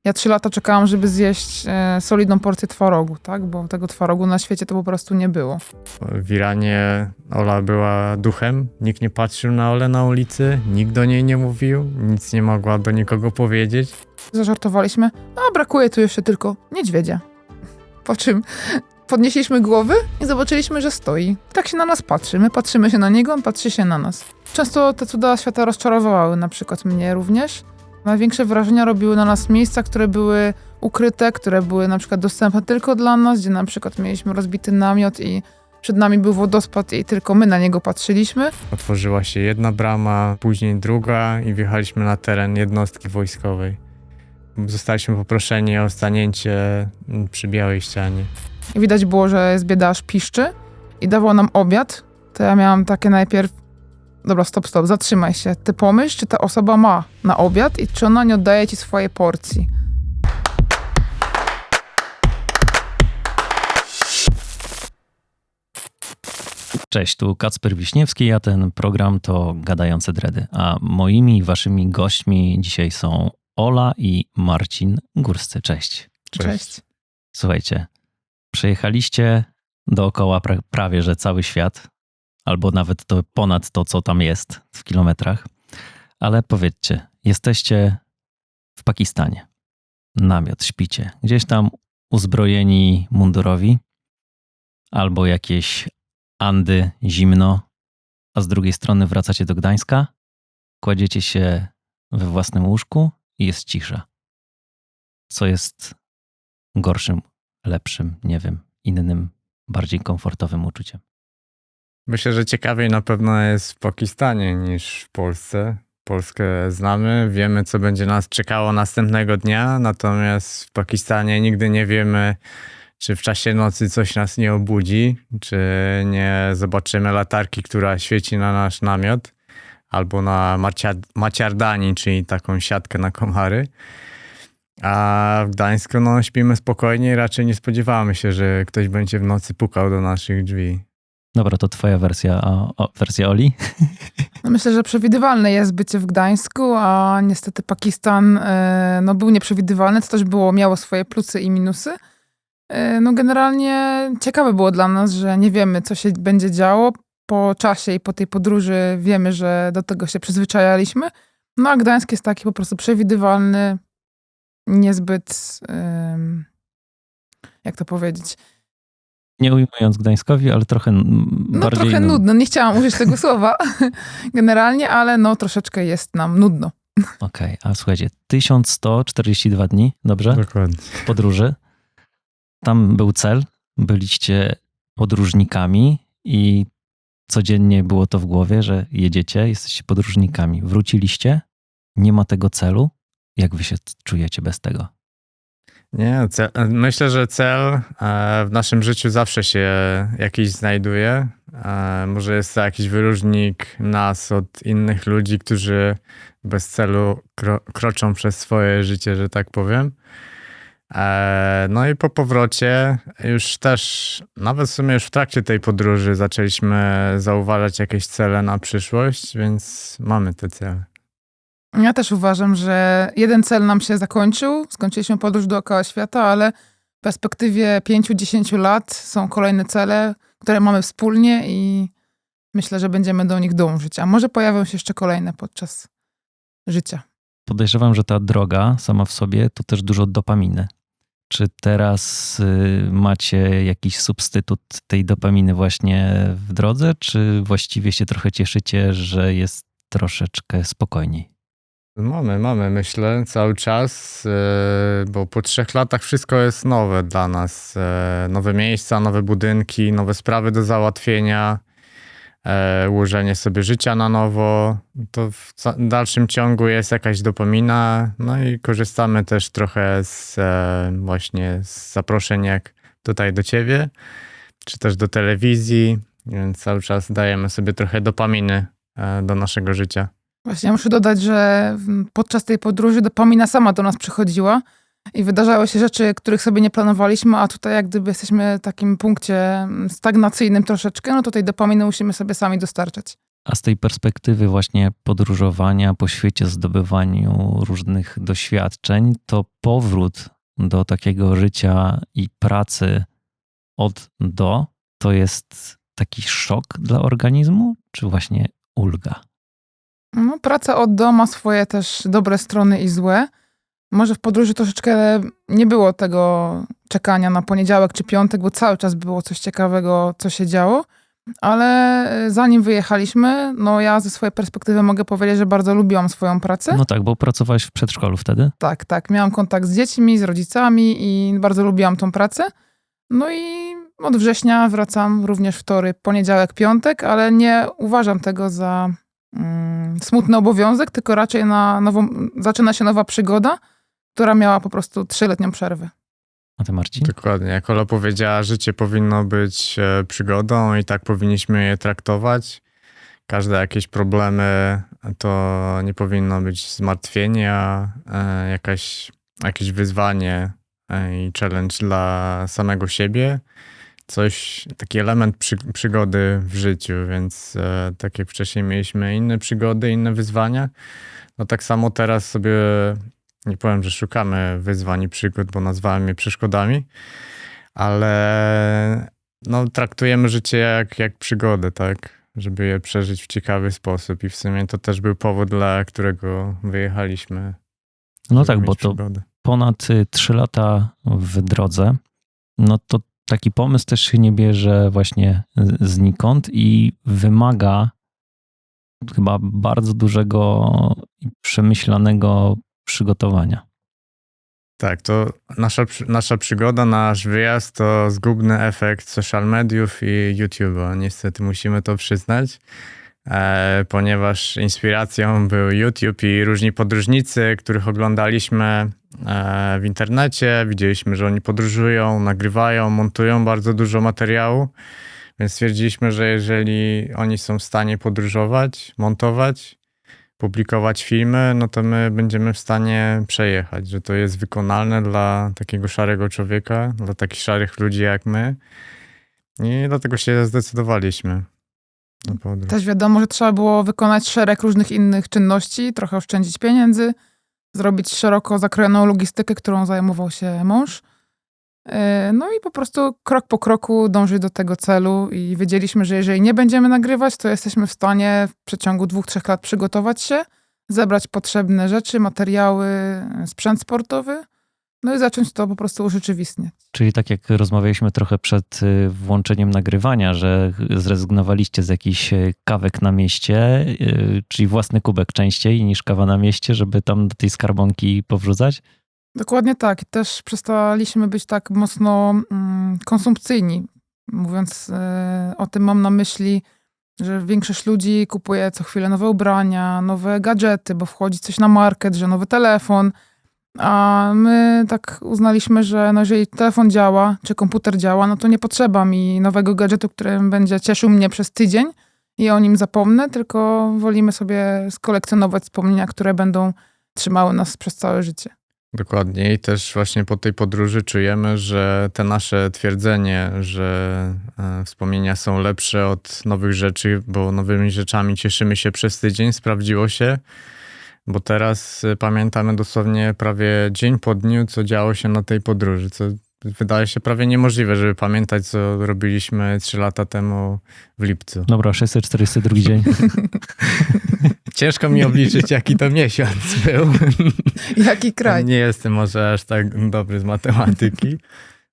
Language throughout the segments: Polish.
Ja 3 lata czekałam, żeby zjeść solidną porcję twarogu, tak? Bo tego twarogu na świecie to po prostu nie było. W Iranie Ola była duchem, nikt nie patrzył na Olę na ulicy, nikt do niej nie mówił, nic nie mogła do nikogo powiedzieć. Zażartowaliśmy, a brakuje tu jeszcze tylko niedźwiedzia. Po czym podnieśliśmy głowy i zobaczyliśmy, że stoi. Tak się na nas patrzy. My patrzymy się na niego, on patrzy się na nas. Często te cuda świata rozczarowywały, na przykład mnie również. Największe wrażenia robiły na nas miejsca, które były ukryte, które były na przykład dostępne tylko dla nas, gdzie na przykład mieliśmy rozbity namiot i przed nami był wodospad i tylko my na niego patrzyliśmy. Otworzyła się jedna brama, później druga i wjechaliśmy na teren jednostki wojskowej. Zostaliśmy poproszeni o stanięcie przy białej ścianie. I widać było, że jest bieda, aż piszczy i dawał nam obiad. To ja miałam takie najpierw, dobra, stop, zatrzymaj się. Ty pomyśl, czy ta osoba ma na obiad i czy ona nie oddaje ci swojej porcji. Cześć, tu Kacper Wiśniewski, a ten program to Gadające Dredy. A moimi i waszymi gośćmi dzisiaj są Ola i Marcin Górscy. Cześć. Cześć. Słuchajcie, przejechaliście dookoła prawie że cały świat, albo nawet to ponad to, co tam jest w kilometrach. Ale powiedzcie, jesteście w Pakistanie. Namiot, śpicie. Gdzieś tam uzbrojeni mundurowi, albo jakieś Andy, zimno, a z drugiej strony wracacie do Gdańska, kładziecie się we własnym łóżku i jest cisza. Co jest gorszym, lepszym, nie wiem, innym, bardziej komfortowym uczuciem? Myślę, że ciekawiej na pewno jest w Pakistanie niż w Polsce. Polskę znamy, wiemy, co będzie nas czekało następnego dnia, natomiast w Pakistanie nigdy nie wiemy, czy w czasie nocy coś nas nie obudzi, czy nie zobaczymy latarki, która świeci na nasz namiot, albo na maciardani, czyli taką siatkę na komary. A w Gdańsku śpimy spokojnie i raczej nie spodziewamy się, że ktoś będzie w nocy pukał do naszych drzwi. Dobra, to twoja wersja, wersja Oli? No myślę, że przewidywalne jest bycie w Gdańsku, a niestety Pakistan był nieprzewidywalny, to też miało swoje plusy i minusy. Generalnie ciekawe było dla nas, że nie wiemy, co się będzie działo. Po czasie i po tej podróży wiemy, że do tego się przyzwyczajaliśmy. No a Gdańsk jest taki po prostu przewidywalny, niezbyt, jak to powiedzieć, Nie ujmując Gdańskowi, ale trochę bardziej... trochę nudno. Nie chciałam użyć tego słowa generalnie, ale troszeczkę jest nam nudno. Okej, a słuchajcie, 1142 dni, dobrze? Dokładnie. W podróży. Tam był cel, byliście podróżnikami i codziennie było to w głowie, że jedziecie, jesteście podróżnikami. Wróciliście, nie ma tego celu. Jak wy się czujecie bez tego? Nie, myślę, że cel w naszym życiu zawsze się jakiś znajduje. Może jest to jakiś wyróżnik nas od innych ludzi, którzy bez celu kroczą przez swoje życie, że tak powiem. No i po powrocie już też, nawet w sumie już w trakcie tej podróży zaczęliśmy zauważać jakieś cele na przyszłość, więc mamy te cele. Ja też uważam, że jeden cel nam się zakończył. Skończyliśmy podróż dookoła świata, ale w perspektywie 5-10 lat są kolejne cele, które mamy wspólnie i myślę, że będziemy do nich dążyć. A może pojawią się jeszcze kolejne podczas życia. Podejrzewam, że ta droga sama w sobie to też dużo dopaminy. Czy teraz macie jakiś substytut tej dopaminy właśnie w drodze, czy właściwie się trochę cieszycie, że jest troszeczkę spokojniej? Mamy, myślę, cały czas, bo po 3 latach wszystko jest nowe dla nas. Nowe miejsca, nowe budynki, nowe sprawy do załatwienia, ułożenie sobie życia na nowo. To w dalszym ciągu jest jakaś dopamina, no i korzystamy też trochę właśnie z zaproszeń jak tutaj do ciebie, czy też do telewizji, więc cały czas dajemy sobie trochę dopaminy do naszego życia. Właśnie ja muszę dodać, że podczas tej podróży dopamina sama do nas przychodziła i wydarzały się rzeczy, których sobie nie planowaliśmy, a tutaj jak gdyby jesteśmy w takim punkcie stagnacyjnym troszeczkę, to tej dopaminy musimy sobie sami dostarczać. A z tej perspektywy właśnie podróżowania po świecie, zdobywaniu różnych doświadczeń, to powrót do takiego życia i pracy od do, to jest taki szok dla organizmu, czy właśnie ulga? No, praca od domu ma swoje też dobre strony i złe. Może w podróży troszeczkę nie było tego czekania na poniedziałek czy piątek, bo cały czas było coś ciekawego, co się działo. Ale zanim wyjechaliśmy, no ja ze swojej perspektywy mogę powiedzieć, że bardzo lubiłam swoją pracę. No tak, bo pracowałeś w przedszkolu wtedy. Tak. Miałam kontakt z dziećmi, z rodzicami i bardzo lubiłam tą pracę. No i od września wracam również w tory poniedziałek, piątek, ale nie uważam tego za smutny obowiązek, tylko raczej zaczyna się nowa przygoda, która miała po prostu 3-letnią przerwę. A ty, Marcin? Dokładnie. Jak Ola powiedziała, życie powinno być przygodą i tak powinniśmy je traktować. Każde jakieś problemy to nie powinno być zmartwienie, a jakieś wyzwanie i challenge dla samego siebie. Taki element przygody w życiu, więc tak jak wcześniej mieliśmy inne przygody, inne wyzwania, no tak samo teraz sobie, nie powiem, że szukamy wyzwań i przygód, bo nazwałem je przeszkodami, ale no, traktujemy życie jak przygodę, tak? Żeby je przeżyć w ciekawy sposób i w sumie to też był powód, dla którego wyjechaliśmy. No żeby tak, mieć bo to przygodę. ponad 3 lata w drodze, no to taki pomysł też się nie bierze właśnie znikąd i wymaga chyba bardzo dużego i przemyślanego przygotowania. Tak, to nasza przygoda, nasz wyjazd to zgubny efekt social mediów i YouTube'a. Niestety musimy to przyznać, ponieważ inspiracją był YouTube i różni podróżnicy, których oglądaliśmy w internecie. Widzieliśmy, że oni podróżują, nagrywają, montują bardzo dużo materiału, więc stwierdziliśmy, że jeżeli oni są w stanie podróżować, montować, publikować filmy, no to my będziemy w stanie przejechać, że to jest wykonalne dla takiego szarego człowieka, dla takich szarych ludzi jak my. I dlatego się zdecydowaliśmy na podróż. Też wiadomo, że trzeba było wykonać szereg różnych innych czynności, trochę oszczędzić pieniędzy, zrobić szeroko zakrojoną logistykę, którą zajmował się mąż. No i po prostu krok po kroku dążyć do tego celu i wiedzieliśmy, że jeżeli nie będziemy nagrywać, to jesteśmy w stanie w przeciągu 2-3 lat przygotować się, zebrać potrzebne rzeczy, materiały, sprzęt sportowy, no i zacząć to po prostu urzeczywistniać. Czyli tak jak rozmawialiśmy trochę przed włączeniem nagrywania, że zrezygnowaliście z jakichś kawek na mieście, czyli własny kubek częściej niż kawa na mieście, żeby tam do tej skarbonki powrzucać? Dokładnie tak. I też przestaliśmy być tak mocno konsumpcyjni. Mówiąc o tym, mam na myśli, że większość ludzi kupuje co chwilę nowe ubrania, nowe gadżety, bo wchodzi coś na market, że nowy telefon. A my tak uznaliśmy, że no jeżeli telefon działa, czy komputer działa, no to nie potrzeba mi nowego gadżetu, który będzie cieszył mnie przez tydzień i o nim zapomnę, tylko wolimy sobie skolekcjonować wspomnienia, które będą trzymały nas przez całe życie. Dokładnie i też właśnie po tej podróży czujemy, że te nasze twierdzenie, że wspomnienia są lepsze od nowych rzeczy, bo nowymi rzeczami cieszymy się przez tydzień, sprawdziło się, bo teraz pamiętamy dosłownie prawie dzień po dniu, co działo się na tej podróży, co wydaje się prawie niemożliwe, żeby pamiętać, co robiliśmy 3 lata temu w lipcu. Dobra, 642 dzień. Ciężko mi obliczyć, jaki to miesiąc był. Jaki kraj? Nie jestem może aż tak dobry z matematyki,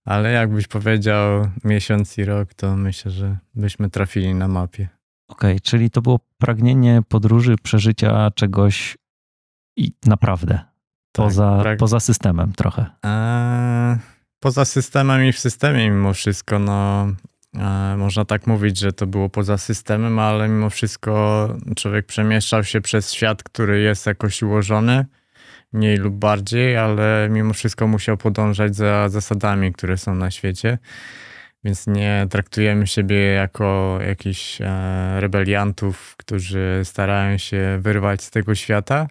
ale jakbyś powiedział miesiąc i rok, to myślę, że byśmy trafili na mapie. Okej, czyli to było pragnienie podróży, przeżycia czegoś i naprawdę poza systemem trochę. Poza systemem i w systemie mimo wszystko, no można tak mówić, że to było poza systemem, ale mimo wszystko człowiek przemieszczał się przez świat, który jest jakoś ułożony, mniej lub bardziej, ale mimo wszystko musiał podążać za zasadami, które są na świecie. Więc nie traktujemy siebie jako jakichś rebeliantów, którzy starają się wyrwać z tego świata.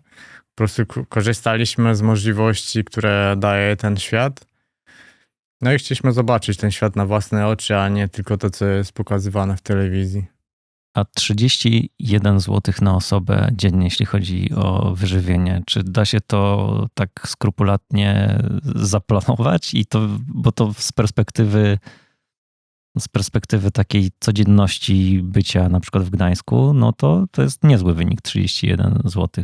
Po prostu korzystaliśmy z możliwości, które daje ten świat. No i chcieliśmy zobaczyć ten świat na własne oczy, a nie tylko to, co jest pokazywane w telewizji. A 31 zł na osobę dziennie, jeśli chodzi o wyżywienie, czy da się to tak skrupulatnie zaplanować? Bo to z perspektywy takiej codzienności bycia na przykład w Gdańsku, no to jest niezły wynik, 31 zł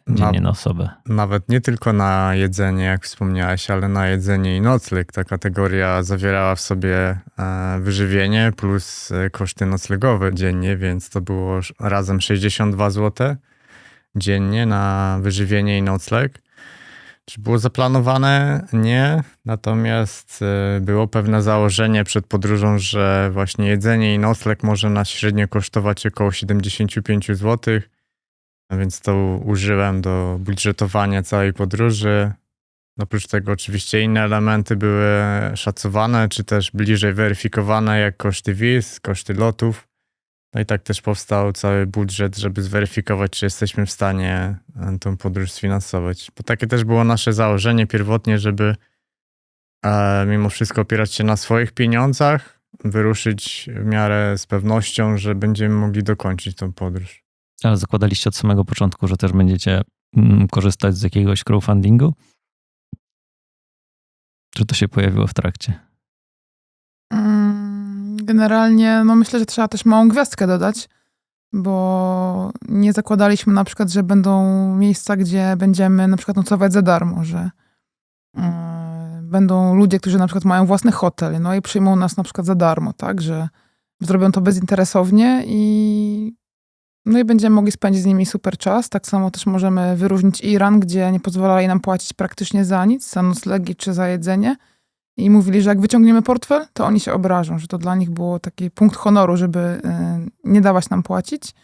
dziennie na osobę. Nawet nie tylko na jedzenie, jak wspomniałeś, ale na jedzenie i nocleg. Ta kategoria zawierała w sobie wyżywienie plus koszty noclegowe dziennie, więc to było razem 62 zł dziennie na wyżywienie i nocleg. Czy było zaplanowane? Nie. Natomiast było pewne założenie przed podróżą, że właśnie jedzenie i nocleg może nas średnio kosztować około 75 zł. A więc to użyłem do budżetowania całej podróży. Oprócz tego oczywiście inne elementy były szacowane, czy też bliżej weryfikowane, jak koszty wiz, koszty lotów. No i tak też powstał cały budżet, żeby zweryfikować, czy jesteśmy w stanie tą podróż sfinansować. Bo takie też było nasze założenie pierwotnie, żeby mimo wszystko opierać się na swoich pieniądzach, wyruszyć w miarę z pewnością, że będziemy mogli dokończyć tą podróż. Ale zakładaliście od samego początku, że też będziecie korzystać z jakiegoś crowdfundingu? Czy to się pojawiło w trakcie? Generalnie, no myślę, że trzeba też małą gwiazdkę dodać, bo nie zakładaliśmy na przykład, że będą miejsca, gdzie będziemy na przykład nocować za darmo, że będą ludzie, którzy na przykład mają własny hotel, no i przyjmą nas na przykład za darmo, tak, że zrobią to bezinteresownie i będziemy mogli spędzić z nimi super czas. Tak samo też możemy wyróżnić Iran, gdzie nie pozwalali nam płacić praktycznie za nic, za noclegi czy za jedzenie. I mówili, że jak wyciągniemy portfel, to oni się obrażą, że to dla nich było taki punkt honoru, żeby nie dawać nam płacić.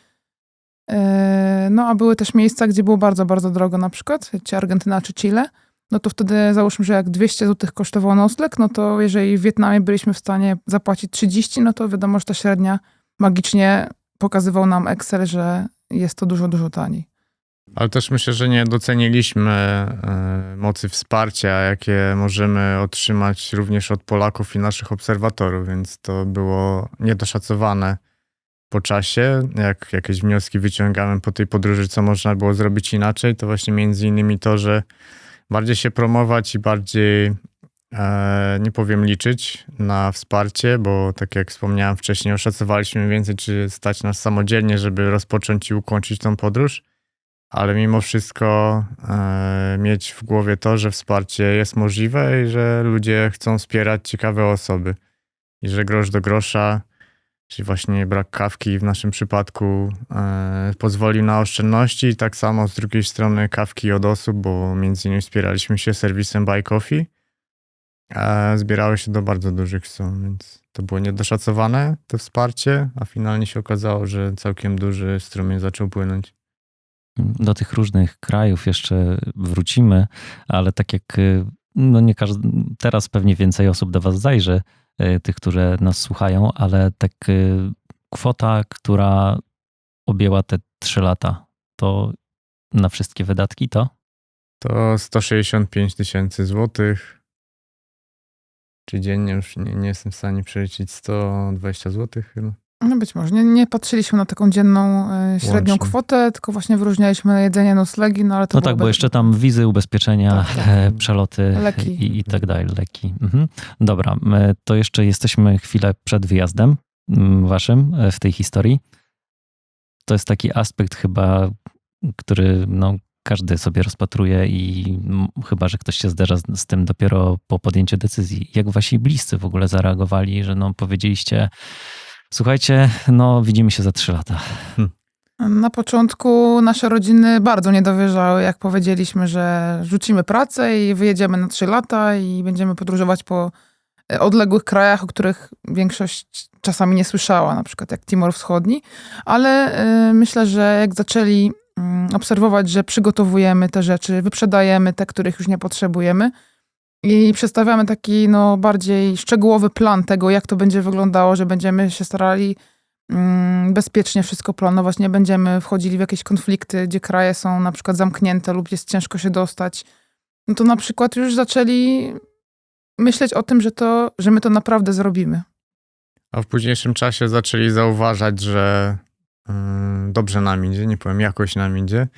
No a były też miejsca, gdzie było bardzo, bardzo drogo na przykład, czy Argentyna, czy Chile. No to wtedy załóżmy, że jak 200 zł kosztował nocleg, no to jeżeli w Wietnamie byliśmy w stanie zapłacić 30, no to wiadomo, że ta średnia magicznie pokazywał nam Excel, że jest to dużo, dużo taniej. Ale też myślę, że nie doceniliśmy mocy wsparcia, jakie możemy otrzymać również od Polaków i naszych obserwatorów, więc to było niedoszacowane po czasie. Jak jakieś wnioski wyciągamy po tej podróży, co można było zrobić inaczej, to właśnie między innymi to, że bardziej się promować i bardziej, nie powiem liczyć na wsparcie, bo tak jak wspomniałem wcześniej, oszacowaliśmy mniej więcej, czy stać nas samodzielnie, żeby rozpocząć i ukończyć tą podróż. Ale mimo wszystko mieć w głowie to, że wsparcie jest możliwe i że ludzie chcą wspierać ciekawe osoby. I że grosz do grosza, czyli właśnie brak kawki w naszym przypadku pozwolił na oszczędności. I tak samo z drugiej strony kawki od osób, bo między innymi wspieraliśmy się serwisem Buy Coffee. Zbierały się do bardzo dużych sum, więc to było niedoszacowane, to wsparcie, a finalnie się okazało, że całkiem duży strumień zaczął płynąć. Do tych różnych krajów jeszcze wrócimy, ale tak jak no nie każdy, teraz pewnie więcej osób do was zajrzy, tych, które nas słuchają, ale tak kwota, która objęła te 3 lata, to na wszystkie wydatki to? To 165 000 złotych. Czy dziennie już nie jestem w stanie przeliczyć 120 zł chyba. No być może. Nie patrzyliśmy na taką dzienną średnią Łącznie. kwotę, tylko właśnie wyróżnialiśmy jedzenie, noclegi, no ale to No tak, bo jeszcze tam wizy, ubezpieczenia, przeloty Leki. i tak dalej, leki. Dobra, to jeszcze jesteśmy chwilę przed wyjazdem waszym w tej historii. To jest taki aspekt chyba, który no, każdy sobie rozpatruje i chyba, że ktoś się zderza z tym dopiero po podjęciu decyzji. Jak wasi bliscy w ogóle zareagowali, że no powiedzieliście: słuchajcie, no widzimy się za 3 lata. Na początku nasze rodziny bardzo nie dowierzały, jak powiedzieliśmy, że rzucimy pracę i wyjedziemy na 3 lata i będziemy podróżować po odległych krajach, o których większość czasami nie słyszała, na przykład jak Timor Wschodni. Ale myślę, że jak zaczęli obserwować, że przygotowujemy te rzeczy, wyprzedajemy te, których już nie potrzebujemy i przedstawiamy taki no, bardziej szczegółowy plan tego, jak to będzie wyglądało, że będziemy się starali bezpiecznie wszystko planować, nie będziemy wchodzili w jakieś konflikty, gdzie kraje są na przykład zamknięte lub jest ciężko się dostać, no to na przykład już zaczęli myśleć o tym, że my to naprawdę zrobimy. A w późniejszym czasie zaczęli zauważać, że dobrze nam idzie, nie powiem jakoś nam idzie,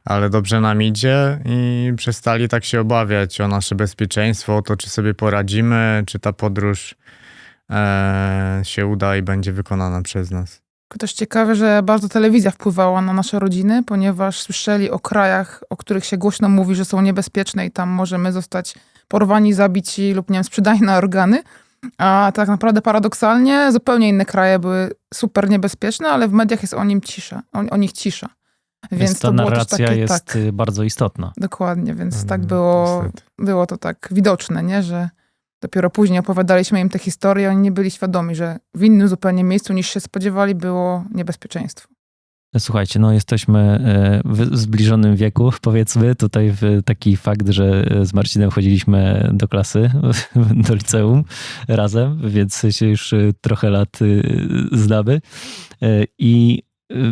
ale dobrze nam idzie i przestali tak się obawiać o nasze bezpieczeństwo, o to, czy sobie poradzimy, czy ta podróż się uda i będzie wykonana przez nas. To też ciekawe, że bardzo telewizja wpływała na nasze rodziny, ponieważ słyszeli o krajach, o których się głośno mówi, że są niebezpieczne i tam możemy zostać porwani, zabici lub nie wiem, sprzedani na organy. A tak naprawdę paradoksalnie zupełnie inne kraje były super niebezpieczne, ale w mediach jest o nich cisza. Więc ta to było też narracja takie, jest tak, bardzo istotna. dokładnie, więc tak Niestety. było to tak widoczne, nie? Że dopiero później opowiadaliśmy im te historie, oni nie byli świadomi, że w innym zupełnie miejscu niż się spodziewali było niebezpieczeństwo. Słuchajcie, no jesteśmy w zbliżonym wieku, powiedzmy. Tutaj taki fakt, że z Marcinem chodziliśmy do klasy, do liceum razem, więc się już trochę lat znamy. I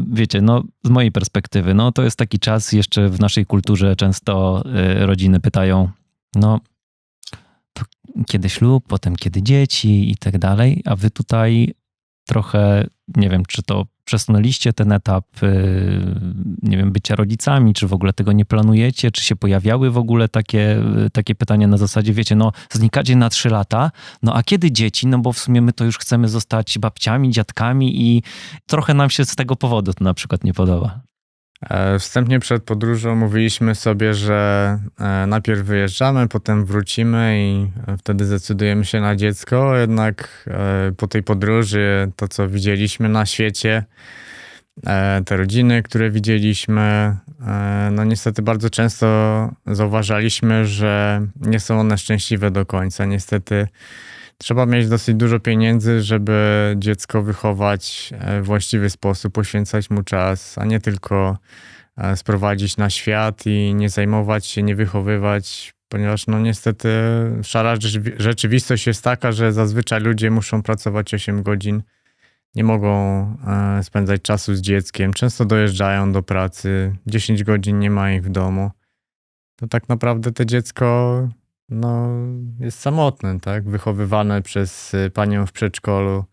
wiecie, no z mojej perspektywy, no to jest taki czas jeszcze w naszej kulturze często rodziny pytają, no to kiedy ślub, potem kiedy dzieci i tak dalej, a wy tutaj trochę, nie wiem, czy to przesunęliście ten etap, nie wiem, bycia rodzicami, czy w ogóle tego nie planujecie, czy się pojawiały w ogóle takie pytania na zasadzie, wiecie, no znikacie na 3 lata, no a kiedy dzieci? No bo w sumie my to już chcemy zostać babciami, dziadkami i trochę nam się z tego powodu to na przykład nie podoba. Wstępnie przed podróżą mówiliśmy sobie, że najpierw wyjeżdżamy, potem wrócimy i wtedy zdecydujemy się na dziecko. Jednak po tej podróży, to co widzieliśmy na świecie, te rodziny, które widzieliśmy, no niestety bardzo często zauważaliśmy, że nie są one szczęśliwe do końca. Niestety trzeba mieć dosyć dużo pieniędzy, żeby dziecko wychować w właściwy sposób, poświęcać mu czas, a nie tylko sprowadzić na świat i nie zajmować się, nie wychowywać, ponieważ no niestety szara rzeczywistość jest taka, że zazwyczaj ludzie muszą pracować 8 godzin, nie mogą spędzać czasu z dzieckiem, często dojeżdżają do pracy, 10 godzin nie ma ich w domu. To tak naprawdę to dziecko no, jest samotne, tak? Wychowywane przez panią w przedszkolu,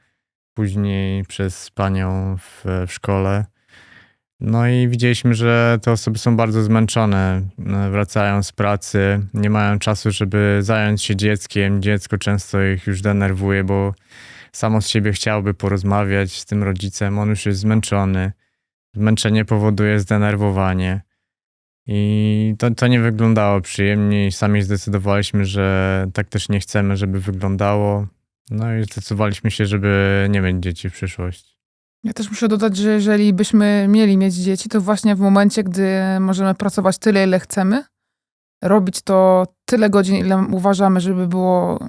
później przez panią w szkole. No i widzieliśmy, że te osoby są bardzo zmęczone, wracają z pracy, nie mają czasu, żeby zająć się dzieckiem. Dziecko często ich już denerwuje, bo samo z siebie chciałby porozmawiać z tym rodzicem, on już jest zmęczony. Zmęczenie powoduje zdenerwowanie. I to nie wyglądało przyjemnie i sami zdecydowaliśmy, że tak też nie chcemy, żeby wyglądało. No i zdecydowaliśmy się, żeby nie mieć dzieci w przyszłości. Ja też muszę dodać, że jeżeli byśmy mieli mieć dzieci, to właśnie w momencie, gdy możemy pracować tyle, ile chcemy, robić to tyle godzin, ile uważamy, żeby było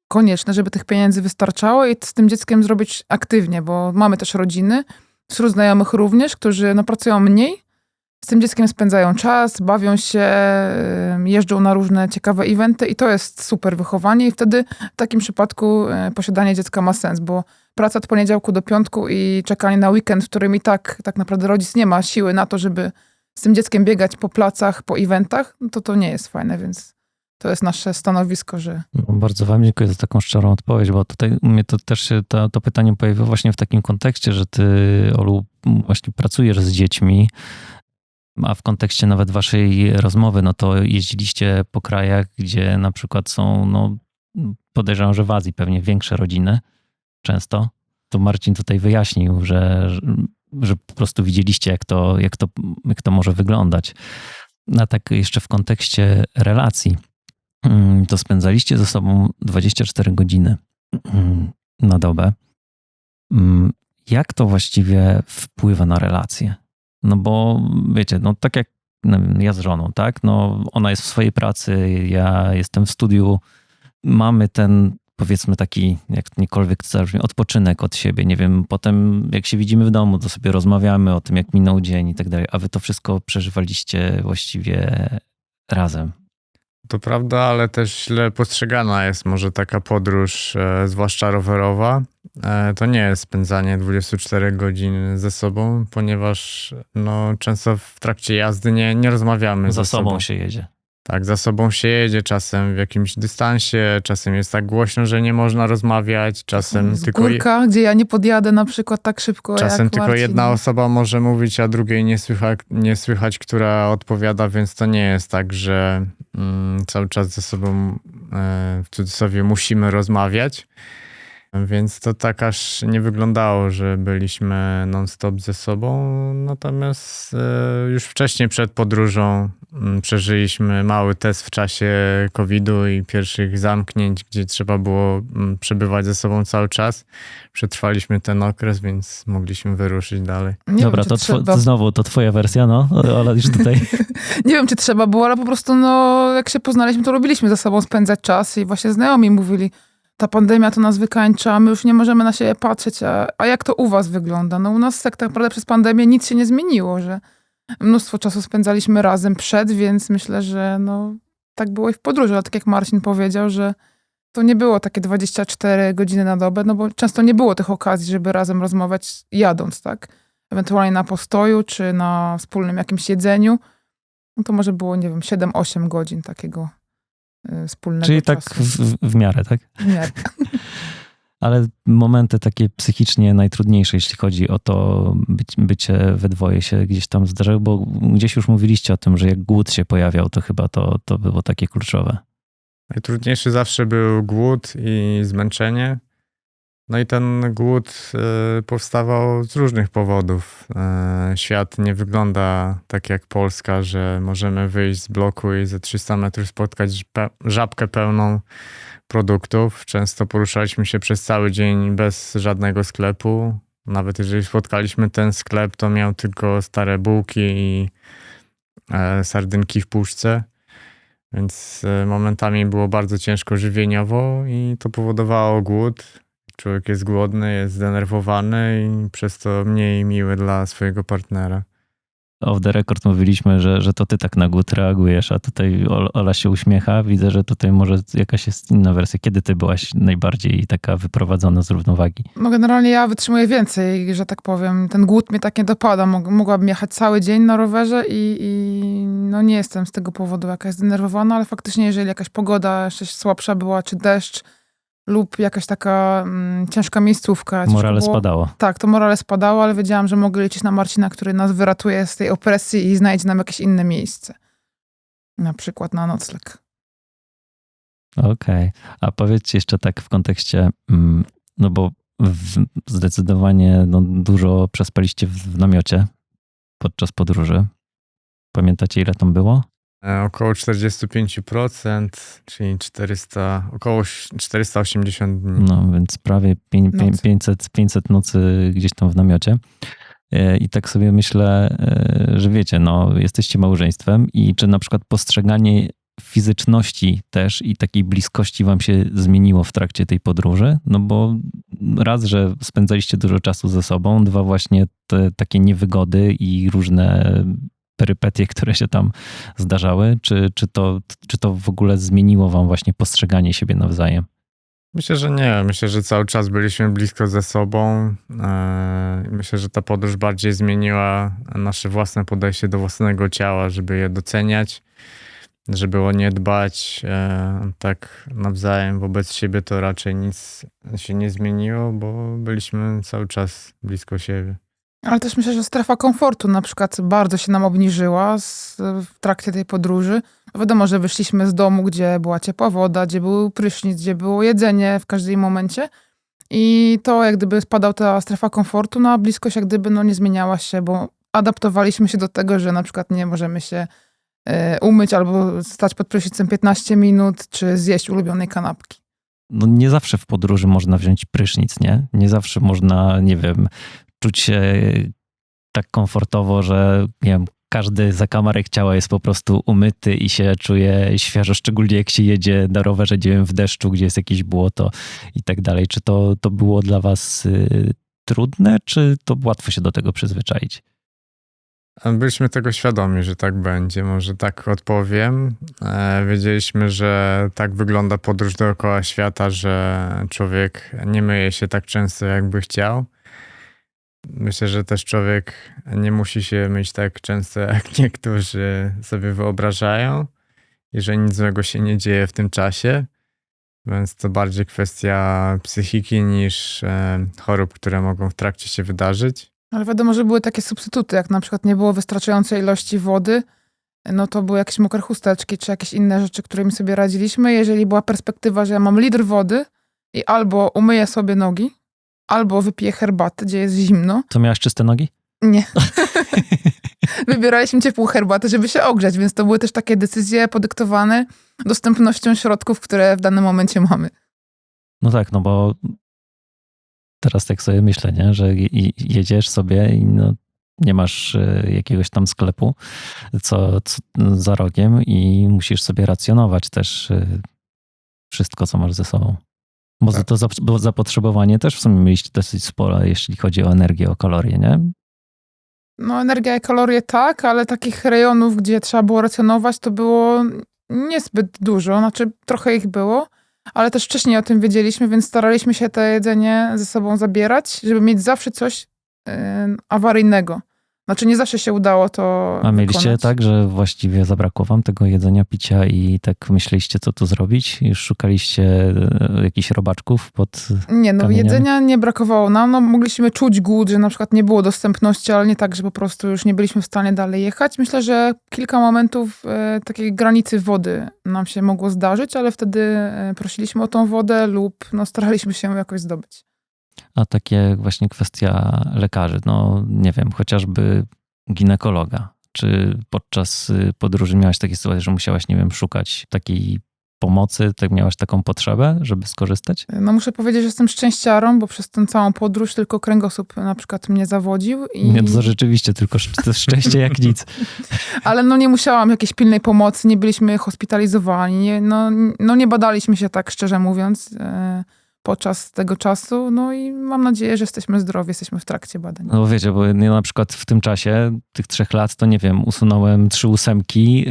konieczne, żeby tych pieniędzy wystarczało i z tym dzieckiem zrobić aktywnie, bo mamy też rodziny, wśród znajomych również, którzy no, pracują mniej, z tym dzieckiem spędzają czas, bawią się, jeżdżą na różne ciekawe eventy i to jest super wychowanie i wtedy w takim przypadku posiadanie dziecka ma sens, bo praca od poniedziałku do piątku i czekanie na weekend, w którym i tak naprawdę rodzic nie ma siły na to, żeby z tym dzieckiem biegać po placach, po eventach, no to nie jest fajne, więc to jest nasze stanowisko, że... No, bardzo wam dziękuję za taką szczerą odpowiedź, bo tutaj u mnie to też się to pytanie pojawiło właśnie w takim kontekście, że ty, Olu, właśnie pracujesz z dziećmi, a w kontekście nawet waszej rozmowy, no to jeździliście po krajach, gdzie na przykład są, no podejrzewam, że w Azji pewnie większe rodziny często. To Marcin tutaj wyjaśnił, że po prostu widzieliście, jak to może wyglądać. A tak jeszcze w kontekście relacji, to spędzaliście ze sobą 24 godziny na dobę. Jak to właściwie wpływa na relacje? No bo wiecie, no tak jak ja z żoną, tak? No ona jest w swojej pracy, ja jestem w studiu. Mamy ten, powiedzmy taki, jakkolwiek to zabrzmi, odpoczynek od siebie. Nie wiem, potem jak się widzimy w domu, to sobie rozmawiamy o tym, jak minął dzień i tak dalej. A wy to wszystko przeżywaliście właściwie razem. To prawda, ale też źle postrzegana jest może taka podróż, zwłaszcza rowerowa. To nie jest spędzanie 24 godzin ze sobą, ponieważ no, często w trakcie jazdy nie rozmawiamy Za ze sobą. sobą się jedzie. Tak, za sobą się jedzie, czasem w jakimś dystansie, czasem jest tak głośno, że nie można rozmawiać, czasem Z tylko, górka, gdzie ja nie podjadę na przykład tak szybko czasem jak tylko Marcin. jedna osoba może mówić, a drugiej nie słychać, która odpowiada, więc to nie jest tak, że cały czas ze sobą w cudzysłowie musimy rozmawiać. Więc to tak aż nie wyglądało, że byliśmy non-stop ze sobą. Natomiast już wcześniej przed podróżą przeżyliśmy mały test w czasie COVID-u i pierwszych zamknięć, gdzie trzeba było przebywać ze sobą cały czas. Przetrwaliśmy ten okres, więc mogliśmy wyruszyć dalej. Nie Dobra, wiem, czy to znowu to twoja wersja, no. Ola już tutaj. Nie wiem, czy trzeba było, ale po prostu jak się poznaliśmy, to lubiliśmy ze sobą spędzać czas i właśnie znajomi mówili, ta pandemia to nas wykańcza, my już nie możemy na siebie patrzeć, a jak to u was wygląda? No u nas tak naprawdę przez pandemię nic się nie zmieniło, że mnóstwo czasu spędzaliśmy razem więc myślę, że tak było i w podróży, ale tak jak Marcin powiedział, że to nie było takie 24 godziny na dobę, no bo często nie było tych okazji, żeby razem rozmawiać jadąc, tak? Ewentualnie na postoju, czy na wspólnym jakimś jedzeniu. No to może było, nie wiem, 7-8 godzin takiego wspólnego Czyli tak czasu. w miarę, tak? Nie. Ale momenty takie psychicznie najtrudniejsze, jeśli chodzi o to bycie we dwoje się gdzieś tam zdarzały, bo gdzieś już mówiliście o tym, że jak głód się pojawiał, to chyba to było takie kluczowe. Najtrudniejszy zawsze był głód i zmęczenie. No i ten głód powstawał z różnych powodów. Świat nie wygląda tak jak Polska, że możemy wyjść z bloku i za 300 metrów spotkać żabkę pełną produktów. Często poruszaliśmy się przez cały dzień bez żadnego sklepu. Nawet jeżeli spotkaliśmy ten sklep, to miał tylko stare bułki i sardynki w puszce. Więc momentami było bardzo ciężko żywieniowo i to powodowało głód. Człowiek jest głodny, jest zdenerwowany i przez to mniej miły dla swojego partnera. Off the record mówiliśmy, że to ty tak na głód reagujesz, a tutaj Ola się uśmiecha. Widzę, że tutaj może jakaś jest inna wersja. Kiedy ty byłaś najbardziej taka wyprowadzona z równowagi? No generalnie ja wytrzymuję więcej, że tak powiem. Ten głód mnie tak nie dopada. Mogłabym jechać cały dzień na rowerze i nie jestem z tego powodu jakaś zdenerwowana, ale faktycznie jeżeli jakaś pogoda jeszcze słabsza była, czy deszcz, lub jakaś taka ciężka miejscówka. Morale spadało. Tak, to morale spadało, ale wiedziałam, że mogę liczyć na Marcina, który nas wyratuje z tej opresji i znajdzie nam jakieś inne miejsce. Na przykład na nocleg. Okej. A powiedzcie jeszcze tak w kontekście, no bo zdecydowanie dużo przespaliście w namiocie podczas podróży. Pamiętacie, ile tam było? Około 45%, czyli około 480 dni. No, więc prawie 500 nocy gdzieś tam w namiocie. I tak sobie myślę, że wiecie, jesteście małżeństwem i czy na przykład postrzeganie fizyczności też i takiej bliskości wam się zmieniło w trakcie tej podróży? No bo raz, że spędzaliście dużo czasu ze sobą, dwa właśnie te takie niewygody i różne perypetie, które się tam zdarzały, czy to w ogóle zmieniło wam właśnie postrzeganie siebie nawzajem? Myślę, że nie. Myślę, że cały czas byliśmy blisko ze sobą. Myślę, że ta podróż bardziej zmieniła nasze własne podejście do własnego ciała, żeby je doceniać, żeby o nie dbać tak nawzajem wobec siebie, to raczej nic się nie zmieniło, bo byliśmy cały czas blisko siebie. Ale też myślę, że strefa komfortu na przykład bardzo się nam obniżyła w trakcie tej podróży. Wiadomo, że wyszliśmy z domu, gdzie była ciepła woda, gdzie był prysznic, gdzie było jedzenie w każdym momencie. I to jak gdyby spadała ta strefa komfortu, a bliskość jak gdyby nie zmieniała się, bo adaptowaliśmy się do tego, że na przykład nie możemy się umyć albo stać pod prysznicem 15 minut, czy zjeść ulubionej kanapki. No nie zawsze w podróży można wziąć prysznic, nie? Nie zawsze można, nie wiem, czuć się tak komfortowo, że nie wiem, każdy zakamarek ciała jest po prostu umyty i się czuje świeżo, szczególnie jak się jedzie na rowerze, nie wiem, w deszczu, gdzie jest jakieś błoto i tak dalej. Czy to było dla was trudne, czy to łatwo się do tego przyzwyczaić? Byliśmy tego świadomi, że tak będzie. Może tak odpowiem. Wiedzieliśmy, że tak wygląda podróż dookoła świata, że człowiek nie myje się tak często, jakby chciał. Myślę, że też człowiek nie musi się myć tak często, jak niektórzy sobie wyobrażają. jeżeli nic złego się nie dzieje w tym czasie. Więc to bardziej kwestia psychiki niż chorób, które mogą w trakcie się wydarzyć. Ale wiadomo, że były takie substytuty, jak na przykład nie było wystarczającej ilości wody, no to były jakieś mokre chusteczki, czy jakieś inne rzeczy, którymi sobie radziliśmy. Jeżeli była perspektywa, że ja mam litr wody i albo umyję sobie nogi, albo wypiję herbatę, gdzie jest zimno. To miałaś czyste nogi? Nie. Wybieraliśmy ciepłą herbatę, żeby się ogrzać, więc to były też takie decyzje podyktowane dostępnością środków, które w danym momencie mamy. No tak, no bo teraz tak sobie myślę, nie? Że jedziesz sobie i no, nie masz jakiegoś tam sklepu co za rogiem i musisz sobie racjonować też wszystko, co masz ze sobą. Bo Tak. to zapotrzebowanie też w sumie mieliście dosyć spore, jeśli chodzi o energię, o kalorie, nie? No energia i kalorie tak, ale takich rejonów, gdzie trzeba było racjonować, to było niezbyt dużo, znaczy trochę ich było, ale też wcześniej o tym wiedzieliśmy, więc staraliśmy się to jedzenie ze sobą zabierać, żeby mieć zawsze coś awaryjnego. Znaczy nie zawsze się udało to A mieliście wykonać. tak, że właściwie zabrakło wam tego jedzenia, picia i tak myśleliście, co tu zrobić? Już szukaliście jakichś robaczków pod... Nie, no kamieniami? jedzenia nie brakowało nam, no mogliśmy czuć głód, że na przykład nie było dostępności, ale nie tak, że po prostu już nie byliśmy w stanie dalej jechać. Myślę, że kilka momentów takiej granicy wody nam się mogło zdarzyć, ale wtedy prosiliśmy o tą wodę lub no, staraliśmy się ją jakoś zdobyć. A takie właśnie kwestia lekarzy, no nie wiem, chociażby ginekologa. Czy podczas podróży miałaś takie sytuacje, że musiałaś, nie wiem, szukać takiej pomocy, tak miałaś taką potrzebę, żeby skorzystać? No muszę powiedzieć, że jestem szczęściarą, bo przez tę całą podróż tylko kręgosłup na przykład mnie zawodził. Nie, to rzeczywiście, tylko to jest szczęście jak nic. Ale no nie musiałam jakiejś pilnej pomocy, nie byliśmy hospitalizowani, no nie badaliśmy się tak, szczerze mówiąc, podczas tego czasu, no i mam nadzieję, że jesteśmy zdrowi, jesteśmy w trakcie badań. No bo wiecie, bo ja na przykład w tym czasie, tych 3 lat, to nie wiem, usunąłem 3 ósemki,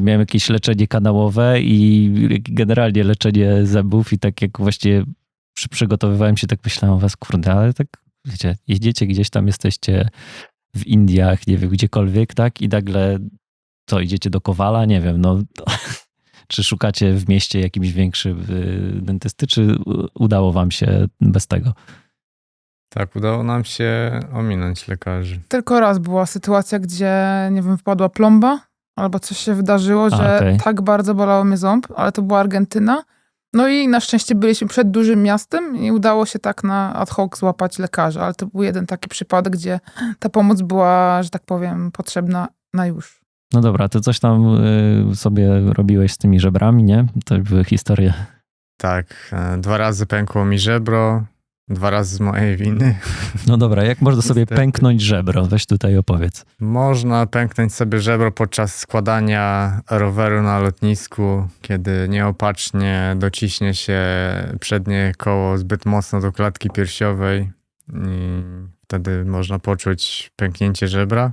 miałem jakieś leczenie kanałowe i generalnie leczenie zębów i tak jak właściwie przygotowywałem się, tak myślałem o was, kurde, ale tak wiecie, jedziecie gdzieś tam, jesteście w Indiach, nie wiem, gdziekolwiek, tak? I nagle to idziecie do Kowala, nie wiem, no... Czy szukacie w mieście jakimś większym dentysty, czy udało wam się bez tego? Tak, udało nam się ominąć lekarzy. Tylko raz była sytuacja, gdzie, nie wiem, wpadła plomba, albo coś się wydarzyło, że okej. tak bardzo bolało mnie ząb, ale to była Argentyna. No i na szczęście byliśmy przed dużym miastem i udało się tak na ad hoc złapać lekarza, ale to był jeden taki przypadek, gdzie ta pomoc była, że tak powiem, potrzebna na już. No dobra, ty coś tam sobie robiłeś z tymi żebrami, nie? To były historie. Tak, 2 razy pękło mi żebro, 2 razy z mojej winy. No dobra, jak można sobie Niestety. pęknąć żebro? Weź tutaj opowiedz. Można pęknąć sobie żebro podczas składania roweru na lotnisku, kiedy nieopatrznie dociśnie się przednie koło zbyt mocno do klatki piersiowej i wtedy można poczuć pęknięcie żebra.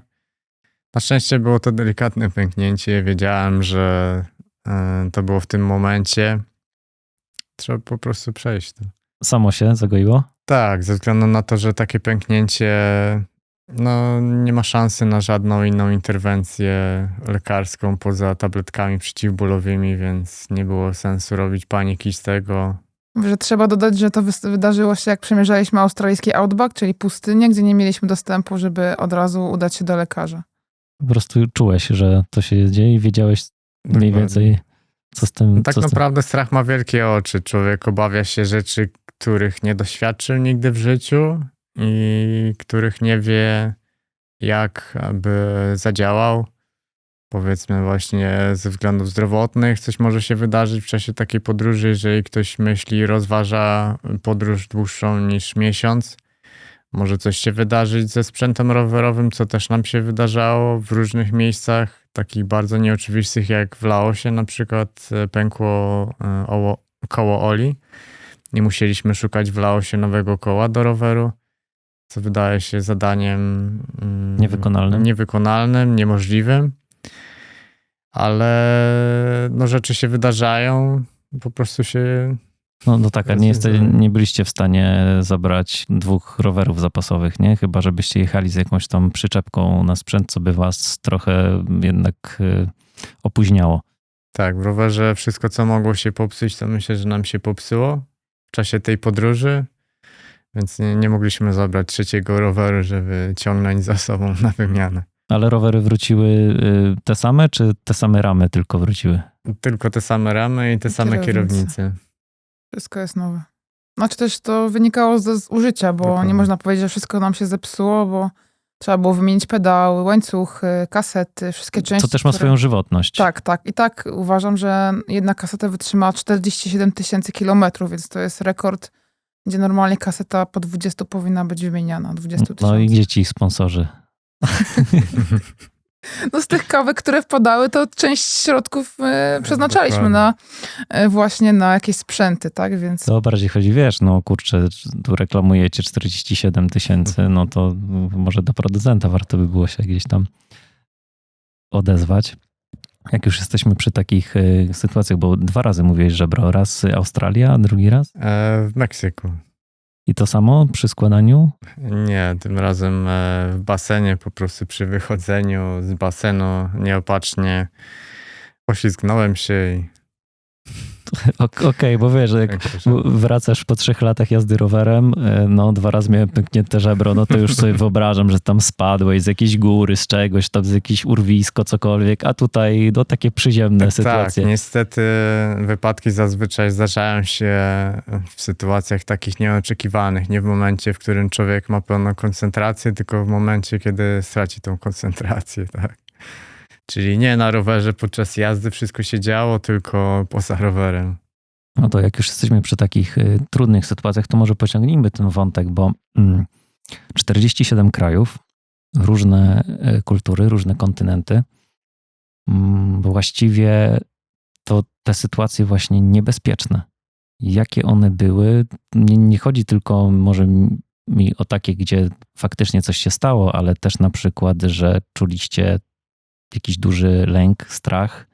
Na szczęście było to delikatne pęknięcie. Wiedziałem, że to było w tym momencie. Trzeba po prostu przejść to. Samo się zagoiło? Tak, ze względu na to, że takie pęknięcie no, nie ma szansy na żadną inną interwencję lekarską poza tabletkami przeciwbólowymi, więc nie było sensu robić paniki z tego. Że trzeba dodać, że to wydarzyło się, jak przemierzaliśmy australijski outback, czyli pustynię, gdzie nie mieliśmy dostępu, żeby od razu udać się do lekarza. Po prostu czułeś, że to się dzieje i wiedziałeś mniej Dokładnie. więcej, co z tym... Tak co z tym... naprawdę strach ma wielkie oczy. Człowiek obawia się rzeczy, których nie doświadczył nigdy w życiu i których nie wie, jak by zadziałał. Powiedzmy właśnie ze względów zdrowotnych coś może się wydarzyć w czasie takiej podróży, jeżeli ktoś myśli, rozważa podróż dłuższą niż miesiąc. Może coś się wydarzyć ze sprzętem rowerowym, co też nam się wydarzało w różnych miejscach, takich bardzo nieoczywistych jak w Laosie na przykład pękło koło Oli i musieliśmy szukać w Laosie nowego koła do roweru, co wydaje się zadaniem niewykonalnym, niemożliwym, ale no, rzeczy się wydarzają, po prostu się... No tak, a nie byliście w stanie zabrać 2 rowerów zapasowych, nie? Chyba, żebyście jechali z jakąś tam przyczepką na sprzęt, co by was trochę jednak opóźniało. Tak, w rowerze wszystko, co mogło się popsuć, to myślę, że nam się popsuło w czasie tej podróży, więc nie mogliśmy zabrać trzeciego roweru, żeby ciągnąć za sobą na wymianę. Ale rowery wróciły te same, czy te same ramy tylko wróciły? Tylko te same ramy i te same kierownice. Wszystko jest nowe. Znaczy też to wynikało z użycia, bo Dokładnie. nie można powiedzieć, że wszystko nam się zepsuło, bo trzeba było wymienić pedały, łańcuchy, kasety, wszystkie części. Co też ma swoją żywotność. Tak. I tak uważam, że jedna kaseta wytrzymała 47 000 kilometrów, więc to jest rekord, gdzie normalnie kaseta po 20 powinna być wymieniana. 20 000. No i gdzie ci sponsorzy? No z tych kawek, które wpadały, to część środków przeznaczaliśmy Dokładnie. właśnie na jakieś sprzęty, tak? Więc To bardziej chodzi, wiesz, no kurczę, tu reklamujecie 47 000, no to może do producenta warto by było się gdzieś tam odezwać. Jak już jesteśmy przy takich sytuacjach, bo 2 razy mówiłeś żebro, raz Australia, a drugi raz? W Meksyku. I to samo przy składaniu? Nie, tym razem w basenie, po prostu przy wychodzeniu z basenu nieopatrznie poślizgnąłem się i Okej, bo wiesz, jak wracasz po 3 latach jazdy rowerem, no 2 razy miałem pęknięte żebro, no to już sobie wyobrażam, że tam spadłeś z jakiejś góry, z czegoś, tam z jakieś urwisko, cokolwiek, a tutaj no takie przyziemne sytuacje. Tak, niestety wypadki zazwyczaj zdarzają się w sytuacjach takich nieoczekiwanych, nie w momencie, w którym człowiek ma pełną koncentrację, tylko w momencie, kiedy straci tą koncentrację, tak. Czyli nie na rowerze podczas jazdy wszystko się działo, tylko poza rowerem. No to jak już jesteśmy przy takich trudnych sytuacjach, to może pociągnijmy ten wątek, bo 47 krajów, różne kultury, różne kontynenty, bo właściwie to te sytuacje właśnie niebezpieczne. Jakie one były? Nie chodzi tylko może mi o takie, gdzie faktycznie coś się stało, ale też na przykład, że czuliście jakiś duży lęk, strach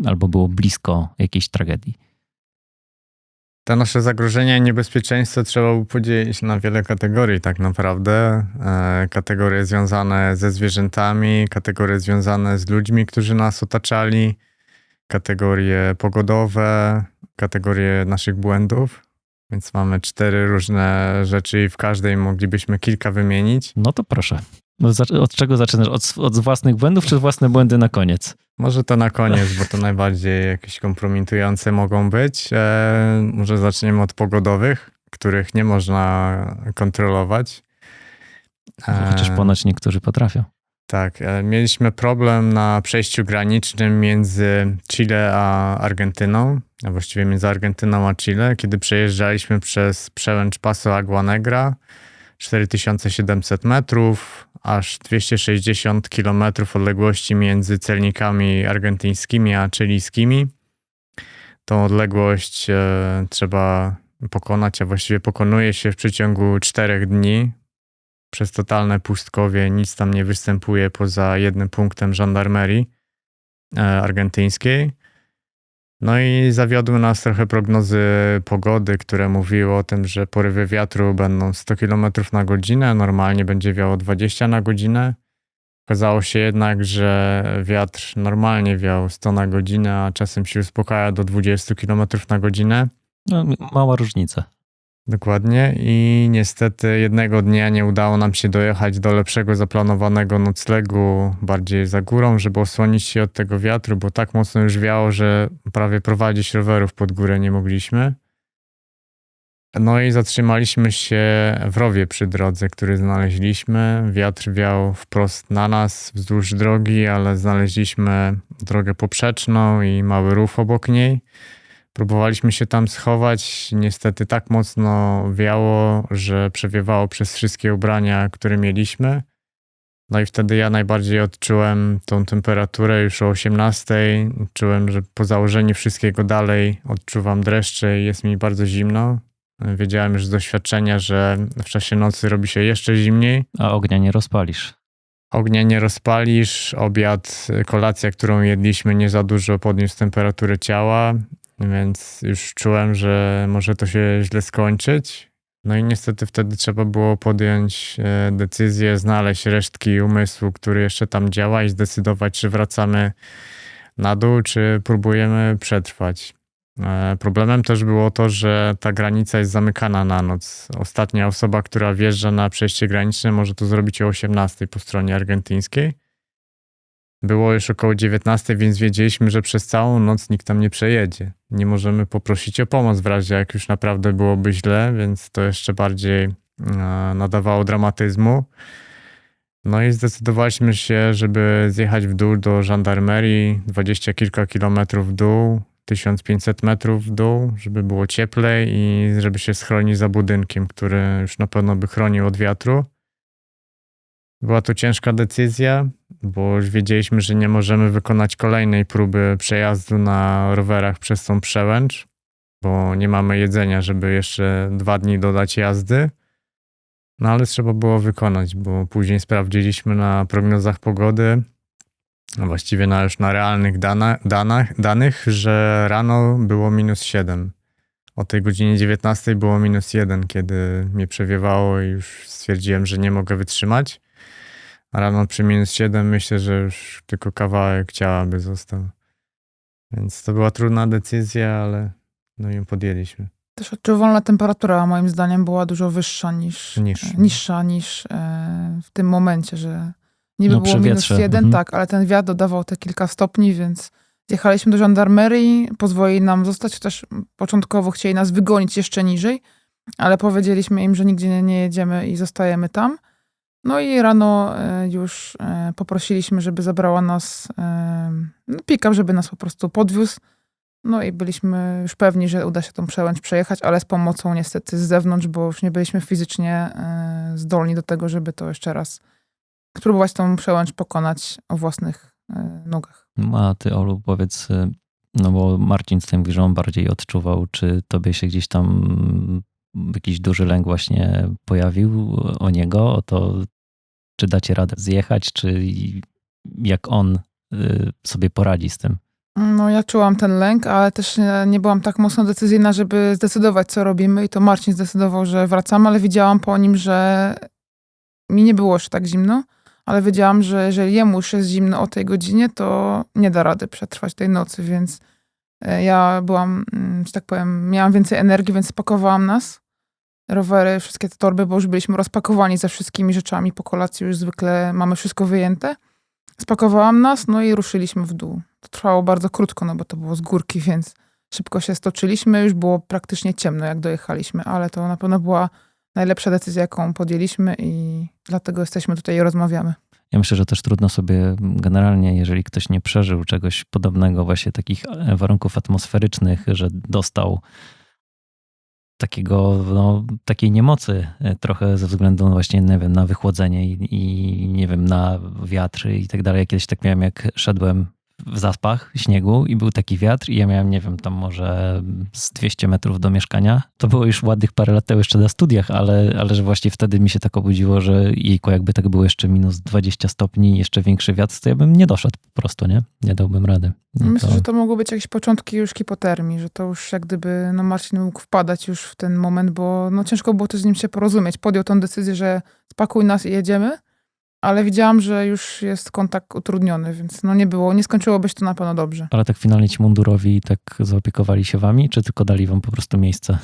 albo było blisko jakiejś tragedii. Te nasze zagrożenia i niebezpieczeństwo trzeba by podzielić na wiele kategorii tak naprawdę. Kategorie związane ze zwierzętami, kategorie związane z ludźmi, którzy nas otaczali, kategorie pogodowe, kategorie naszych błędów. Więc mamy 4 różne rzeczy i w każdej moglibyśmy kilka wymienić. No to proszę. Od czego zaczynasz? Od własnych błędów, czy własne błędy na koniec? Może to na koniec, bo to najbardziej jakieś kompromitujące mogą być. Może zaczniemy od pogodowych, których nie można kontrolować. Chociaż ponoć niektórzy potrafią. Tak, mieliśmy problem na przejściu granicznym między Chile a Argentyną, a właściwie między Argentyną a Chile, kiedy przejeżdżaliśmy przez przełęcz Paso Agua Negra, 4700 metrów, aż 260 kilometrów odległości między celnikami argentyńskimi a chilijskimi. Tą odległość trzeba pokonać, a właściwie pokonuje się w przeciągu 4 dni. Przez totalne pustkowie, nic tam nie występuje poza jednym punktem żandarmerii argentyńskiej. No i zawiodły nas trochę prognozy pogody, które mówiły o tym, że porywy wiatru będą 100 km na godzinę, normalnie będzie wiało 20 na godzinę. Okazało się jednak, że wiatr normalnie wiał 100 na godzinę, a czasem się uspokaja do 20 km na godzinę. No, mała różnica. Dokładnie i niestety jednego dnia nie udało nam się dojechać do lepszego zaplanowanego noclegu bardziej za górą, żeby osłonić się od tego wiatru, bo tak mocno już wiało, że prawie prowadzić rowerów pod górę nie mogliśmy. No i zatrzymaliśmy się w rowie przy drodze, który znaleźliśmy. Wiatr wiał wprost na nas wzdłuż drogi, ale znaleźliśmy drogę poprzeczną i mały rów obok niej. Próbowaliśmy się tam schować, niestety tak mocno wiało, że przewiewało przez wszystkie ubrania, które mieliśmy. No i wtedy ja najbardziej odczułem tą temperaturę już o 18:00. Czułem, że po założeniu wszystkiego dalej odczuwam dreszcze i jest mi bardzo zimno. Wiedziałem już z doświadczenia, że w czasie nocy robi się jeszcze zimniej. A ognia nie rozpalisz. Ognia nie rozpalisz, obiad, kolacja, którą jedliśmy, nie za dużo podniósł temperaturę ciała. Więc już czułem, że może to się źle skończyć. No i niestety wtedy trzeba było podjąć decyzję, znaleźć resztki umysłu, który jeszcze tam działa i zdecydować, czy wracamy na dół, czy próbujemy przetrwać. Problemem też było to, że ta granica jest zamykana na noc. Ostatnia osoba, która wjeżdża na przejście graniczne, może to zrobić o 18 po stronie argentyńskiej. Było już około 19, więc wiedzieliśmy, że przez całą noc nikt tam nie przejedzie. Nie możemy poprosić o pomoc w razie jak już naprawdę byłoby źle, więc to jeszcze bardziej nadawało dramatyzmu. No i zdecydowaliśmy się, żeby zjechać w dół do żandarmerii, 20 kilka kilometrów w dół, 1500 metrów w dół, żeby było cieplej i żeby się schronić za budynkiem, który już na pewno by chronił od wiatru. Była to ciężka decyzja, bo już wiedzieliśmy, że nie możemy wykonać kolejnej próby przejazdu na rowerach przez tą przełęcz, bo nie mamy jedzenia, żeby jeszcze 2 dni dodać jazdy. No ale trzeba było wykonać, bo później sprawdziliśmy na prognozach pogody, a właściwie już na realnych danych, że rano było -7. O tej godzinie 19 było -1, kiedy mnie przewiewało i już stwierdziłem, że nie mogę wytrzymać. A rano przy -7 myślę, że już tylko kawałek ciała by został. Więc to była trudna decyzja, ale no ją podjęliśmy. Też odczuwalna temperatura moim zdaniem była dużo wyższa niższa niż w tym momencie, że niby było -1, tak, ale ten wiatr dodawał te kilka stopni, więc zjechaliśmy do żandarmerii, pozwolili nam zostać, chociaż początkowo chcieli nas wygonić jeszcze niżej, ale powiedzieliśmy im, że nigdzie nie jedziemy i zostajemy tam. No i rano już poprosiliśmy, żeby zabrała nas pick-up, żeby nas po prostu podwiózł. No i byliśmy już pewni, że uda się tą przełęcz przejechać, ale z pomocą niestety z zewnątrz, bo już nie byliśmy fizycznie zdolni do tego, żeby to jeszcze raz spróbować tą przełęcz pokonać o własnych nogach. A ty, Olu, powiedz, no bo Marcin z tym mówi, że on bardziej odczuwał, czy tobie się gdzieś tam jakiś duży lęk właśnie pojawił o niego, o to, czy dacie radę zjechać, czy jak on sobie poradzi z tym? No ja czułam ten lęk, ale też nie byłam tak mocno decyzyjna, żeby zdecydować, co robimy i to Marcin zdecydował, że wracamy, ale widziałam po nim, że mi nie było już tak zimno, ale wiedziałam, że jeżeli jemu już jest zimno o tej godzinie, to nie da rady przetrwać tej nocy, więc ja byłam, że tak powiem, miałam więcej energii, więc spakowałam nas, rowery, wszystkie te torby, bo już byliśmy rozpakowani ze wszystkimi rzeczami po kolacji, już zwykle mamy wszystko wyjęte. Spakowałam nas, no i ruszyliśmy w dół. To trwało bardzo krótko, no bo to było z górki, więc szybko się stoczyliśmy. Już było praktycznie ciemno, jak dojechaliśmy, ale to na pewno była najlepsza decyzja, jaką podjęliśmy i dlatego jesteśmy tutaj i rozmawiamy. Ja myślę, że też trudno sobie generalnie, jeżeli ktoś nie przeżył czegoś podobnego, właśnie takich warunków atmosferycznych, że dostał takiej niemocy trochę ze względu właśnie, nie wiem, na wychłodzenie i nie wiem, na wiatry i tak dalej. Ja kiedyś tak miałem, jak szedłem w zaspach śniegu i był taki wiatr i ja miałem, nie wiem, tam może z 200 metrów do mieszkania. To było już ładnych parę lat temu jeszcze na studiach, ale że właśnie wtedy mi się tak obudziło, że jejku, jakby tak było jeszcze -20 stopni, jeszcze większy wiatr, to ja bym nie doszedł po prostu, nie? Nie dałbym rady. Myślę, że to mogły być jakieś początki już hipotermii, że to już jak gdyby Marcin mógł wpadać już w ten moment, bo ciężko było też z nim się porozumieć. Podjął tą decyzję, że spakuj nas i jedziemy, ale widziałam, że już jest kontakt utrudniony, więc nie skończyłoby się to na pewno dobrze. Ale tak finalnie ci mundurowi tak zaopiekowali się wami, czy tylko dali wam po prostu miejsce?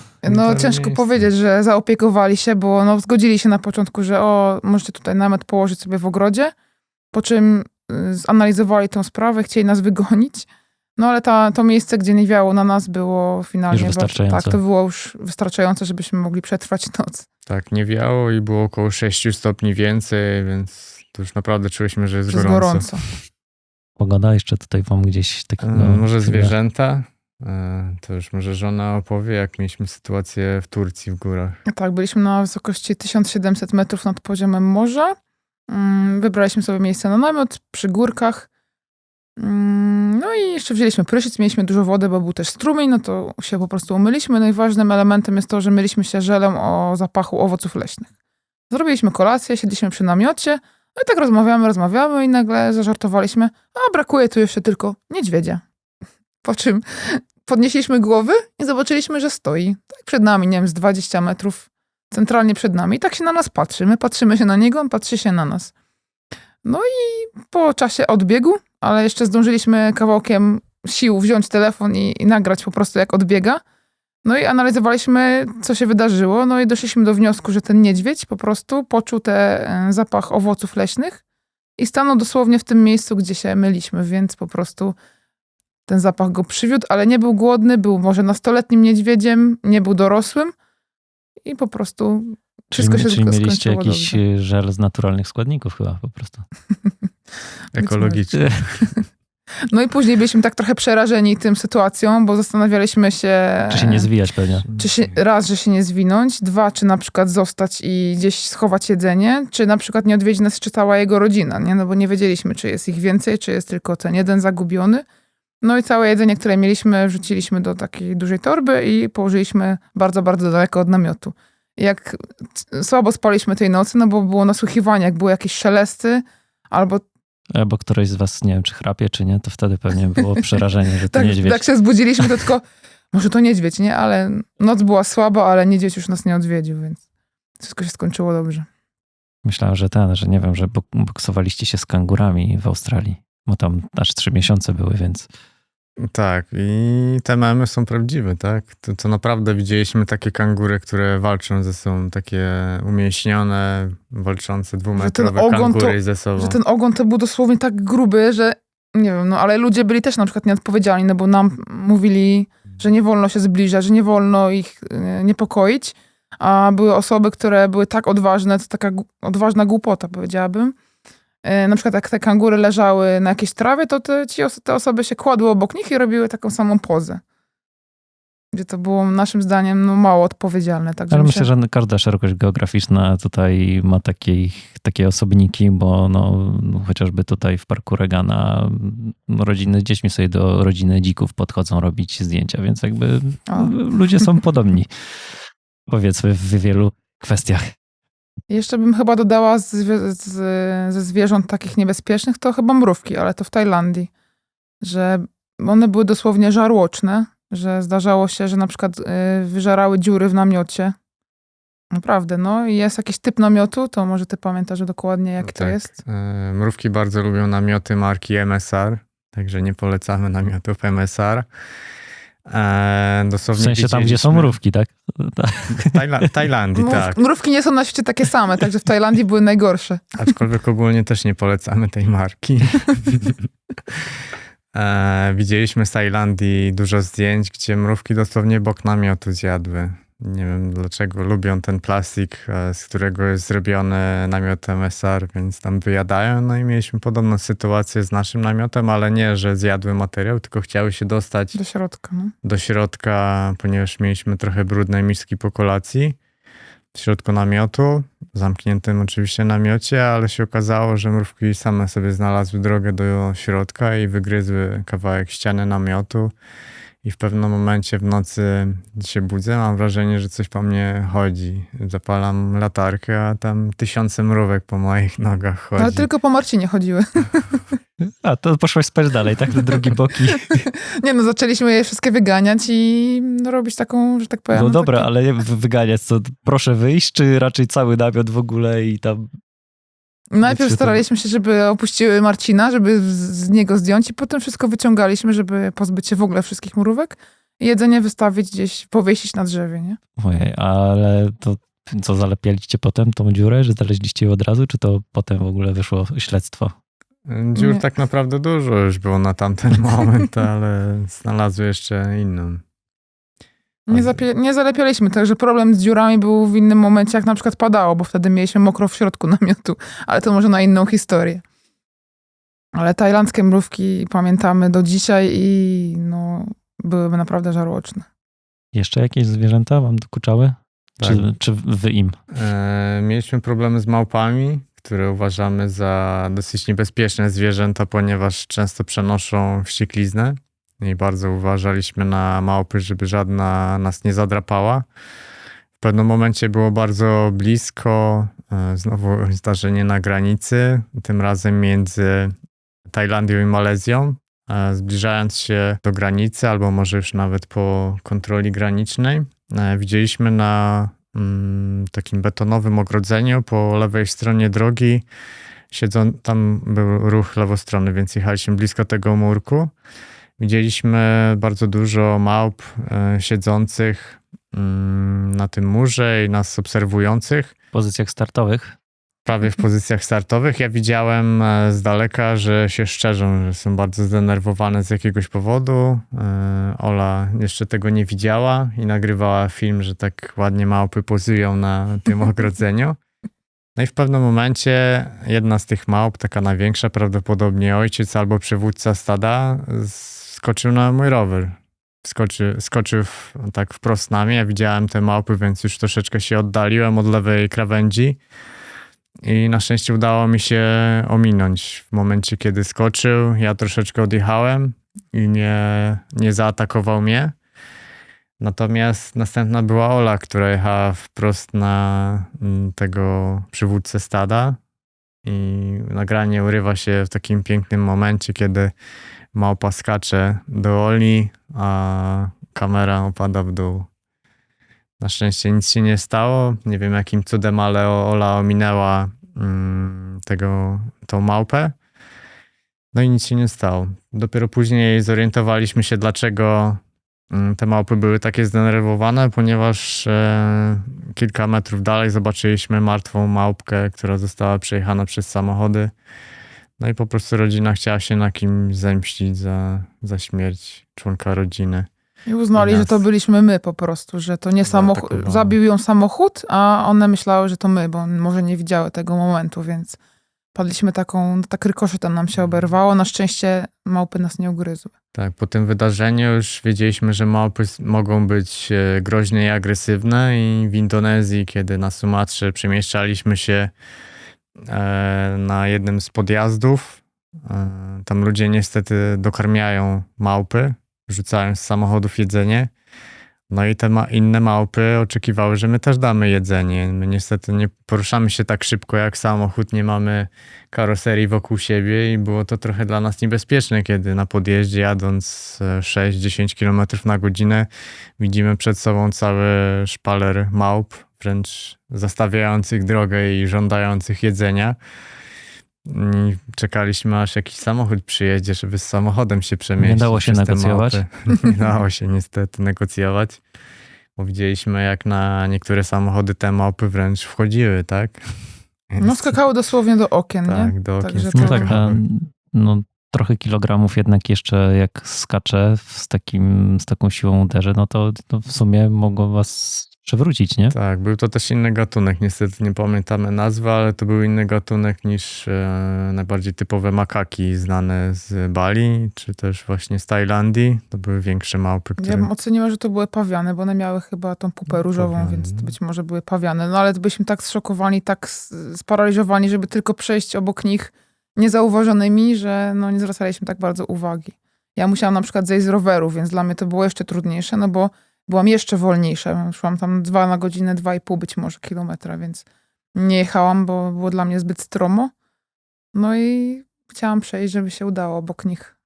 Ciężko powiedzieć, że zaopiekowali się, bo zgodzili się na początku, że możecie tutaj namiot położyć sobie w ogrodzie, po czym zanalizowali tę sprawę, chcieli nas wygonić, ale to miejsce, gdzie nie wiało na nas, było finalnie już wystarczające. Tak, to było już wystarczające, żebyśmy mogli przetrwać noc. Tak, nie wiało i było około 6 stopni więcej, więc to już naprawdę czuliśmy, że jest gorąco. Pogoda jeszcze tutaj wam gdzieś takiego... Może zwierzęta? To już może żona opowie, jak mieliśmy sytuację w Turcji w górach. Tak, byliśmy na wysokości 1700 metrów nad poziomem morza. Wybraliśmy sobie miejsce na namiot przy górkach. No i jeszcze wzięliśmy prysznic, mieliśmy dużo wody, bo był też strumień, to się po prostu umyliśmy. No i ważnym elementem jest to, że myliśmy się żelem o zapachu owoców leśnych. Zrobiliśmy kolację, siedliśmy przy namiocie, no i tak rozmawiamy i nagle zażartowaliśmy, brakuje tu jeszcze tylko niedźwiedzia. Po czym podnieśliśmy głowy i zobaczyliśmy, że stoi tak przed nami, nie wiem, z 20 metrów centralnie przed nami i tak się na nas patrzy. My patrzymy się na niego, on patrzy się na nas. No i po czasie odbiegu ale jeszcze zdążyliśmy kawałkiem sił wziąć telefon i nagrać po prostu jak odbiega. No i analizowaliśmy, co się wydarzyło, no i doszliśmy do wniosku, że ten niedźwiedź po prostu poczuł zapach owoców leśnych i stanął dosłownie w tym miejscu, gdzie się myliśmy, więc po prostu ten zapach go przywiódł, ale nie był głodny, był może nastoletnim niedźwiedziem, nie był dorosłym i po prostu wszystko się Czyli mieliście skończyło jakiś dobrze. żel z naturalnych składników chyba po prostu. Ekologicznie. No i później byliśmy tak trochę przerażeni tym sytuacją, bo zastanawialiśmy się... Czy się nie zwijać pewnie. Raz, że się nie zwinąć, dwa, czy na przykład zostać i gdzieś schować jedzenie, czy na przykład nie odwiedzi nas jeszcze cała jego rodzina, nie? No bo nie wiedzieliśmy, czy jest ich więcej, czy jest tylko ten jeden zagubiony. No i całe jedzenie, które mieliśmy, wrzuciliśmy do takiej dużej torby i położyliśmy bardzo, bardzo daleko od namiotu. I jak słabo spaliśmy tej nocy, no bo było nasłuchiwanie, jak były jakieś szelesty, albo Albo któryś z was, nie wiem, czy chrapie, czy nie, to wtedy pewnie było przerażenie, że to tak, niedźwiedź. tak się zbudziliśmy, to tylko może to niedźwiedź, nie? Ale noc była słaba, ale niedźwiedź już nas nie odwiedził, więc wszystko się skończyło dobrze. Myślałem, że nie wiem, że boksowaliście się z kangurami w Australii, bo tam aż 3 miesiące były, więc Tak, i te memy są prawdziwe, tak? To naprawdę widzieliśmy takie kangury, które walczą ze sobą, takie umięśnione, walczące dwumetrowe kangury ze sobą. Że ten ogon to był dosłownie tak gruby, że nie wiem, no ale ludzie byli też na przykład nieodpowiedzialni, no bo nam mówili, że nie wolno się zbliżać, że nie wolno ich niepokoić, a były osoby, które były tak odważne, to taka odważna głupota, powiedziałabym. Na przykład jak te kangury leżały na jakiejś trawie, to te osoby się kładły obok nich i robiły taką samą pozę. Gdzie to było naszym zdaniem mało odpowiedzialne. Także ale myślę, że każda szerokość geograficzna tutaj ma takie osobniki, bo chociażby tutaj w parku Regana rodziny z dziećmi sobie do rodziny dzików podchodzą robić zdjęcia, więc jakby ludzie są podobni, powiedzmy, w wielu kwestiach. Jeszcze bym chyba dodała ze zwierząt takich niebezpiecznych, to chyba mrówki, ale to w Tajlandii. Że one były dosłownie żarłoczne, że zdarzało się, że na przykład wyżarały dziury w namiocie. Naprawdę, no i jest jakiś typ namiotu, to może ty pamiętasz dokładnie, jaki to jest? Mrówki bardzo lubią namioty marki MSR, także nie polecamy namiotów MSR. W sensie tam, gdzie są mrówki, tak? W Tajlandii, tak. Mrówki nie są na świecie takie same, także w Tajlandii były najgorsze. Aczkolwiek ogólnie też nie polecamy tej marki. Widzieliśmy z Tajlandii dużo zdjęć, gdzie mrówki dosłownie bok namiotu zjadły. Nie wiem dlaczego lubią ten plastik, z którego jest zrobiony namiot MSR, więc tam wyjadają. No i mieliśmy podobną sytuację z naszym namiotem, ale nie, że zjadły materiał, tylko chciały się dostać do środka, no. Do środka, ponieważ mieliśmy trochę brudnej miski po kolacji w środku namiotu, zamkniętym oczywiście namiocie, ale się okazało, że mrówki same sobie znalazły drogę do środka i wygryzły kawałek ściany namiotu. I w pewnym momencie w nocy się budzę, mam wrażenie, że coś po mnie chodzi. Zapalam latarkę, a tam 1000 mrówek po moich nogach chodzi. Ale tylko po Marcinie chodziły. A, to poszłaś spać dalej, tak? Do drugi boki. Nie no, zaczęliśmy je wszystkie wyganiać i robić taką, że tak powiem... No dobra, ale wyganiać, to proszę wyjść, czy raczej cały namiot w ogóle i tam... Najpierw staraliśmy się, żeby opuściły Marcina, żeby z niego zdjąć i potem wszystko wyciągaliśmy, żeby pozbyć się w ogóle wszystkich mrówek i jedzenie wystawić gdzieś, powiesić na drzewie, nie? Ojej, ale to co, zalepialiście potem tą dziurę, że znaleźliście ją od razu, czy to potem w ogóle wyszło śledztwo? Dziur Nie. tak naprawdę dużo już było na tamten moment, ale znalazły jeszcze inną. Nie zalepialiśmy, także problem z dziurami był w innym momencie, jak na przykład padało, bo wtedy mieliśmy mokro w środku namiotu, ale to może na inną historię. Ale tajlandzkie mrówki pamiętamy do dzisiaj i byłyby naprawdę żarłoczne. Jeszcze jakieś zwierzęta wam dokuczały? Tak. Czy wy im? Mieliśmy problemy z małpami, które uważamy za dosyć niebezpieczne zwierzęta, ponieważ często przenoszą wściekliznę. I bardzo uważaliśmy na małpy, żeby żadna nas nie zadrapała. W pewnym momencie było bardzo blisko, znowu zdarzenie na granicy, tym razem między Tajlandią i Malezją. Zbliżając się do granicy, albo może już nawet po kontroli granicznej, widzieliśmy na takim betonowym ogrodzeniu po lewej stronie drogi tam był ruch lewostronny, więc jechaliśmy blisko tego murku. Widzieliśmy bardzo dużo małp siedzących na tym murze i nas obserwujących. W pozycjach startowych. Prawie w pozycjach startowych. Ja widziałem z daleka, że się szczerzą, że są bardzo zdenerwowane z jakiegoś powodu. Ola jeszcze tego nie widziała i nagrywała film, że tak ładnie małpy pozują na tym ogrodzeniu. No i w pewnym momencie jedna z tych małp, taka największa, prawdopodobnie ojciec albo przywódca stada, skoczył na mój rower. Skoczył tak wprost na mnie. Ja widziałem te małpy, więc już troszeczkę się oddaliłem od lewej krawędzi. I na szczęście udało mi się ominąć. W momencie, kiedy skoczył, ja troszeczkę odjechałem i nie zaatakował mnie. Natomiast następna była Ola, która jechała wprost na tego przywódcę stada i nagranie urywa się w takim pięknym momencie, kiedy małpa skacze do Oli, a kamera opada w dół. Na szczęście nic się nie stało. Nie wiem jakim cudem, ale Ola ominęła tą małpę. No i nic się nie stało. Dopiero później zorientowaliśmy się, dlaczego te małpy były takie zdenerwowane, ponieważ kilka metrów dalej zobaczyliśmy martwą małpkę, która została przejechana przez samochody. No i po prostu rodzina chciała się na kimś zemścić za śmierć członka rodziny. I uznali, że to byliśmy my po prostu, że to nie samochód, zabił ją samochód, a one myślały, że to my, bo może nie widziały tego momentu, więc padliśmy tak rykoszetem nam się oberwało. Na szczęście małpy nas nie ugryzły. Tak, po tym wydarzeniu już wiedzieliśmy, że małpy mogą być groźne i agresywne i w Indonezji, kiedy na Sumatrze przemieszczaliśmy się na jednym z podjazdów, tam ludzie niestety dokarmiają małpy, rzucają z samochodów jedzenie. No i te inne małpy oczekiwały, że my też damy jedzenie. My niestety nie poruszamy się tak szybko jak samochód, nie mamy karoserii wokół siebie i było to trochę dla nas niebezpieczne, kiedy na podjeździe jadąc 6-10 km na godzinę widzimy przed sobą cały szpaler małp, wręcz zastawiających drogę i żądających jedzenia. I czekaliśmy, aż jakiś samochód przyjedzie, żeby z samochodem się przemieścić. Nie dało się negocjować? Nie dało się niestety negocjować, bo widzieliśmy, jak na niektóre samochody te małpy wręcz wchodziły, tak? No skakały dosłownie do okien, nie? Tak, do okien. Także No tak, trochę kilogramów jednak jeszcze jak skacze z taką siłą uderzy, no to w sumie mogło was przewrócić, nie? Tak, był to też inny gatunek. Niestety nie pamiętamy nazwy, ale to był inny gatunek niż najbardziej typowe makaki znane z Bali, czy też właśnie z Tajlandii. To były większe małpy, które... Ja bym oceniła, że to były pawiany, bo one miały chyba tą pupę różową, pawiany, więc to no. być może były pawiane. No ale byliśmy tak zszokowani, tak sparaliżowani, żeby tylko przejść obok nich niezauważonymi, że no nie zwracaliśmy tak bardzo uwagi. Ja musiałam na przykład zejść z roweru, więc dla mnie to było jeszcze trudniejsze, no bo byłam jeszcze wolniejsza. Szłam tam 2 na godzinę, 2,5 być może kilometra, więc nie jechałam, bo było dla mnie zbyt stromo. No i chciałam przejść, żeby się udało obok nich.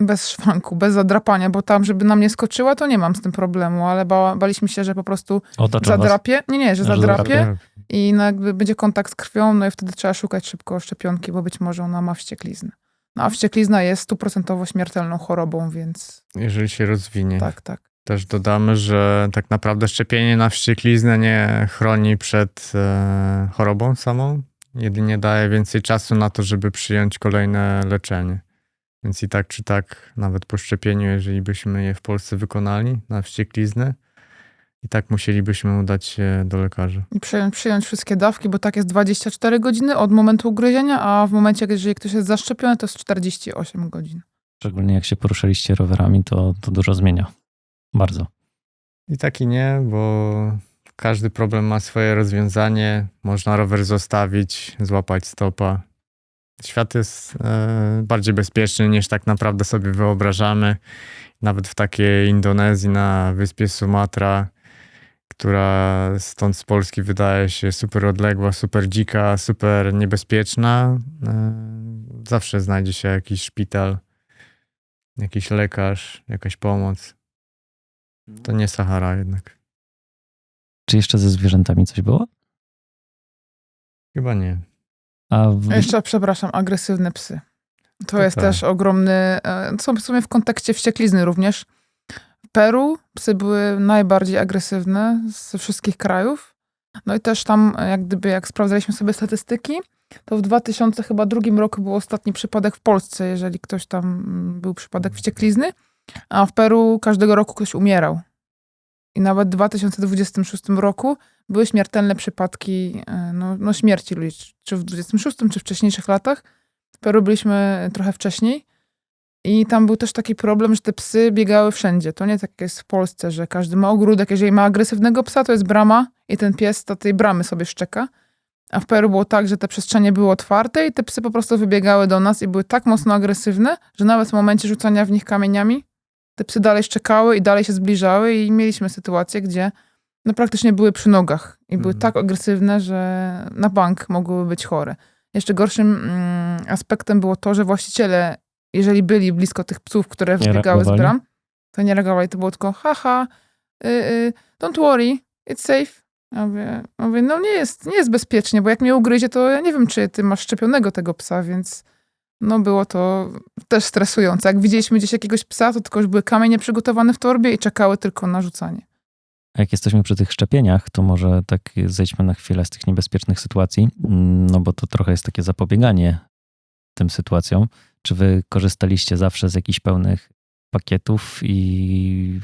Bez szwanku, bez zadrapania, bo tam, żeby na mnie skoczyła, to nie mam z tym problemu, ale baliśmy się, że po prostu Otoczą was? zadrapie. Nie, że Że zadrapie i no jakby będzie kontakt z krwią, no i wtedy trzeba szukać szybko szczepionki, bo być może ona ma wściekliznę. No a wścieklizna jest 100% śmiertelną chorobą, więc... Jeżeli się rozwinie. Tak. Też dodamy, że tak naprawdę szczepienie na wściekliznę nie chroni przed chorobą samą, jedynie daje więcej czasu na to, żeby przyjąć kolejne leczenie. Więc i tak czy tak, nawet po szczepieniu, jeżeli byśmy je w Polsce wykonali na wściekliznę, i tak musielibyśmy udać się do lekarza. I przyjąć wszystkie dawki, bo tak jest 24 godziny od momentu ugryzienia, a w momencie, jeżeli ktoś jest zaszczepiony, to jest 48 godzin. Szczególnie jak się poruszaliście rowerami, to dużo zmienia. Bardzo. I tak i nie, bo każdy problem ma swoje rozwiązanie. Można rower zostawić, złapać stopa. Świat jest bardziej bezpieczny niż tak naprawdę sobie wyobrażamy. Nawet w takiej Indonezji na wyspie Sumatra, która stąd z Polski wydaje się super odległa, super dzika, super niebezpieczna, zawsze znajdzie się jakiś szpital, jakiś lekarz, jakaś pomoc. To nie Sahara jednak. Czy jeszcze ze zwierzętami coś było? Chyba nie. Jeszcze, przepraszam, agresywne psy. To jest tak. też ogromny, są w sumie w kontekście wścieklizny również. W Peru psy były najbardziej agresywne ze wszystkich krajów. No i też tam, jak sprawdzaliśmy sobie statystyki, to w 2002 roku był ostatni przypadek w Polsce, jeżeli ktoś tam był przypadek wścieklizny, a w Peru każdego roku ktoś umierał. I nawet w 2026 roku były śmiertelne przypadki śmierci ludzi, czy w 26, czy w wcześniejszych latach. W Peru byliśmy trochę wcześniej i tam był też taki problem, że te psy biegały wszędzie. To nie tak jak jest w Polsce, że każdy ma ogródek. Jeżeli ma agresywnego psa, to jest brama i ten pies do tej bramy sobie szczeka. A w Peru było tak, że te przestrzenie były otwarte i te psy po prostu wybiegały do nas i były tak mocno agresywne, że nawet w momencie rzucania w nich kamieniami te psy dalej szczekały i dalej się zbliżały i mieliśmy sytuację, gdzie praktycznie były przy nogach i były tak agresywne, że na bank mogły być chore. Jeszcze gorszym aspektem było to, że właściciele, jeżeli byli blisko tych psów, które wybiegały z bram, to nie reagowali. To było tylko haha, don't worry, it's safe. Ja mówię, no nie jest bezpiecznie, bo jak mnie ugryzie, to ja nie wiem, czy ty masz szczepionego tego psa, więc było to też stresujące. Jak widzieliśmy gdzieś jakiegoś psa, to tylko już były kamienie przygotowane w torbie i czekały tylko na rzucanie. A jak jesteśmy przy tych szczepieniach, to może tak zejdźmy na chwilę z tych niebezpiecznych sytuacji, no bo to trochę jest takie zapobieganie tym sytuacjom. Czy wy korzystaliście zawsze z jakichś pełnych pakietów i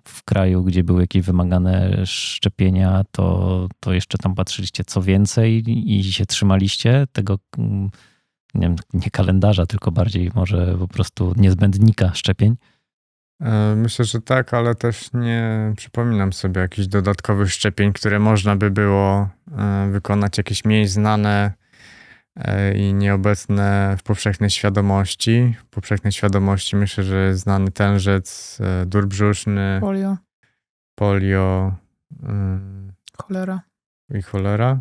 w kraju, gdzie były jakieś wymagane szczepienia, to jeszcze tam patrzyliście co więcej i się trzymaliście tego, nie wiem, nie kalendarza, tylko bardziej może po prostu niezbędnika szczepień? Myślę, że tak, ale też nie przypominam sobie jakichś dodatkowych szczepień, które można by było wykonać jakieś mniej znane i nieobecne w powszechnej świadomości. W powszechnej świadomości myślę, że jest znany tężec, dur brzuszny, polio cholera i cholera.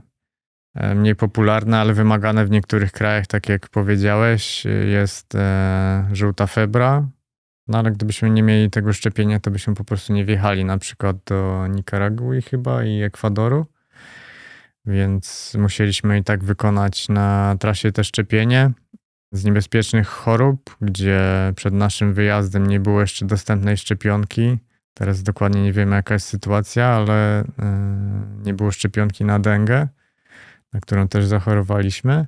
Mniej popularne, ale wymagane w niektórych krajach, tak jak powiedziałeś, jest żółta febra. No ale gdybyśmy nie mieli tego szczepienia, to byśmy po prostu nie wjechali na przykład do Nikaragui chyba i Ekwadoru. Więc musieliśmy i tak wykonać na trasie te szczepienie z niebezpiecznych chorób, gdzie przed naszym wyjazdem nie było jeszcze dostępnej szczepionki. Teraz dokładnie nie wiemy, jaka jest sytuacja, ale nie było szczepionki na dengę, na którą też zachorowaliśmy.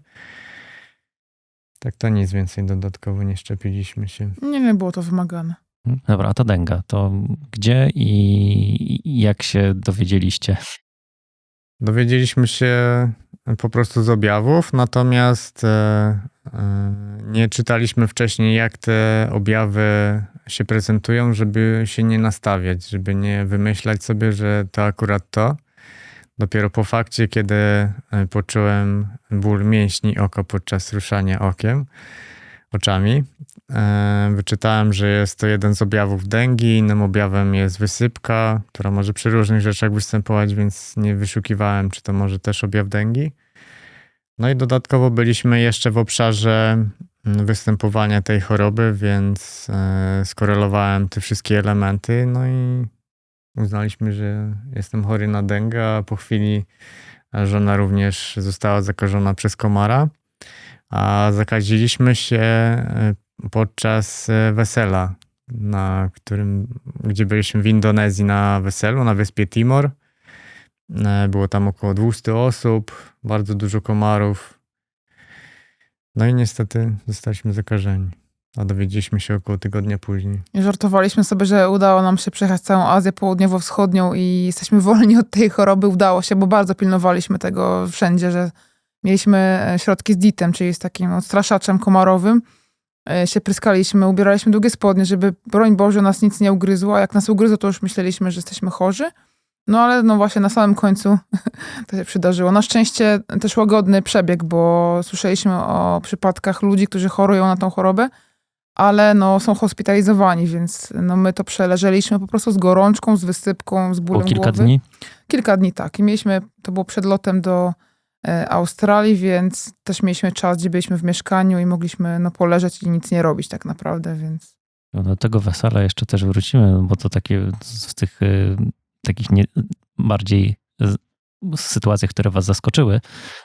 Tak to nic więcej dodatkowo nie szczepiliśmy się. Nie było to wymagane. Dobra, a ta denga, to gdzie i jak się dowiedzieliście? Dowiedzieliśmy się po prostu z objawów, natomiast nie czytaliśmy wcześniej, jak te objawy się prezentują, żeby się nie nastawiać, żeby nie wymyślać sobie, że to akurat to. Dopiero po fakcie, kiedy poczułem ból mięśni oka podczas ruszania oczami, wyczytałem, że jest to jeden z objawów dengi, innym objawem jest wysypka, która może przy różnych rzeczach występować, więc nie wyszukiwałem, czy to może też objaw dengi. No i dodatkowo byliśmy jeszcze w obszarze występowania tej choroby, więc skorelowałem te wszystkie elementy, no i uznaliśmy, że jestem chory na dengę, a po chwili żona również została zakażona przez komara, a zakaziliśmy się podczas wesela, gdzie byliśmy w Indonezji na weselu, na wyspie Timor. Było tam około 200 osób, bardzo dużo komarów. No i niestety zostaliśmy zakażeni. A dowiedzieliśmy się około tygodnia później. I żartowaliśmy sobie, że udało nam się przejechać całą Azję Południowo-Wschodnią i jesteśmy wolni od tej choroby. Udało się, bo bardzo pilnowaliśmy tego wszędzie, że mieliśmy środki z DIT-em, czyli z takim odstraszaczem komarowym. Się pryskaliśmy, ubieraliśmy długie spodnie, żeby broń Boże nas nic nie ugryzło, a jak nas ugryzło, to już myśleliśmy, że jesteśmy chorzy. No ale właśnie na samym końcu to się przydarzyło. Na szczęście też łagodny przebieg, bo słyszeliśmy o przypadkach ludzi, którzy chorują na tą chorobę, ale są hospitalizowani, więc my to przeleżeliśmy po prostu z gorączką, z wysypką, z bólem Było kilka głowy. dni? Kilka dni, tak. I to było przed lotem do Australii, więc też mieliśmy czas, gdzie byliśmy w mieszkaniu i mogliśmy poleżeć i nic nie robić tak naprawdę, więc... Do tego wesela jeszcze też wrócimy, bo to takie z tych takich bardziej sytuacjach, które was zaskoczyły,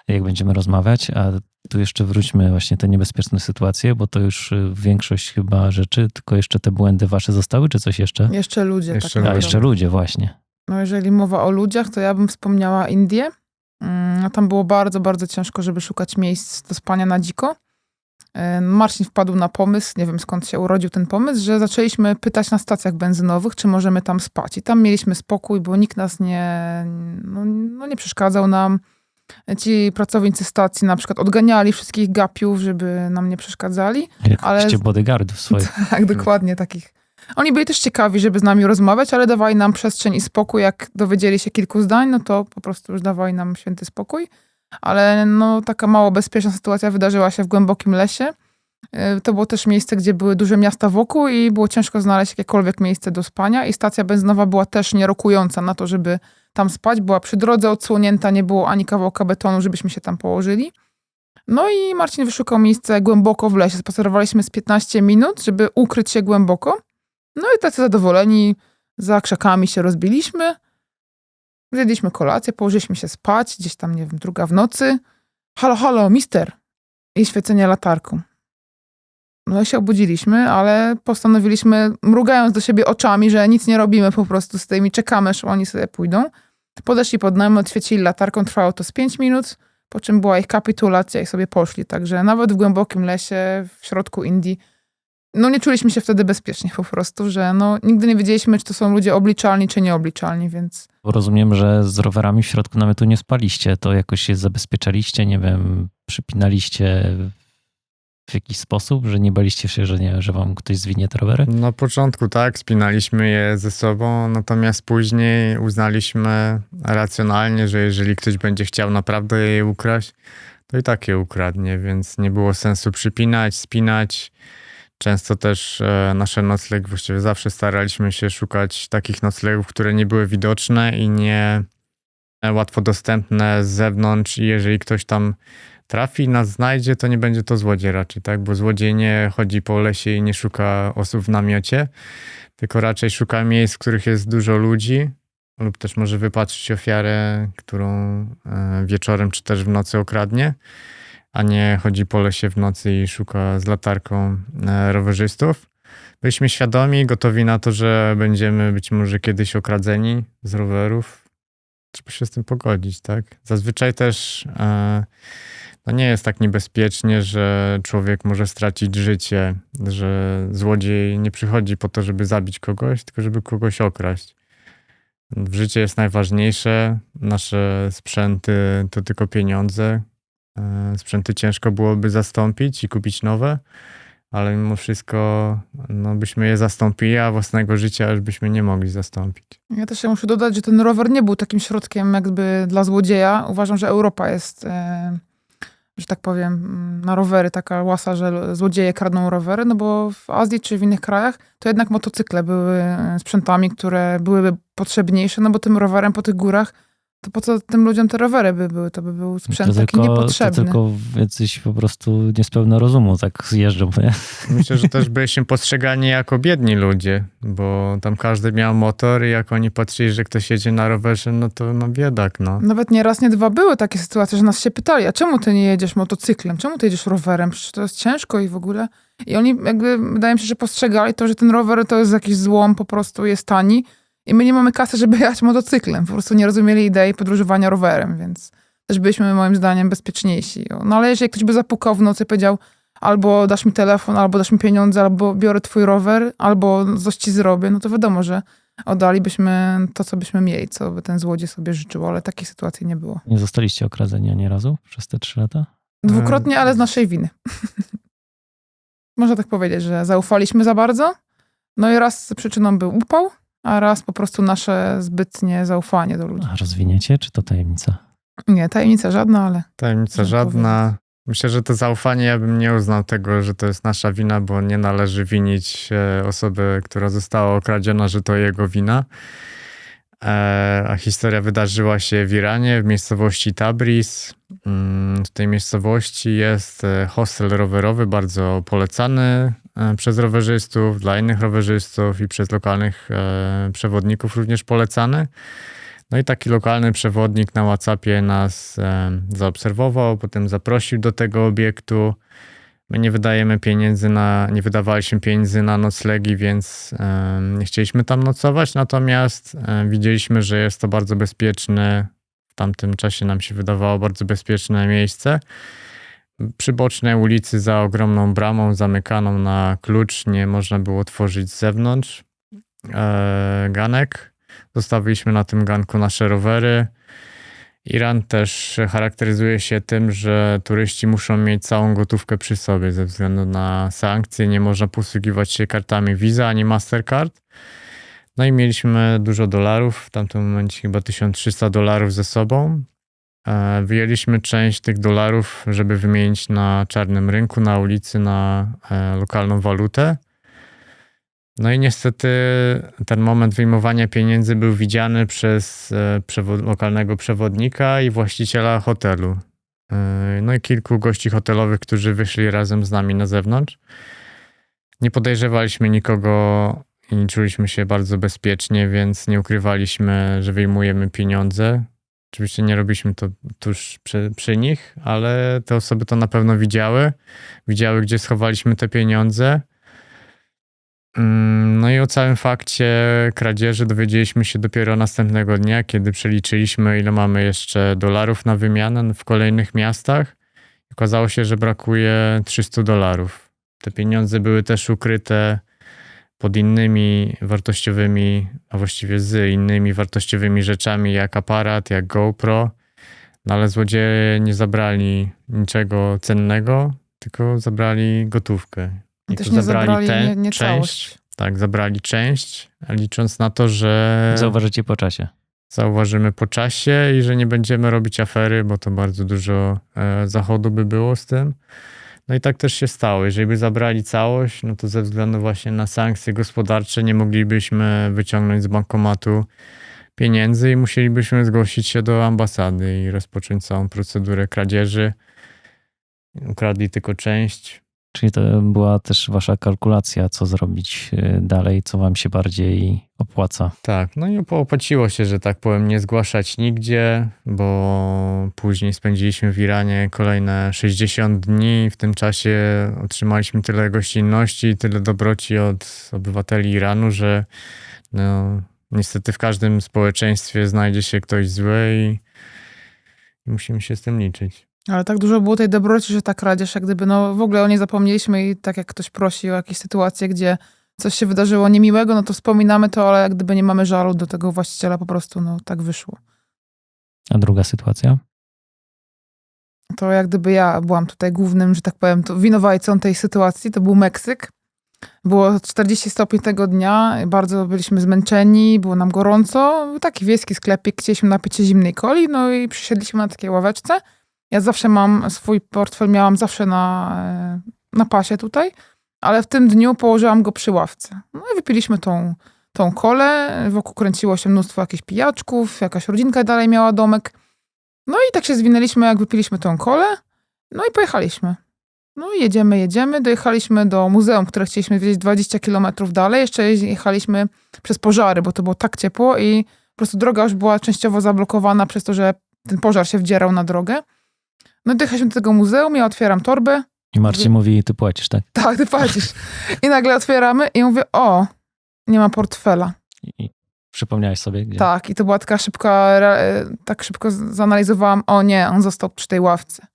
jak będziemy rozmawiać, a tu jeszcze wróćmy właśnie te niebezpieczne sytuacje, bo to już większość chyba rzeczy, tylko jeszcze te błędy wasze zostały, czy coś jeszcze? Jeszcze ludzie. Jeszcze tak ludzie. A, jeszcze naprawdę. ludzie, właśnie. No jeżeli mowa o ludziach, to ja bym wspomniała Indię. Tam było bardzo, bardzo ciężko, żeby szukać miejsc do spania na dziko. Marcin wpadł na pomysł, nie wiem skąd się urodził ten pomysł, że zaczęliśmy pytać na stacjach benzynowych, czy możemy tam spać. I tam mieliśmy spokój, bo nikt nas nie przeszkadzał nam. Ci pracownicy stacji na przykład odganiali wszystkich gapiów, żeby nam nie przeszkadzali. Ale- Jakście bodyguardów swoich. Tak, dokładnie takich. Oni byli też ciekawi, żeby z nami rozmawiać, ale dawali nam przestrzeń i spokój. Jak dowiedzieli się kilku zdań, no to po prostu już dawali nam święty spokój. Ale no, taka mało bezpieczna sytuacja wydarzyła się w głębokim lesie. To było też miejsce, gdzie były duże miasta wokół i było ciężko znaleźć jakiekolwiek miejsce do spania. I stacja benzynowa była też nierokująca na to, żeby tam spać. Była przy drodze odsłonięta, nie było ani kawałka betonu, żebyśmy się tam położyli. No i Marcin wyszukał miejsce głęboko w lesie. Spacerowaliśmy z 15 minut, żeby ukryć się głęboko. No i tacy zadowoleni, za krzakami się rozbiliśmy. Zjedliśmy kolację, położyliśmy się spać, gdzieś tam, nie wiem, 2 w nocy. Halo, halo, mister! I świecenie latarką. No i się obudziliśmy, ale postanowiliśmy, mrugając do siebie oczami, że nic nie robimy, po prostu z tymi czekamy, aż oni sobie pójdą. Podeszli pod nami, odświecili latarką, trwało to z 5 minut, po czym była ich kapitulacja i sobie poszli. Także nawet w głębokim lesie, w środku Indii, no nie czuliśmy się wtedy bezpiecznie po prostu, że no nigdy nie wiedzieliśmy, czy to są ludzie obliczalni, czy nieobliczalni, więc... Rozumiem, że z rowerami w środku namiotu nie spaliście, to jakoś się zabezpieczaliście, nie wiem, przypinaliście w jakiś sposób, że nie baliście się, że wam ktoś zwinie te rowery? Na początku tak, spinaliśmy je ze sobą, natomiast później uznaliśmy racjonalnie, że jeżeli ktoś będzie chciał naprawdę je ukraść, to i tak je ukradnie, więc nie było sensu przypinać, spinać. Często też nasze noclegi, właściwie zawsze staraliśmy się szukać takich noclegów, które nie były widoczne i nie łatwo dostępne z zewnątrz i jeżeli ktoś tam trafi i nas znajdzie, to nie będzie to złodziej raczej, tak? Bo złodziej nie chodzi po lesie i nie szuka osób w namiocie, tylko raczej szuka miejsc, w których jest dużo ludzi lub też może wypatrzyć ofiarę, którą wieczorem czy też w nocy okradnie, a nie chodzi po lesie w nocy i szuka z latarką rowerzystów. Byliśmy świadomi, gotowi na to, że będziemy być może kiedyś okradzeni z rowerów. Trzeba się z tym pogodzić, tak? Zazwyczaj też no nie jest tak niebezpiecznie, że człowiek może stracić życie, że złodziej nie przychodzi po to, żeby zabić kogoś, tylko żeby kogoś okraść. W życiu jest najważniejsze, nasze sprzęty to tylko pieniądze. Sprzęty ciężko byłoby zastąpić i kupić nowe, ale mimo wszystko no, byśmy je zastąpili, a własnego życia już byśmy nie mogli zastąpić. Ja też muszę dodać, że ten rower nie był takim środkiem jakby dla złodzieja. Uważam, że Europa jest, że tak powiem, na rowery taka łasa, że złodzieje kradną rowery, no bo w Azji czy w innych krajach to jednak motocykle były sprzętami, które byłyby potrzebniejsze, no bo tym rowerem po tych górach, to po co tym ludziom te rowery by były? To by był sprzęt taki niepotrzebny. To tylko jacyś po prostu niespełna rozumu tak zjeżdżą, nie? Myślę, że też byliśmy postrzegani jako biedni ludzie, bo tam każdy miał motor i jak oni patrzyli, że ktoś jedzie na rowerze, no to no biedak, no. Nawet nie raz, nie dwa były takie sytuacje, że nas się pytali, a czemu ty nie jedziesz motocyklem? Czemu ty jedziesz rowerem? Przecież to jest ciężko i w ogóle. I oni jakby, wydaje mi się, że postrzegali to, że ten rower to jest jakiś złom, po prostu jest tani i my nie mamy kasy, żeby jechać motocyklem. Po prostu nie rozumieli idei podróżowania rowerem, więc też byliśmy moim zdaniem bezpieczniejsi. No ale jeżeli ktoś by zapukał w nocy i powiedział, albo dasz mi telefon, albo dasz mi pieniądze, albo biorę twój rower, albo coś ci zrobię, no to wiadomo, że oddalibyśmy to, co byśmy mieli, co by ten złodziej sobie życzył, ale takiej sytuacji nie było. Nie zostaliście okradzeni ani razu przez te 3 lata? Dwukrotnie, ale z naszej winy. Można tak powiedzieć, że zaufaliśmy za bardzo. No i raz przyczyną był upał, a raz po prostu nasze zbytnie zaufanie do ludzi. A rozwiniecie, czy to tajemnica? Nie, tajemnica żadna, ale... Tajemnica Można żadna. Myślę, że to zaufanie, ja bym nie uznał tego, że to jest nasza wina, bo nie należy winić osoby, która została okradziona, że to jego wina. A historia wydarzyła się w Iranie, w miejscowości Tabriz. W tej miejscowości jest hostel rowerowy, bardzo polecany przez rowerzystów, dla innych rowerzystów i przez lokalnych przewodników również polecany. No i taki lokalny przewodnik na WhatsAppie nas zaobserwował, potem zaprosił do tego obiektu. My nie wydawaliśmy pieniędzy na noclegi, więc nie chcieliśmy tam nocować, natomiast widzieliśmy, że jest to bardzo bezpieczne, w tamtym czasie nam się wydawało bardzo bezpieczne miejsce. Przy bocznej ulicy za ogromną bramą zamykaną na klucz, nie można było otworzyć z zewnątrz ganek. Zostawiliśmy na tym ganku nasze rowery. Iran też charakteryzuje się tym, że turyści muszą mieć całą gotówkę przy sobie ze względu na sankcje. Nie można posługiwać się kartami Visa ani Mastercard. No i mieliśmy dużo dolarów, w tamtym momencie chyba $1300 ze sobą. Wyjęliśmy część tych dolarów, żeby wymienić na czarnym rynku, na ulicy, na lokalną walutę. No i niestety ten moment wyjmowania pieniędzy był widziany przez lokalnego przewodnika i właściciela hotelu. No i kilku gości hotelowych, którzy wyszli razem z nami na zewnątrz. Nie podejrzewaliśmy nikogo i czuliśmy się bardzo bezpiecznie, więc nie ukrywaliśmy, że wyjmujemy pieniądze. Oczywiście nie robiliśmy to tuż przy nich, ale te osoby to na pewno widziały. Widziały, gdzie schowaliśmy te pieniądze. No i o całym fakcie kradzieży dowiedzieliśmy się dopiero następnego dnia, kiedy przeliczyliśmy, ile mamy jeszcze dolarów na wymianę w kolejnych miastach. Okazało się, że brakuje $300. Te pieniądze były też ukryte pod innymi wartościowymi, a właściwie z innymi wartościowymi rzeczami, jak aparat, jak GoPro. No ale złodzieje nie zabrali niczego cennego, tylko zabrali gotówkę. I też nie zabrali nie część. całość. Tak, zabrali część, licząc na to, że Zauważycie po czasie. zauważymy po czasie i że nie będziemy robić afery, bo to bardzo dużo zachodu by było z tym. No i tak też się stało. Jeżeli by zabrali całość, no to ze względu właśnie na sankcje gospodarcze nie moglibyśmy wyciągnąć z bankomatu pieniędzy i musielibyśmy zgłosić się do ambasady i rozpocząć całą procedurę kradzieży. Ukradli tylko część. Czyli to była też wasza kalkulacja, co zrobić dalej, co wam się bardziej opłaca. Tak, no i opłaciło się, że tak powiem, nie zgłaszać nigdzie, bo później spędziliśmy w Iranie kolejne 60 dni. W tym czasie otrzymaliśmy tyle gościnności i tyle dobroci od obywateli Iranu, że no, niestety w każdym społeczeństwie znajdzie się ktoś zły i musimy się z tym liczyć. Ale tak dużo było tej dobroci, że ta kradzież, jak gdyby, no w ogóle o niej zapomnieliśmy i tak jak ktoś prosi o jakieś sytuacje, gdzie coś się wydarzyło niemiłego, no to wspominamy to, ale jak gdyby nie mamy żalu do tego właściciela, po prostu no tak wyszło. A druga sytuacja? To jak gdyby ja byłam tutaj głównym, że tak powiem, to winowajcą tej sytuacji, to był Meksyk. Było 40 stopni tego dnia, bardzo byliśmy zmęczeni, było nam gorąco. Był taki wiejski sklepik, chcieliśmy napić się zimnej coli, no i przysiedliśmy na takiej ławeczce. Ja zawsze mam swój portfel, miałam zawsze na pasie tutaj, ale w tym dniu położyłam go przy ławce. No i wypiliśmy tą kolę, wokół kręciło się mnóstwo jakichś pijaczków, jakaś rodzinka dalej miała domek. No i tak się zwinęliśmy, jak wypiliśmy tą kolę, no i pojechaliśmy. No i jedziemy, dojechaliśmy do muzeum, które chcieliśmy wiedzieć 20 kilometrów dalej, jeszcze jechaliśmy przez pożary, bo to było tak ciepło i po prostu droga już była częściowo zablokowana przez to, że ten pożar się wdzierał na drogę. No i dojechaliśmy do tego muzeum, ja otwieram torbę. I Marcin mówi, ty płacisz, tak? Tak, ty płacisz. I nagle otwieramy i mówię, o, nie ma portfela. I przypomniałeś sobie, gdzie? Tak, i to była taka tak szybko zanalizowałam, o nie, on został przy tej ławce.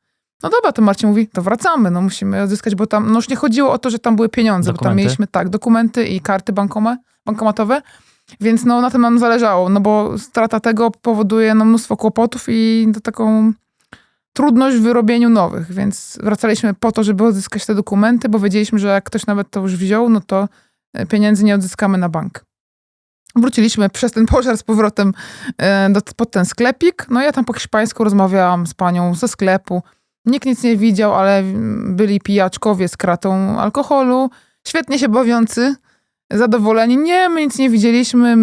No dobra, to Marcin mówi, to wracamy, no musimy odzyskać, bo tam, no już nie chodziło o to, że tam były pieniądze, Dokumenty? bo tam mieliśmy, tak, dokumenty i karty bankomatowe, więc no na tym nam zależało, no bo strata tego powoduje no mnóstwo kłopotów i taką trudność w wyrobieniu nowych, więc wracaliśmy po to, żeby odzyskać te dokumenty, bo wiedzieliśmy, że jak ktoś nawet to już wziął, no to pieniędzy nie odzyskamy na bank. Wróciliśmy przez ten pożar z powrotem pod ten sklepik. No ja tam po hiszpańsku rozmawiałam z panią ze sklepu. Nikt nic nie widział, ale byli pijaczkowie z kratą alkoholu. Świetnie się bawiący, zadowoleni. Nie, my nic nie widzieliśmy,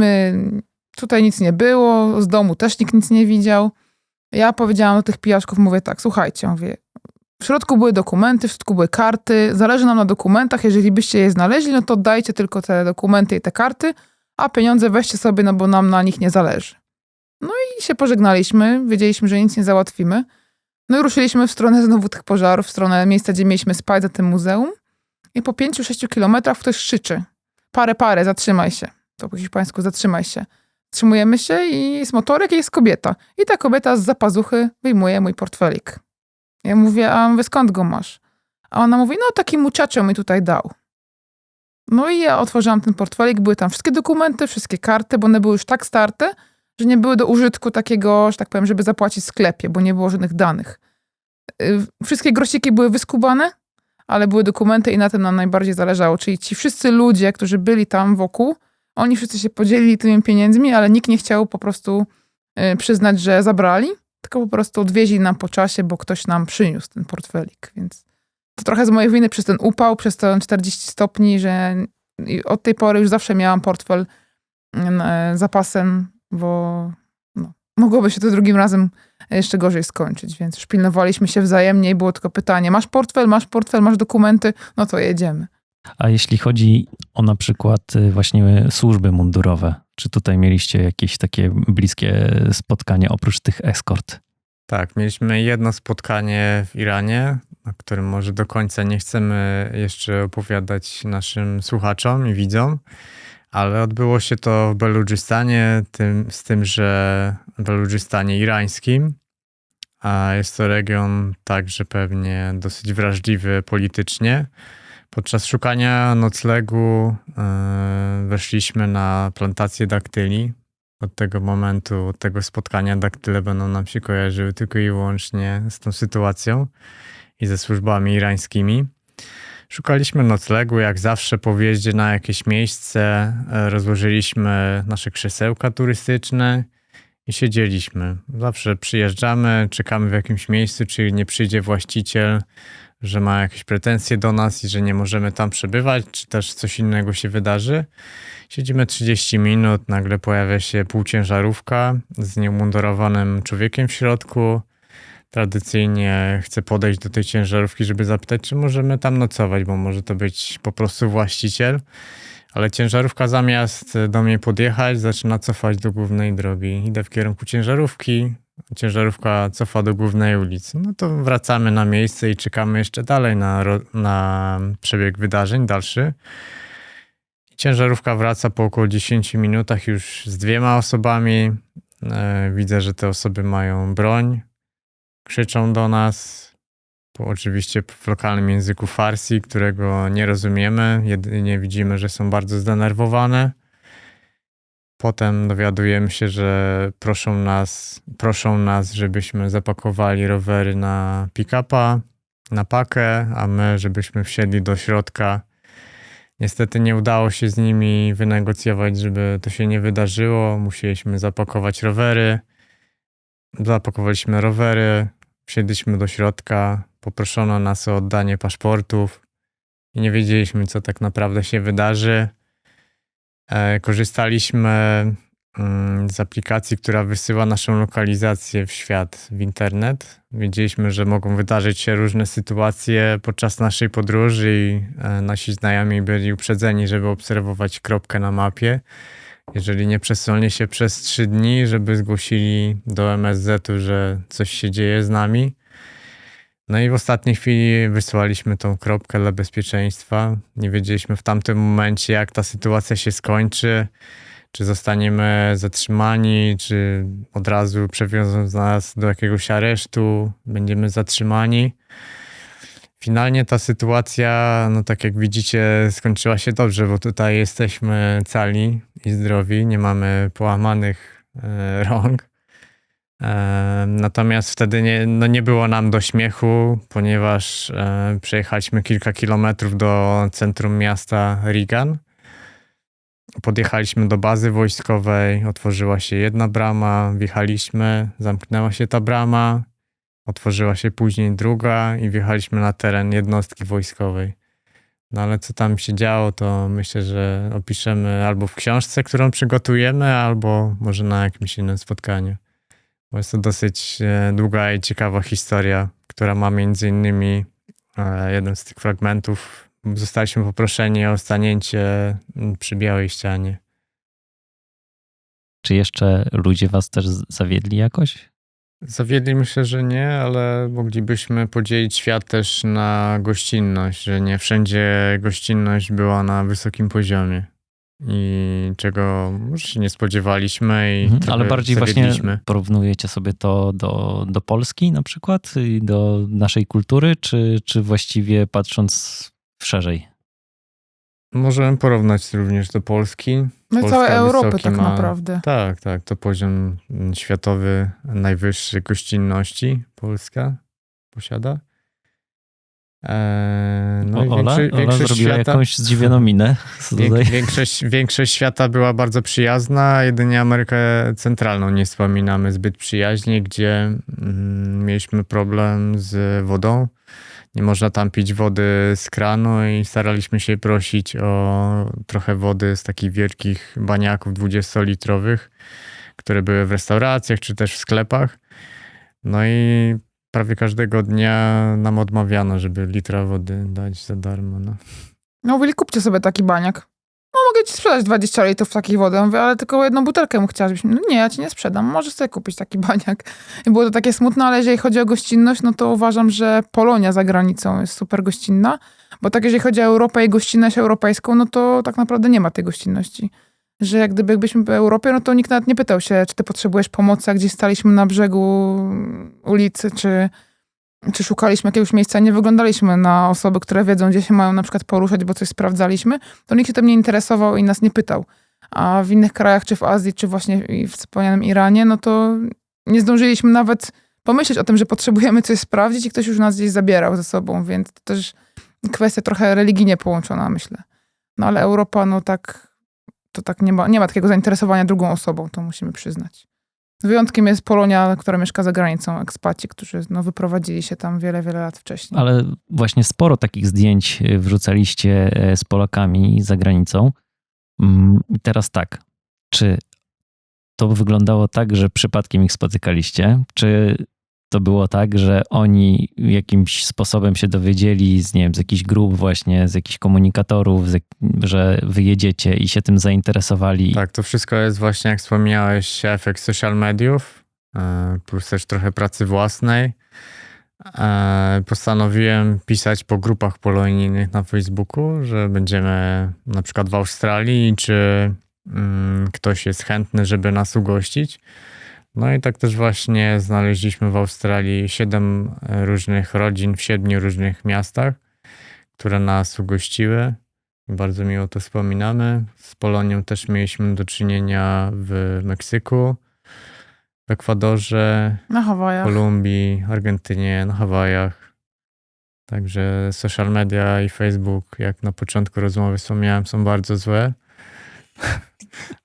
tutaj nic nie było, z domu też nikt nic nie widział. Ja powiedziałam do tych pijaczków, mówię tak, słuchajcie, mówię, w środku były dokumenty, w środku były karty, zależy nam na dokumentach, jeżeli byście je znaleźli, no to oddajcie tylko te dokumenty i te karty, a pieniądze weźcie sobie, no bo nam na nich nie zależy. I się pożegnaliśmy, wiedzieliśmy, że nic nie załatwimy. No i ruszyliśmy w stronę znowu tych pożarów, w stronę miejsca, gdzie mieliśmy spać za tym muzeum. I po 5-6 kilometrach ktoś krzyczy. Parę, zatrzymaj się. To po hiszpańsku zatrzymaj się. Zatrzymujemy się i jest motorek i jest kobieta. I ta kobieta z zapazuchy wyjmuje mój portfelik. Ja mówię, skąd go masz? A ona mówi, no taki muchacho mi tutaj dał. No i ja otworzyłam ten portfelik, były tam wszystkie dokumenty, wszystkie karty, bo one były już tak starte, że nie były do użytku takiego, że tak powiem, żeby zapłacić w sklepie, bo nie było żadnych danych. Wszystkie grosiki były wyskubane, ale były dokumenty i na tym nam najbardziej zależało. Czyli ci wszyscy ludzie, którzy byli tam wokół, oni wszyscy się podzielili tymi pieniędzmi, ale nikt nie chciał po prostu przyznać, że zabrali, tylko po prostu odwieźli nam po czasie, bo ktoś nam przyniósł ten portfelik. Więc to trochę z mojej winy przez ten upał, przez te 40 stopni, że od tej pory już zawsze miałam portfel zapasem, bo mogłoby się to drugim razem jeszcze gorzej skończyć, więc już pilnowaliśmy się wzajemnie i było tylko pytanie, masz portfel, masz dokumenty, no to jedziemy. A jeśli chodzi o na przykład właśnie służby mundurowe, czy tutaj mieliście jakieś takie bliskie spotkanie oprócz tych eskort? Tak, mieliśmy jedno spotkanie w Iranie, o którym może do końca nie chcemy jeszcze opowiadać naszym słuchaczom i widzom, ale odbyło się to w Beludżystanie, z tym, że w Beludżystanie irańskim, a jest to region także pewnie dosyć wrażliwy politycznie. Podczas szukania noclegu weszliśmy na plantację daktyli. Od tego momentu, od tego spotkania daktyle będą nam się kojarzyły tylko i wyłącznie z tą sytuacją i ze służbami irańskimi. Szukaliśmy noclegu, jak zawsze po wjeździe na jakieś miejsce rozłożyliśmy nasze krzesełka turystyczne i siedzieliśmy. Zawsze przyjeżdżamy, czekamy w jakimś miejscu, czy nie przyjdzie właściciel, że ma jakieś pretensje do nas i że nie możemy tam przebywać, czy też coś innego się wydarzy. Siedzimy 30 minut, nagle pojawia się półciężarówka z nieumuндorowanym człowiekiem w środku. Tradycyjnie chce podejść do tej ciężarówki, żeby zapytać, czy możemy tam nocować, bo może to być po prostu właściciel. Ale ciężarówka zamiast do mnie podjechać, zaczyna cofać do głównej drogi. Idę w kierunku ciężarówki, ciężarówka cofa do głównej ulicy. No to wracamy na miejsce i czekamy jeszcze dalej na przebieg wydarzeń dalszy. Ciężarówka wraca po około 10 minutach już z 2 osobami. Widzę, że te osoby mają broń. Krzyczą do nas, oczywiście w lokalnym języku Farsi, którego nie rozumiemy. Jedynie widzimy, że są bardzo zdenerwowane. Potem dowiadujemy się, że proszą nas, żebyśmy zapakowali rowery na pick-upa, na pakę, a my, żebyśmy wsiedli do środka. Niestety nie udało się z nimi wynegocjować, żeby to się nie wydarzyło. Musieliśmy zapakować rowery. Zapakowaliśmy rowery, wsiedliśmy do środka, poproszono nas o oddanie paszportów i nie wiedzieliśmy, co tak naprawdę się wydarzy. Korzystaliśmy z aplikacji, która wysyła naszą lokalizację w świat, w internet. Wiedzieliśmy, że mogą wydarzyć się różne sytuacje podczas naszej podróży i nasi znajomi byli uprzedzeni, żeby obserwować kropkę na mapie. Jeżeli nie przesunie się przez 3 dni, żeby zgłosili do MSZ-u, że coś się dzieje z nami. No i w ostatniej chwili wysłaliśmy tą kropkę dla bezpieczeństwa. Nie wiedzieliśmy w tamtym momencie, jak ta sytuacja się skończy. Czy zostaniemy zatrzymani, czy od razu przewiozą nas do jakiegoś aresztu, będziemy zatrzymani. Finalnie ta sytuacja, no tak jak widzicie, skończyła się dobrze, bo tutaj jesteśmy cali i zdrowi, nie mamy połamanych rąk. Natomiast wtedy nie było nam do śmiechu, ponieważ przejechaliśmy kilka kilometrów do centrum miasta Regan. Podjechaliśmy do bazy wojskowej, otworzyła się jedna brama, wjechaliśmy, zamknęła się ta brama, otworzyła się później druga i wjechaliśmy na teren jednostki wojskowej. No ale co tam się działo, to myślę, że opiszemy albo w książce, którą przygotujemy, albo może na jakimś innym spotkaniu. Bo jest to dosyć długa i ciekawa historia, która ma między innymi jeden z tych fragmentów. Zostaliśmy poproszeni o stanięcie przy białej ścianie. Czy jeszcze ludzie was też zawiedli jakoś? Zawiedli myślę, że nie, ale moglibyśmy podzielić świat też na gościnność, że nie wszędzie gościnność była na wysokim poziomie. I czego może się nie spodziewaliśmy i trochę Ale bardziej zawiedliśmy. właśnie porównujecie sobie to do Polski na przykład i do naszej kultury, czy właściwie patrząc szerzej? Możemy porównać również do Polski. No i Polska całej Europy wysoki tak ma- naprawdę. Tak, to poziom światowy najwyższej gościnności Polska posiada. No i Ola większość zrobiła świata, jakąś zdziwioną minę. Tutaj. większość świata była bardzo przyjazna, jedynie Amerykę Centralną nie wspominamy zbyt przyjaźnie, gdzie mieliśmy problem z wodą. Nie można tam pić wody z kranu i staraliśmy się prosić o trochę wody z takich wielkich baniaków 20-litrowych, które były w restauracjach czy też w sklepach. No i prawie każdego dnia nam odmawiano, żeby litra wody dać za darmo. No. No mówili, kupcie sobie taki baniak. No mogę ci sprzedać 20 litrów takiej wody. Ja mówię, ale tylko jedną butelkę mu chciałaś. No nie, ja ci nie sprzedam. Możesz sobie kupić taki baniak. I było to takie smutne, ale jeżeli chodzi o gościnność, no to uważam, że Polonia za granicą jest super gościnna. Bo tak jeżeli chodzi o Europę i gościnność europejską, no to tak naprawdę nie ma tej gościnności. Że jak gdyby jakbyśmy w Europie, no to nikt nawet nie pytał się, czy ty potrzebujesz pomocy, a gdzieś staliśmy na brzegu ulicy, czy szukaliśmy jakiegoś miejsca, nie wyglądaliśmy na osoby, które wiedzą, gdzie się mają na przykład poruszać, bo coś sprawdzaliśmy, to nikt się tym nie interesował i nas nie pytał. A w innych krajach, czy w Azji, czy właśnie w wspomnianym Iranie, no to nie zdążyliśmy nawet pomyśleć o tym, że potrzebujemy coś sprawdzić i ktoś już nas gdzieś zabierał ze sobą, więc to też kwestia trochę religijnie połączona, myślę. No ale Europa, no tak, to tak nie ma takiego zainteresowania drugą osobą, to musimy przyznać. Wyjątkiem jest Polonia, która mieszka za granicą, ekspaci, którzy no, wyprowadzili się tam wiele, wiele lat wcześniej. Ale właśnie sporo takich zdjęć wrzucaliście z Polakami za granicą. I teraz tak, czy to wyglądało tak, że przypadkiem ich spotykaliście? Czy to było tak, że oni jakimś sposobem się dowiedzieli z, nie wiem, z jakichś grup właśnie, z jakichś komunikatorów, że wyjedziecie i się tym zainteresowali? Tak, to wszystko jest właśnie, jak wspomniałeś, efekt social mediów, plus też trochę pracy własnej. Postanowiłem pisać po grupach polonijnych na Facebooku, że będziemy na przykład w Australii, czy ktoś jest chętny, żeby nas ugościć. No i tak też właśnie znaleźliśmy w Australii 7 różnych rodzin w 7 różnych miastach, które nas ugościły. Bardzo miło to wspominamy. Z Polonią też mieliśmy do czynienia w Meksyku, w Ekwadorze, Na Hawajach. Kolumbii, Argentynie, na Hawajach. Także social media i Facebook, jak na początku rozmowy wspomniałem, są bardzo złe.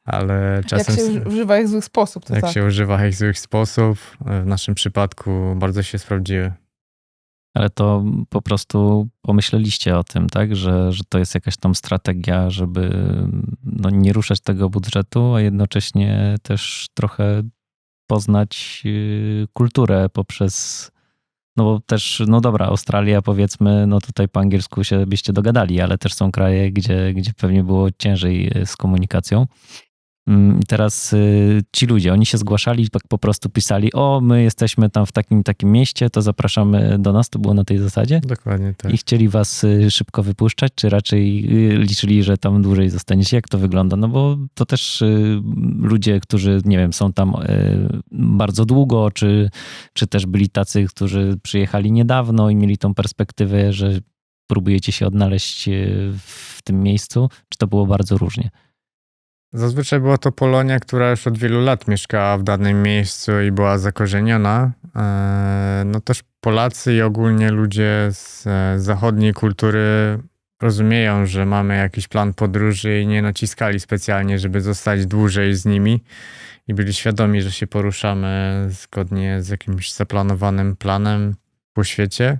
Ale czasem Jak się używa ich w zły sposób, to jak tak. się używa ich w zły sposób, w naszym przypadku bardzo się sprawdziły. Ale to po prostu pomyśleliście o tym, tak? Że to jest jakaś tam strategia, żeby no, nie ruszać tego budżetu, a jednocześnie też trochę poznać kulturę poprzez, no bo też, no dobra, Australia powiedzmy, no tutaj po angielsku się byście dogadali, ale też są kraje, gdzie pewnie było ciężej z komunikacją. I teraz ci ludzie, oni się zgłaszali, tak po prostu pisali, o, my jesteśmy tam w takim mieście, to zapraszamy do nas, to było na tej zasadzie? Dokładnie tak. I chcieli was szybko wypuszczać, czy raczej liczyli, że tam dłużej zostaniecie? Jak to wygląda? No bo to też ludzie, którzy, nie wiem, są tam bardzo długo, czy też byli tacy, którzy przyjechali niedawno i mieli tą perspektywę, że próbujecie się odnaleźć w tym miejscu, czy to było bardzo różnie? Zazwyczaj była to Polonia, która już od wielu lat mieszkała w danym miejscu i była zakorzeniona. No też Polacy i ogólnie ludzie z zachodniej kultury rozumieją, że mamy jakiś plan podróży i nie naciskali specjalnie, żeby zostać dłużej z nimi i byli świadomi, że się poruszamy zgodnie z jakimś zaplanowanym planem po świecie,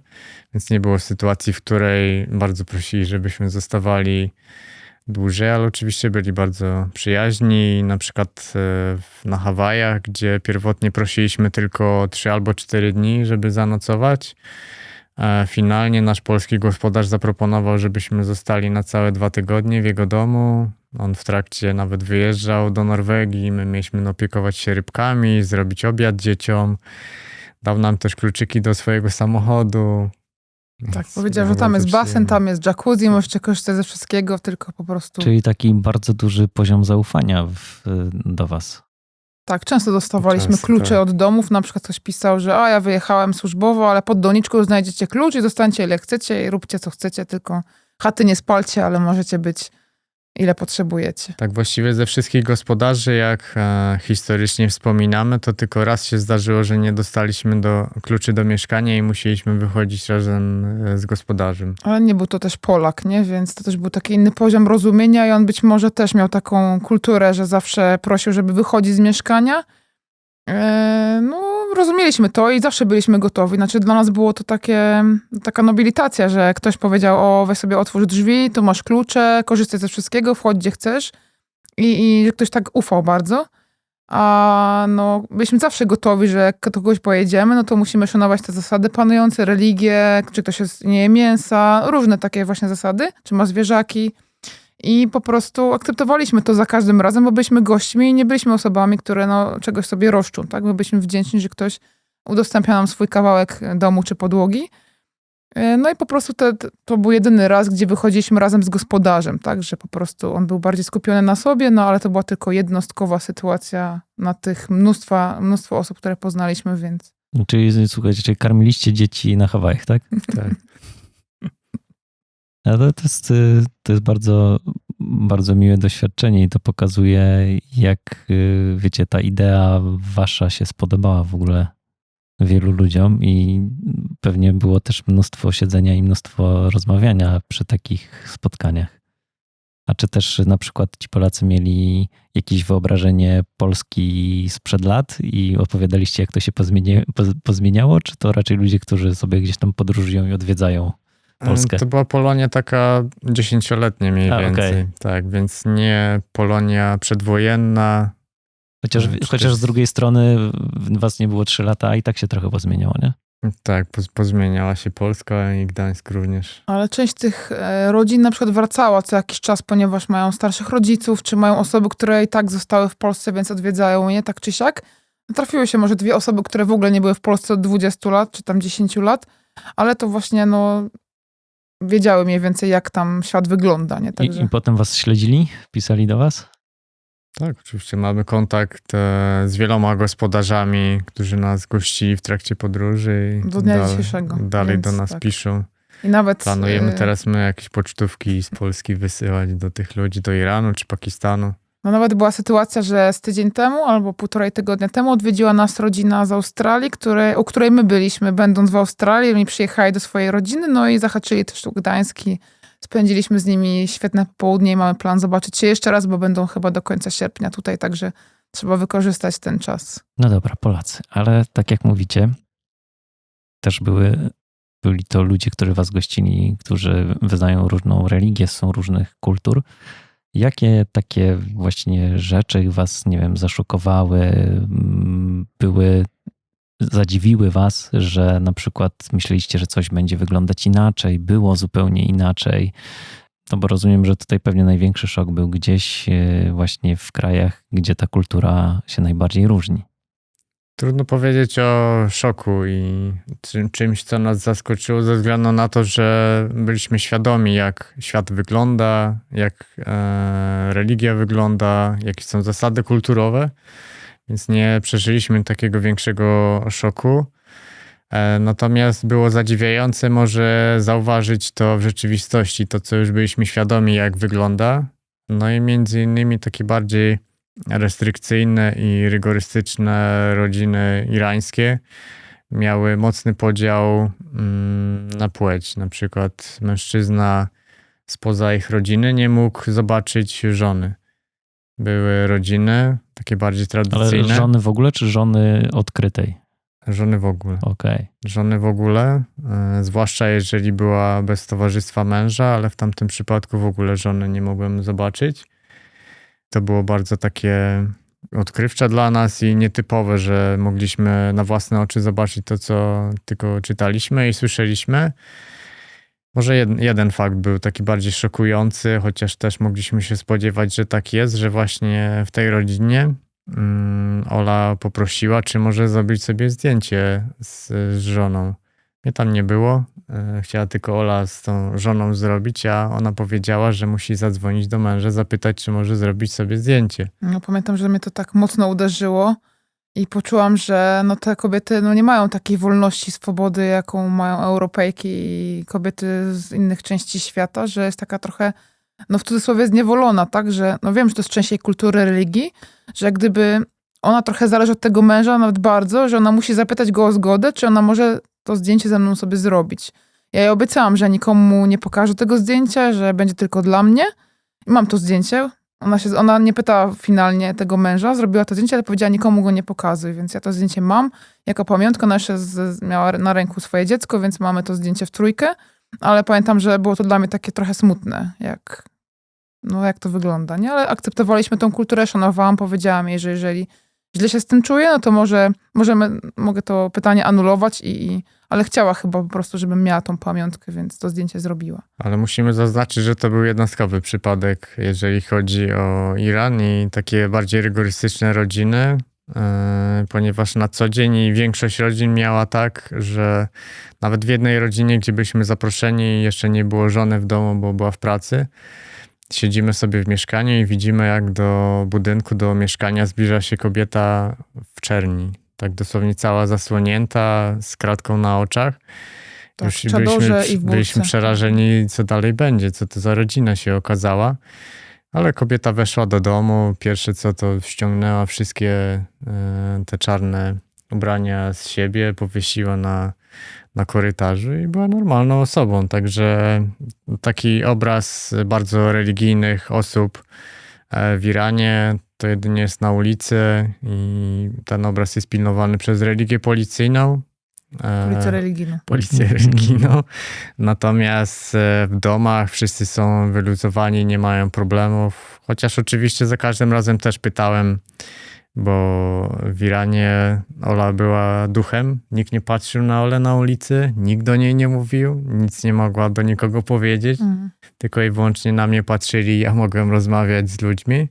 więc nie było sytuacji, w której bardzo prosili, żebyśmy zostawali dłużej, ale oczywiście byli bardzo przyjaźni. Na przykład na Hawajach, gdzie pierwotnie prosiliśmy tylko 3 albo 4 dni, żeby zanocować, Finalnie nasz polski gospodarz zaproponował, żebyśmy zostali na całe 2 tygodnie w jego domu. On w trakcie nawet wyjeżdżał do Norwegii. My mieliśmy opiekować się rybkami, zrobić obiad dzieciom. Dał nam też kluczyki do swojego samochodu. Tak, Więc powiedział, było że tam bardzo jest basen, przyjemnie. tam jest jacuzzi, możecie korzystać ze wszystkiego, tylko po prostu... Czyli taki bardzo duży poziom zaufania do was. Tak, często dostawaliśmy Często, klucze tak. od domów, na przykład ktoś pisał, że ja wyjechałem służbowo, ale pod doniczką znajdziecie klucz i dostańcie ile chcecie i róbcie co chcecie, tylko chaty nie spalcie, ale możecie być ile potrzebujecie. Tak właściwie ze wszystkich gospodarzy, jak historycznie wspominamy, to tylko raz się zdarzyło, że nie dostaliśmy kluczy do mieszkania i musieliśmy wychodzić razem z gospodarzem. Ale nie był to też Polak, nie? Więc to też był taki inny poziom rozumienia i on być może też miał taką kulturę, że zawsze prosił, żeby wychodzić z mieszkania. No, rozumieliśmy to i zawsze byliśmy gotowi. Znaczy dla nas było to taka nobilitacja, że ktoś powiedział, weź sobie otwórz drzwi, tu masz klucze, korzystaj ze wszystkiego, wchodź gdzie chcesz. I że ktoś tak ufał bardzo. A no, byliśmy zawsze gotowi, że jak do kogoś pojedziemy, no to musimy szanować te zasady panujące, religie, czy ktoś nie je mięsa, różne takie właśnie zasady, czy ma zwierzaki. I po prostu akceptowaliśmy to za każdym razem, bo byliśmy gośćmi i nie byliśmy osobami, które czegoś sobie roszczą. Tak? My byliśmy wdzięczni, że ktoś udostępnia nam swój kawałek domu czy podłogi. No i po prostu to był jedyny raz, gdzie wychodziliśmy razem z gospodarzem, tak? Że po prostu on był bardziej skupiony na sobie, no ale to była tylko jednostkowa sytuacja na tych mnóstwo osób, które poznaliśmy, więc... Czyli słuchajcie, czyli karmiliście dzieci na Hawajach, tak? Tak. Ale to jest bardzo, bardzo miłe doświadczenie i to pokazuje, jak, wiecie, ta idea wasza się spodobała w ogóle wielu ludziom i pewnie było też mnóstwo siedzenia i mnóstwo rozmawiania przy takich spotkaniach. A czy też na przykład ci Polacy mieli jakieś wyobrażenie Polski sprzed lat i opowiadaliście, jak to się pozmieniało, czy to raczej ludzie, którzy sobie gdzieś tam podróżują i odwiedzają Polskę? To była Polonia taka 10-letnia mniej więcej. okej. Tak, więc nie Polonia przedwojenna. Chociaż z drugiej strony was nie było 3 lata, a i tak się trochę pozmieniało, nie? Tak, pozmieniała się Polska i Gdańsk również. Ale część tych rodzin na przykład wracała co jakiś czas, ponieważ mają starszych rodziców, czy mają osoby, które i tak zostały w Polsce, więc odwiedzają je tak czy siak. Trafiły się może 2 osoby, które w ogóle nie były w Polsce od 20 lat, czy tam 10 lat, ale to właśnie wiedziały mniej więcej, jak tam świat wygląda, nie? Także... I potem was śledzili? Pisali do was? Tak, oczywiście mamy kontakt z wieloma gospodarzami, którzy nas gościli w trakcie podróży. Do dnia dzisiejszego, Dalej więc do nas tak. piszą. I nawet... Planujemy teraz jakieś pocztówki z Polski wysyłać do tych ludzi, do Iranu czy Pakistanu. No nawet była sytuacja, że z tydzień temu albo 1,5 tygodnia temu odwiedziła nas rodzina z Australii, u której my byliśmy, będąc w Australii. Oni przyjechali do swojej rodziny, no i zahaczyli też tu Gdański. Spędziliśmy z nimi świetne południe i mamy plan zobaczyć się jeszcze raz, bo będą chyba do końca sierpnia tutaj, także trzeba wykorzystać ten czas. No dobra, Polacy, ale tak jak mówicie, też byli to ludzie, którzy was gościli, którzy wyznają różną religię, są różnych kultur. Jakie takie właśnie rzeczy was, nie wiem, zaszokowały, zadziwiły was, że na przykład myśleliście, że coś będzie wyglądać inaczej, było zupełnie inaczej? No bo rozumiem, że tutaj pewnie największy szok był gdzieś właśnie w krajach, gdzie ta kultura się najbardziej różni. Trudno powiedzieć o szoku i czymś, co nas zaskoczyło ze względu na to, że byliśmy świadomi, jak świat wygląda, jak religia wygląda, jakie są zasady kulturowe, więc nie przeżyliśmy takiego większego szoku. Natomiast było zadziwiające może zauważyć to w rzeczywistości, to co już byliśmy świadomi, jak wygląda. No i między innymi takie bardziej restrykcyjne i rygorystyczne rodziny irańskie miały mocny podział na płeć. Na przykład mężczyzna spoza ich rodziny nie mógł zobaczyć żony. Były rodziny takie bardziej tradycyjne. Ale żony w ogóle, czy żony odkrytej? Żony w ogóle. Okej. Żony w ogóle, zwłaszcza jeżeli była bez towarzystwa męża, ale w tamtym przypadku w ogóle żony nie mogłem zobaczyć. To było bardzo takie odkrywcze dla nas i nietypowe, że mogliśmy na własne oczy zobaczyć to, co tylko czytaliśmy i słyszeliśmy. Może jeden fakt był taki bardziej szokujący, chociaż też mogliśmy się spodziewać, że tak jest, że właśnie w tej rodzinie Ola poprosiła, czy może zrobić sobie zdjęcie z żoną. Mnie tam nie było. Chciała tylko Ola z tą żoną zrobić, a ona powiedziała, że musi zadzwonić do męża, zapytać, czy może zrobić sobie zdjęcie. No, pamiętam, że mnie to tak mocno uderzyło i poczułam, że no, te kobiety no, nie mają takiej wolności, swobody, jaką mają Europejki i kobiety z innych części świata, że jest taka trochę, no w cudzysłowie zniewolona, tak? Że no wiem, że to jest część jej kultury, religii, że jak gdyby ona trochę zależy od tego męża, nawet bardzo, że ona musi zapytać go o zgodę, czy ona może to zdjęcie ze mną sobie zrobić. Ja jej obiecałam, że nikomu nie pokażę tego zdjęcia, że będzie tylko dla mnie. I mam to zdjęcie. Ona nie pytała finalnie tego męża, zrobiła to zdjęcie, ale powiedziała, nikomu go nie pokazuj, więc ja to zdjęcie mam jako pamiątkę. Ona jeszcze miała na ręku swoje dziecko, więc mamy to zdjęcie w trójkę, ale pamiętam, że było to dla mnie takie trochę smutne, jak to wygląda, nie? Ale akceptowaliśmy tą kulturę, szanowałam, powiedziałam jej, że jeżeli źle się z tym czuję, no to mogę to pytanie anulować, ale chciała chyba po prostu, żebym miała tą pamiątkę, więc to zdjęcie zrobiła. Ale musimy zaznaczyć, że to był jednostkowy przypadek, jeżeli chodzi o Iran i takie bardziej rygorystyczne rodziny, ponieważ na co dzień i większość rodzin miała tak, że nawet w jednej rodzinie, gdzie byliśmy zaproszeni, jeszcze nie było żony w domu, bo była w pracy, siedzimy sobie w mieszkaniu i widzimy, jak do budynku, do mieszkania zbliża się kobieta w czerni. Tak dosłownie cała zasłonięta, z kratką na oczach. Tak, Już w czadorze i w byliśmy burce. przerażeni, co dalej będzie, co to za rodzina się okazała. Ale kobieta weszła do domu, pierwsze co to ściągnęła wszystkie te czarne ubrania z siebie, powiesiła na korytarzu i była normalną osobą. Także taki obraz bardzo religijnych osób w Iranie to jedynie jest na ulicy i ten obraz jest pilnowany przez religię policyjną. Policję religijną. Natomiast w domach wszyscy są wyluzowani, nie mają problemów. Chociaż oczywiście za każdym razem też pytałem, bo w Iranie Ola była duchem. Nikt nie patrzył na Olę na ulicy, nikt do niej nie mówił, nic nie mogła do nikogo powiedzieć. Tylko i wyłącznie na mnie patrzyli, ja mogłem rozmawiać z ludźmi.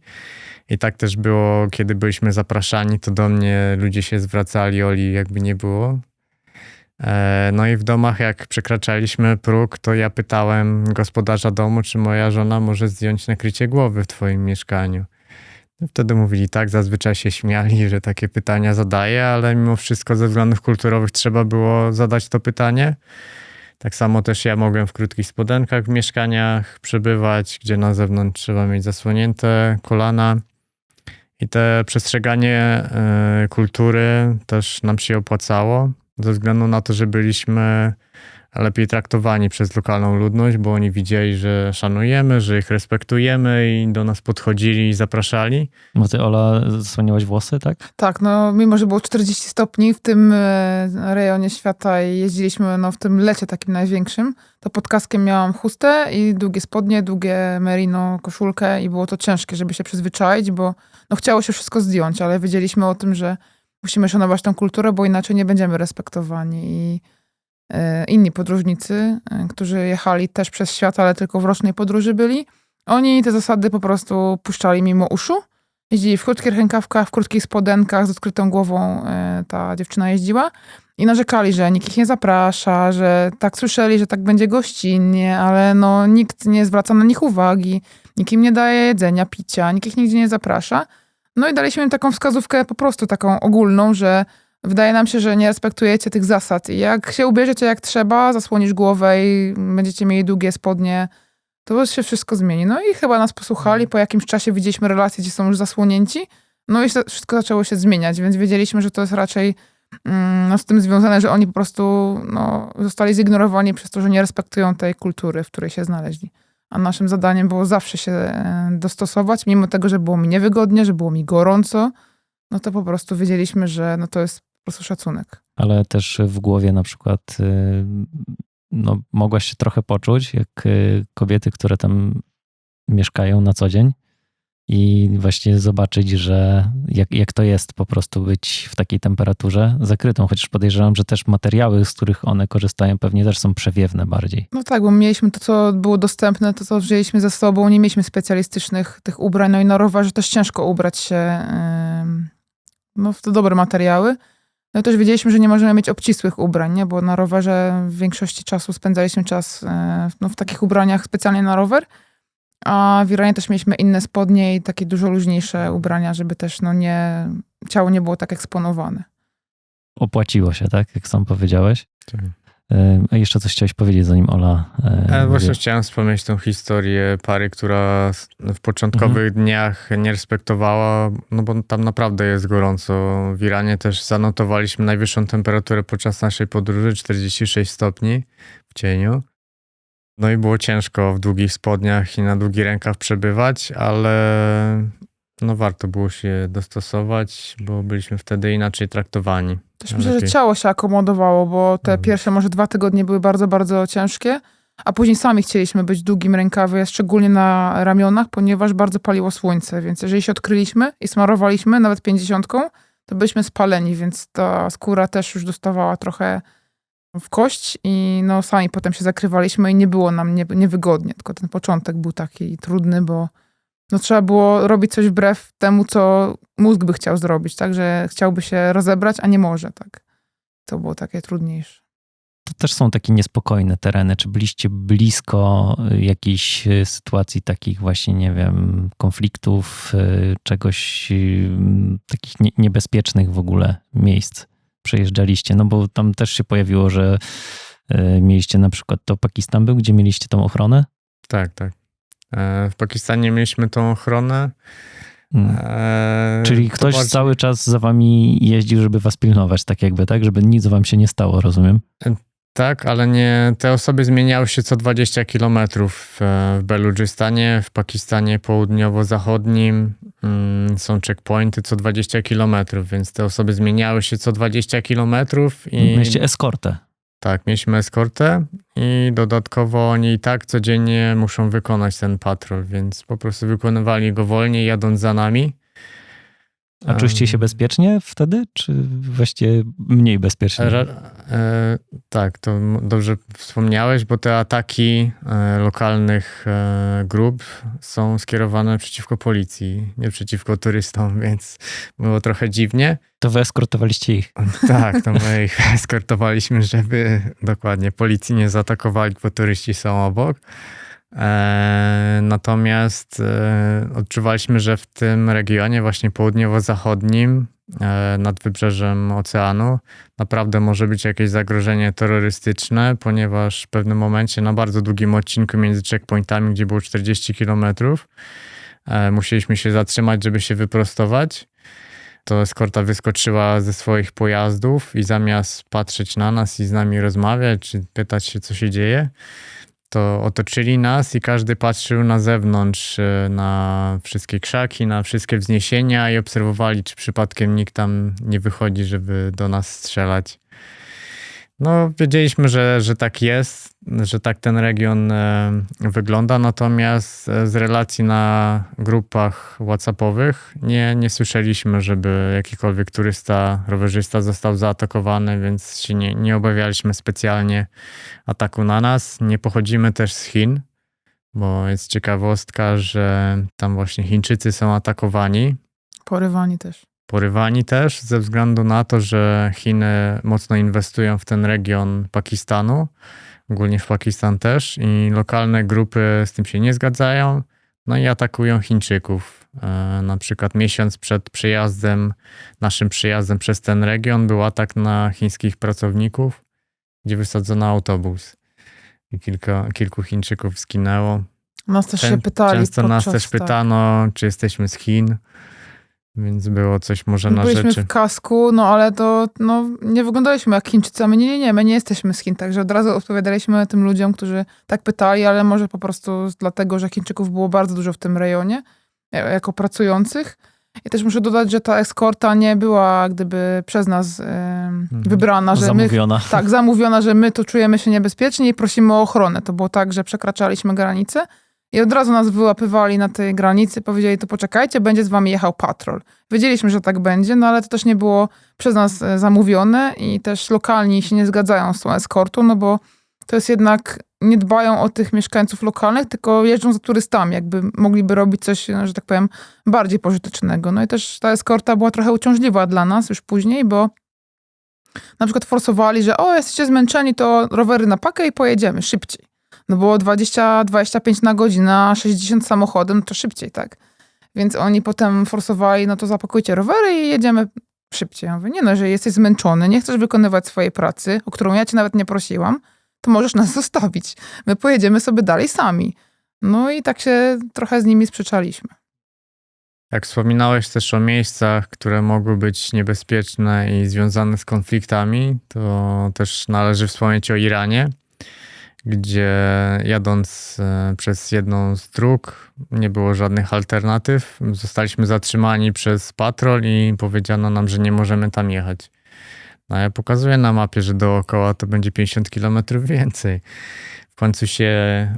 I tak też było, kiedy byliśmy zapraszani, to do mnie ludzie się zwracali, Oli jakby nie było. No i w domach, jak przekraczaliśmy próg, to ja pytałem gospodarza domu, czy moja żona może zdjąć nakrycie głowy w twoim mieszkaniu. Wtedy mówili tak, zazwyczaj się śmiali, że takie pytania zadaję, ale mimo wszystko ze względów kulturowych trzeba było zadać to pytanie. Tak samo też ja mogłem w krótkich spodenkach w mieszkaniach przebywać, gdzie na zewnątrz trzeba mieć zasłonięte kolana. I te przestrzeganie kultury też nam się opłacało, ze względu na to, że byliśmy lepiej traktowani przez lokalną ludność, bo oni widzieli, że szanujemy, że ich respektujemy i do nas podchodzili i zapraszali. Bo ty, Ola, zasłoniłaś włosy, tak? Tak, no mimo, że było 40 stopni w tym rejonie świata i jeździliśmy w tym lecie takim największym, to pod kaskiem miałam chustę i długie spodnie, długie merino, koszulkę i było to ciężkie, żeby się przyzwyczaić, bo no, chciało się wszystko zdjąć, ale wiedzieliśmy o tym, że musimy szanować tę kulturę, bo inaczej nie będziemy respektowani. I inni podróżnicy, którzy jechali też przez świat, ale tylko w rocznej podróży byli, oni te zasady po prostu puszczali mimo uszu. Jeździli w krótkich rękawkach, w krótkich spodenkach, z odkrytą głową ta dziewczyna jeździła i narzekali, że nikt ich nie zaprasza, że tak słyszeli, że tak będzie gościnnie, ale no nikt nie zwraca na nich uwagi, nikt im nie daje jedzenia, picia, nikt ich nigdzie nie zaprasza. No i daliśmy im taką wskazówkę po prostu taką ogólną, że wydaje nam się, że nie respektujecie tych zasad i jak się ubierzecie jak trzeba, zasłonisz głowę i będziecie mieli długie spodnie, to się wszystko zmieni. No i chyba nas posłuchali, po jakimś czasie widzieliśmy relacje, gdzie są już zasłonięci, no i wszystko zaczęło się zmieniać, więc wiedzieliśmy, że to jest raczej z tym związane, że oni po prostu zostali zignorowani przez to, że nie respektują tej kultury, w której się znaleźli. A naszym zadaniem było zawsze się dostosować, mimo tego, że było mi niewygodnie, że było mi gorąco, no to po prostu wiedzieliśmy, że to jest po prostu szacunek. Ale też w głowie na przykład mogłaś się trochę poczuć, jak kobiety, które tam mieszkają na co dzień i właśnie zobaczyć, że jak to jest po prostu być w takiej temperaturze zakrytą, chociaż podejrzewam, że też materiały, z których one korzystają, pewnie też są przewiewne bardziej. No tak, bo mieliśmy to, co było dostępne, to, co wzięliśmy ze sobą. Nie mieliśmy specjalistycznych tych ubrań. No i na rowerze też ciężko ubrać się w te dobre materiały. No i też wiedzieliśmy, że nie możemy mieć obcisłych ubrań, nie? Bo na rowerze w większości czasu spędzaliśmy czas w takich ubraniach specjalnie na rower. A w Iranie też mieliśmy inne spodnie i takie dużo luźniejsze ubrania, żeby też ciało nie było tak eksponowane. Opłaciło się, tak? Jak sam powiedziałeś. Tak. A jeszcze coś chciałeś powiedzieć, zanim Ola... Właśnie chciałem wspomnieć tą historię pary, która w początkowych dniach nie respektowała, no bo tam naprawdę jest gorąco. W Iranie też zanotowaliśmy najwyższą temperaturę podczas naszej podróży, 46 stopni w cieniu. No i było ciężko w długich spodniach i na długi rękaw przebywać, ale no warto było się dostosować, bo byliśmy wtedy inaczej traktowani. Też myślę, że ciało się akomodowało, bo te pierwsze może 2 tygodnie były bardzo, bardzo ciężkie, a później sami chcieliśmy być w długim rękawie, szczególnie na ramionach, ponieważ bardzo paliło słońce, więc jeżeli się odkryliśmy i smarowaliśmy nawet 50, to byliśmy spaleni, więc ta skóra też już dostawała trochę w kość i no sami potem się zakrywaliśmy i nie było nam niewygodnie, tylko ten początek był taki trudny, bo no trzeba było robić coś wbrew temu, co mózg by chciał zrobić, tak, że chciałby się rozebrać, a nie może, tak. To było takie trudniejsze. To też są takie niespokojne tereny. Czy byliście blisko jakichś sytuacji takich właśnie, nie wiem, konfliktów, czegoś takich niebezpiecznych w ogóle miejsc przejeżdżaliście? No bo tam też się pojawiło, że mieliście na przykład, to Pakistan był, gdzie mieliście tą ochronę? Tak. W Pakistanie mieliśmy tą ochronę. Czyli ktoś cały czas za wami jeździł, żeby was pilnować, tak jakby, tak? Żeby nic wam się nie stało, rozumiem? Tak, ale nie, te osoby zmieniały się co 20 kilometrów w Beludżystanie, w Pakistanie południowo-zachodnim są checkpointy co 20 kilometrów, więc te osoby zmieniały się co 20 kilometrów. Mieliście eskortę. Tak, mieliśmy eskortę i dodatkowo oni i tak codziennie muszą wykonać ten patrol, więc po prostu wykonywali go wolniej, jadąc za nami. A czuliście się bezpiecznie wtedy, czy właściwie mniej bezpiecznie? Tak, to dobrze wspomniałeś, bo te ataki lokalnych grup są skierowane przeciwko policji, nie przeciwko turystom, więc było trochę dziwnie. To wy eskortowaliście ich. Tak, to my ich eskortowaliśmy, żeby dokładnie policji nie zaatakowali, bo turyści są obok. Natomiast odczuwaliśmy, że w tym regionie właśnie południowo-zachodnim nad wybrzeżem oceanu naprawdę może być jakieś zagrożenie terrorystyczne, ponieważ w pewnym momencie na bardzo długim odcinku między checkpointami, gdzie było 40 kilometrów, musieliśmy się zatrzymać, żeby się wyprostować. To eskorta wyskoczyła ze swoich pojazdów i zamiast patrzeć na nas i z nami rozmawiać, czy pytać się, co się dzieje, to otoczyli nas i każdy patrzył na zewnątrz, na wszystkie krzaki, na wszystkie wzniesienia i obserwowali, czy przypadkiem nikt tam nie wychodzi, żeby do nas strzelać. No, wiedzieliśmy, że tak jest, że tak ten region wygląda, natomiast z relacji na grupach WhatsAppowych nie słyszeliśmy, żeby jakikolwiek turysta, rowerzysta został zaatakowany, więc się nie obawialiśmy specjalnie ataku na nas. Nie pochodzimy też z Chin, bo jest ciekawostka, że tam właśnie Chińczycy są atakowani. Porywani też ze względu na to, że Chiny mocno inwestują w ten region Pakistanu, ogólnie w Pakistan też i lokalne grupy z tym się nie zgadzają, no i atakują Chińczyków. Na przykład miesiąc przed naszym przyjazdem przez ten region był atak na chińskich pracowników, gdzie wysadzono autobus i kilku Chińczyków zginęło. Nas też się pytali Często nas też pytano, czy jesteśmy z Chin. Więc było coś może na Byliśmy rzeczy. w kasku, no ale to nie wyglądaliśmy jak Chińczycy, a my my nie jesteśmy z Chin, także od razu odpowiadaliśmy tym ludziom, którzy tak pytali, ale może po prostu dlatego, że Chińczyków było bardzo dużo w tym rejonie, jako pracujących. I też muszę dodać, że ta eskorta nie była gdyby przez nas wybrana, że zamówiona. Zamówiona, że my tu czujemy się niebezpiecznie i prosimy o ochronę. To było tak, że przekraczaliśmy granicę I od razu nas wyłapywali na tej granicy, powiedzieli, to poczekajcie, będzie z wami jechał patrol. Wiedzieliśmy, że tak będzie, no ale to też nie było przez nas zamówione i też lokalni się nie zgadzają z tą eskortą, no bo to jest jednak, nie dbają o tych mieszkańców lokalnych, tylko jeżdżą za turystami, jakby mogliby robić coś, że tak powiem, bardziej pożytecznego. No i też ta eskorta była trochę uciążliwa dla nas już później, bo na przykład forsowali, że jesteście zmęczeni, to rowery na pakę i pojedziemy szybciej. No było 20-25 na godzinę, a 60 samochodem, to szybciej, tak? Więc oni potem forsowali, no to zapakujcie rowery i jedziemy szybciej. Ja mówię, nie no, że jesteś zmęczony, nie chcesz wykonywać swojej pracy, o którą ja cię nawet nie prosiłam, to możesz nas zostawić. My pojedziemy sobie dalej sami. No i tak się trochę z nimi sprzeczaliśmy. Jak wspominałeś też o miejscach, które mogły być niebezpieczne i związane z konfliktami, to też należy wspomnieć o Iranie, gdzie jadąc przez jedną z dróg nie było żadnych alternatyw. Zostaliśmy zatrzymani przez patrol i powiedziano nam, że nie możemy tam jechać. No ja pokazuję na mapie, że dookoła to będzie 50 km więcej. W końcu się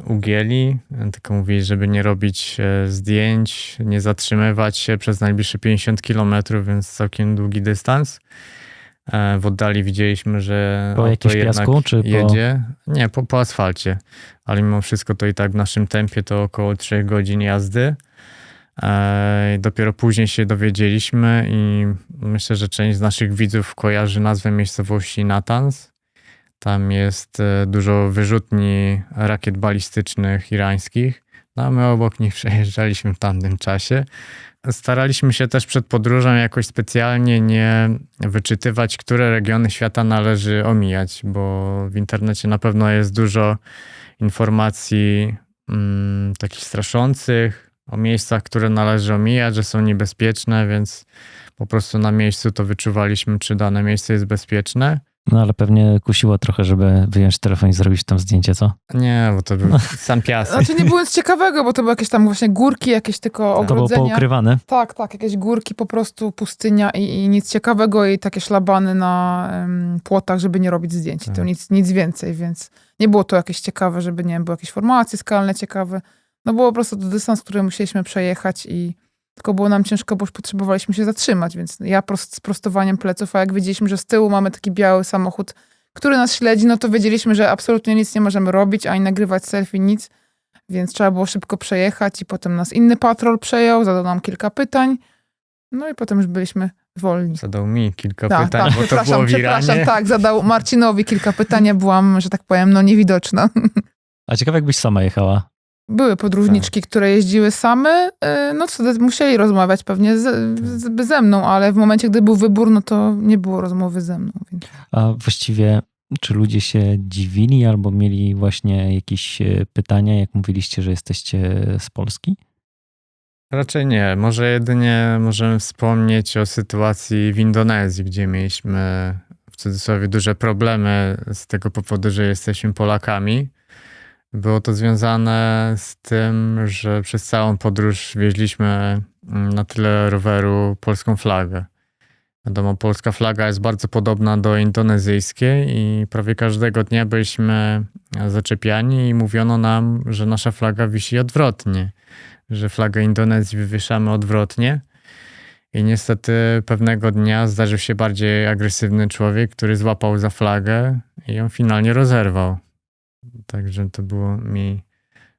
ugięli, tylko mówili, żeby nie robić zdjęć, nie zatrzymywać się przez najbliższe 50 km, więc całkiem długi dystans. W oddali widzieliśmy, że Po auto jakimś jednak piasku, czy po... jedzie. Nie, po asfalcie. Ale mimo wszystko to i tak w naszym tempie to około 3 godzin jazdy. Dopiero później się dowiedzieliśmy i myślę, że część z naszych widzów kojarzy nazwę miejscowości Natanz. Tam jest dużo wyrzutni rakiet balistycznych irańskich. No a my obok nich przejeżdżaliśmy w tamtym czasie. Staraliśmy się też przed podróżą jakoś specjalnie nie wyczytywać, które regiony świata należy omijać, bo w internecie na pewno jest dużo informacji takich straszących, o miejscach, które należy omijać, że są niebezpieczne, więc po prostu na miejscu to wyczuwaliśmy, czy dane miejsce jest bezpieczne. No ale pewnie kusiło trochę, żeby wyjąć telefon i zrobić tam zdjęcie, co? Nie, bo to był sam piasek. Znaczy nie było nic ciekawego, bo to były jakieś tam właśnie górki, jakieś tylko To było ogrodzenia. poukrywane. Tak, jakieś górki, po prostu pustynia i nic ciekawego i takie szlabany na płotach, żeby nie robić zdjęć. To nic więcej, więc nie było to jakieś ciekawe, żeby nie wiem, były jakieś formacje skalne ciekawe. No było po prostu to dystans, który musieliśmy przejechać i tylko było nam ciężko, bo już potrzebowaliśmy się zatrzymać, więc ja z prostowaniem pleców, a jak wiedzieliśmy, że z tyłu mamy taki biały samochód, który nas śledzi, no to wiedzieliśmy, że absolutnie nic nie możemy robić, ani nagrywać selfie, nic, więc trzeba było szybko przejechać i potem nas inny patrol przejął, zadał nam kilka pytań, no i potem już byliśmy wolni. Zadał mi kilka pytań, bo to było w przepraszam, Iranie. tak, zadał Marcinowi kilka pytań, ja byłam, że tak powiem, niewidoczna. A ciekawe, jakbyś sama jechała. Były podróżniczki, które jeździły same, no co, musieli rozmawiać pewnie ze mną, ale w momencie, gdy był wybór, no to nie było rozmowy ze mną. Więc. A właściwie, czy ludzie się dziwili albo mieli właśnie jakieś pytania, jak mówiliście, że jesteście z Polski? Raczej nie. Może jedynie możemy wspomnieć o sytuacji w Indonezji, gdzie mieliśmy w cudzysłowie duże problemy z tego powodu, że jesteśmy Polakami. Było to związane z tym, że przez całą podróż wieźliśmy na tyle roweru polską flagę. Wiadomo, polska flaga jest bardzo podobna do indonezyjskiej i prawie każdego dnia byliśmy zaczepiani i mówiono nam, że nasza flaga wisi odwrotnie, że flagę Indonezji wywieszamy odwrotnie. I niestety pewnego dnia zdarzył się bardziej agresywny człowiek, który złapał za flagę i ją finalnie rozerwał. Także to było mi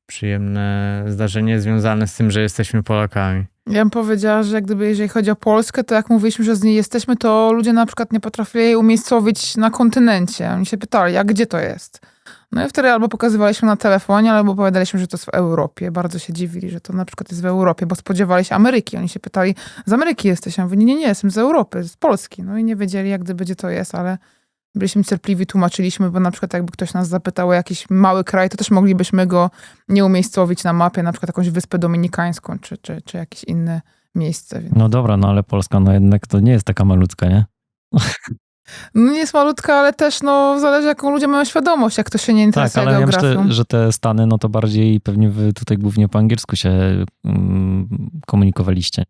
przyjemne zdarzenie związane z tym, że jesteśmy Polakami. Ja bym powiedziała, że jak gdyby, jeżeli chodzi o Polskę, to jak mówiliśmy, że z niej jesteśmy, to ludzie na przykład nie potrafili jej umiejscowić na kontynencie. Oni się pytali, a gdzie to jest? No i wtedy albo pokazywaliśmy na telefonie, albo opowiadaliśmy, że to jest w Europie. Bardzo się dziwili, że to na przykład jest w Europie, bo spodziewali się Ameryki. Oni się pytali, z Ameryki jesteś? Ja mówię, nie, jestem z Europy, z Polski. No i nie wiedzieli, jak gdyby, gdzie to jest, ale byliśmy cierpliwi, tłumaczyliśmy, bo na przykład jakby ktoś nas zapytał o jakiś mały kraj, to też moglibyśmy go nie umiejscowić na mapie, na przykład jakąś Wyspę Dominikańską, czy jakieś inne miejsce. Więc. No dobra, no ale Polska no jednak to nie jest taka malutka, nie? No nie jest malutka, ale też no zależy jaką ludzie mają świadomość, jak ktoś się nie interesuje tak, ale geografią. ja myślę, że te Stany, no to bardziej pewnie wy tutaj głównie po angielsku się komunikowaliście.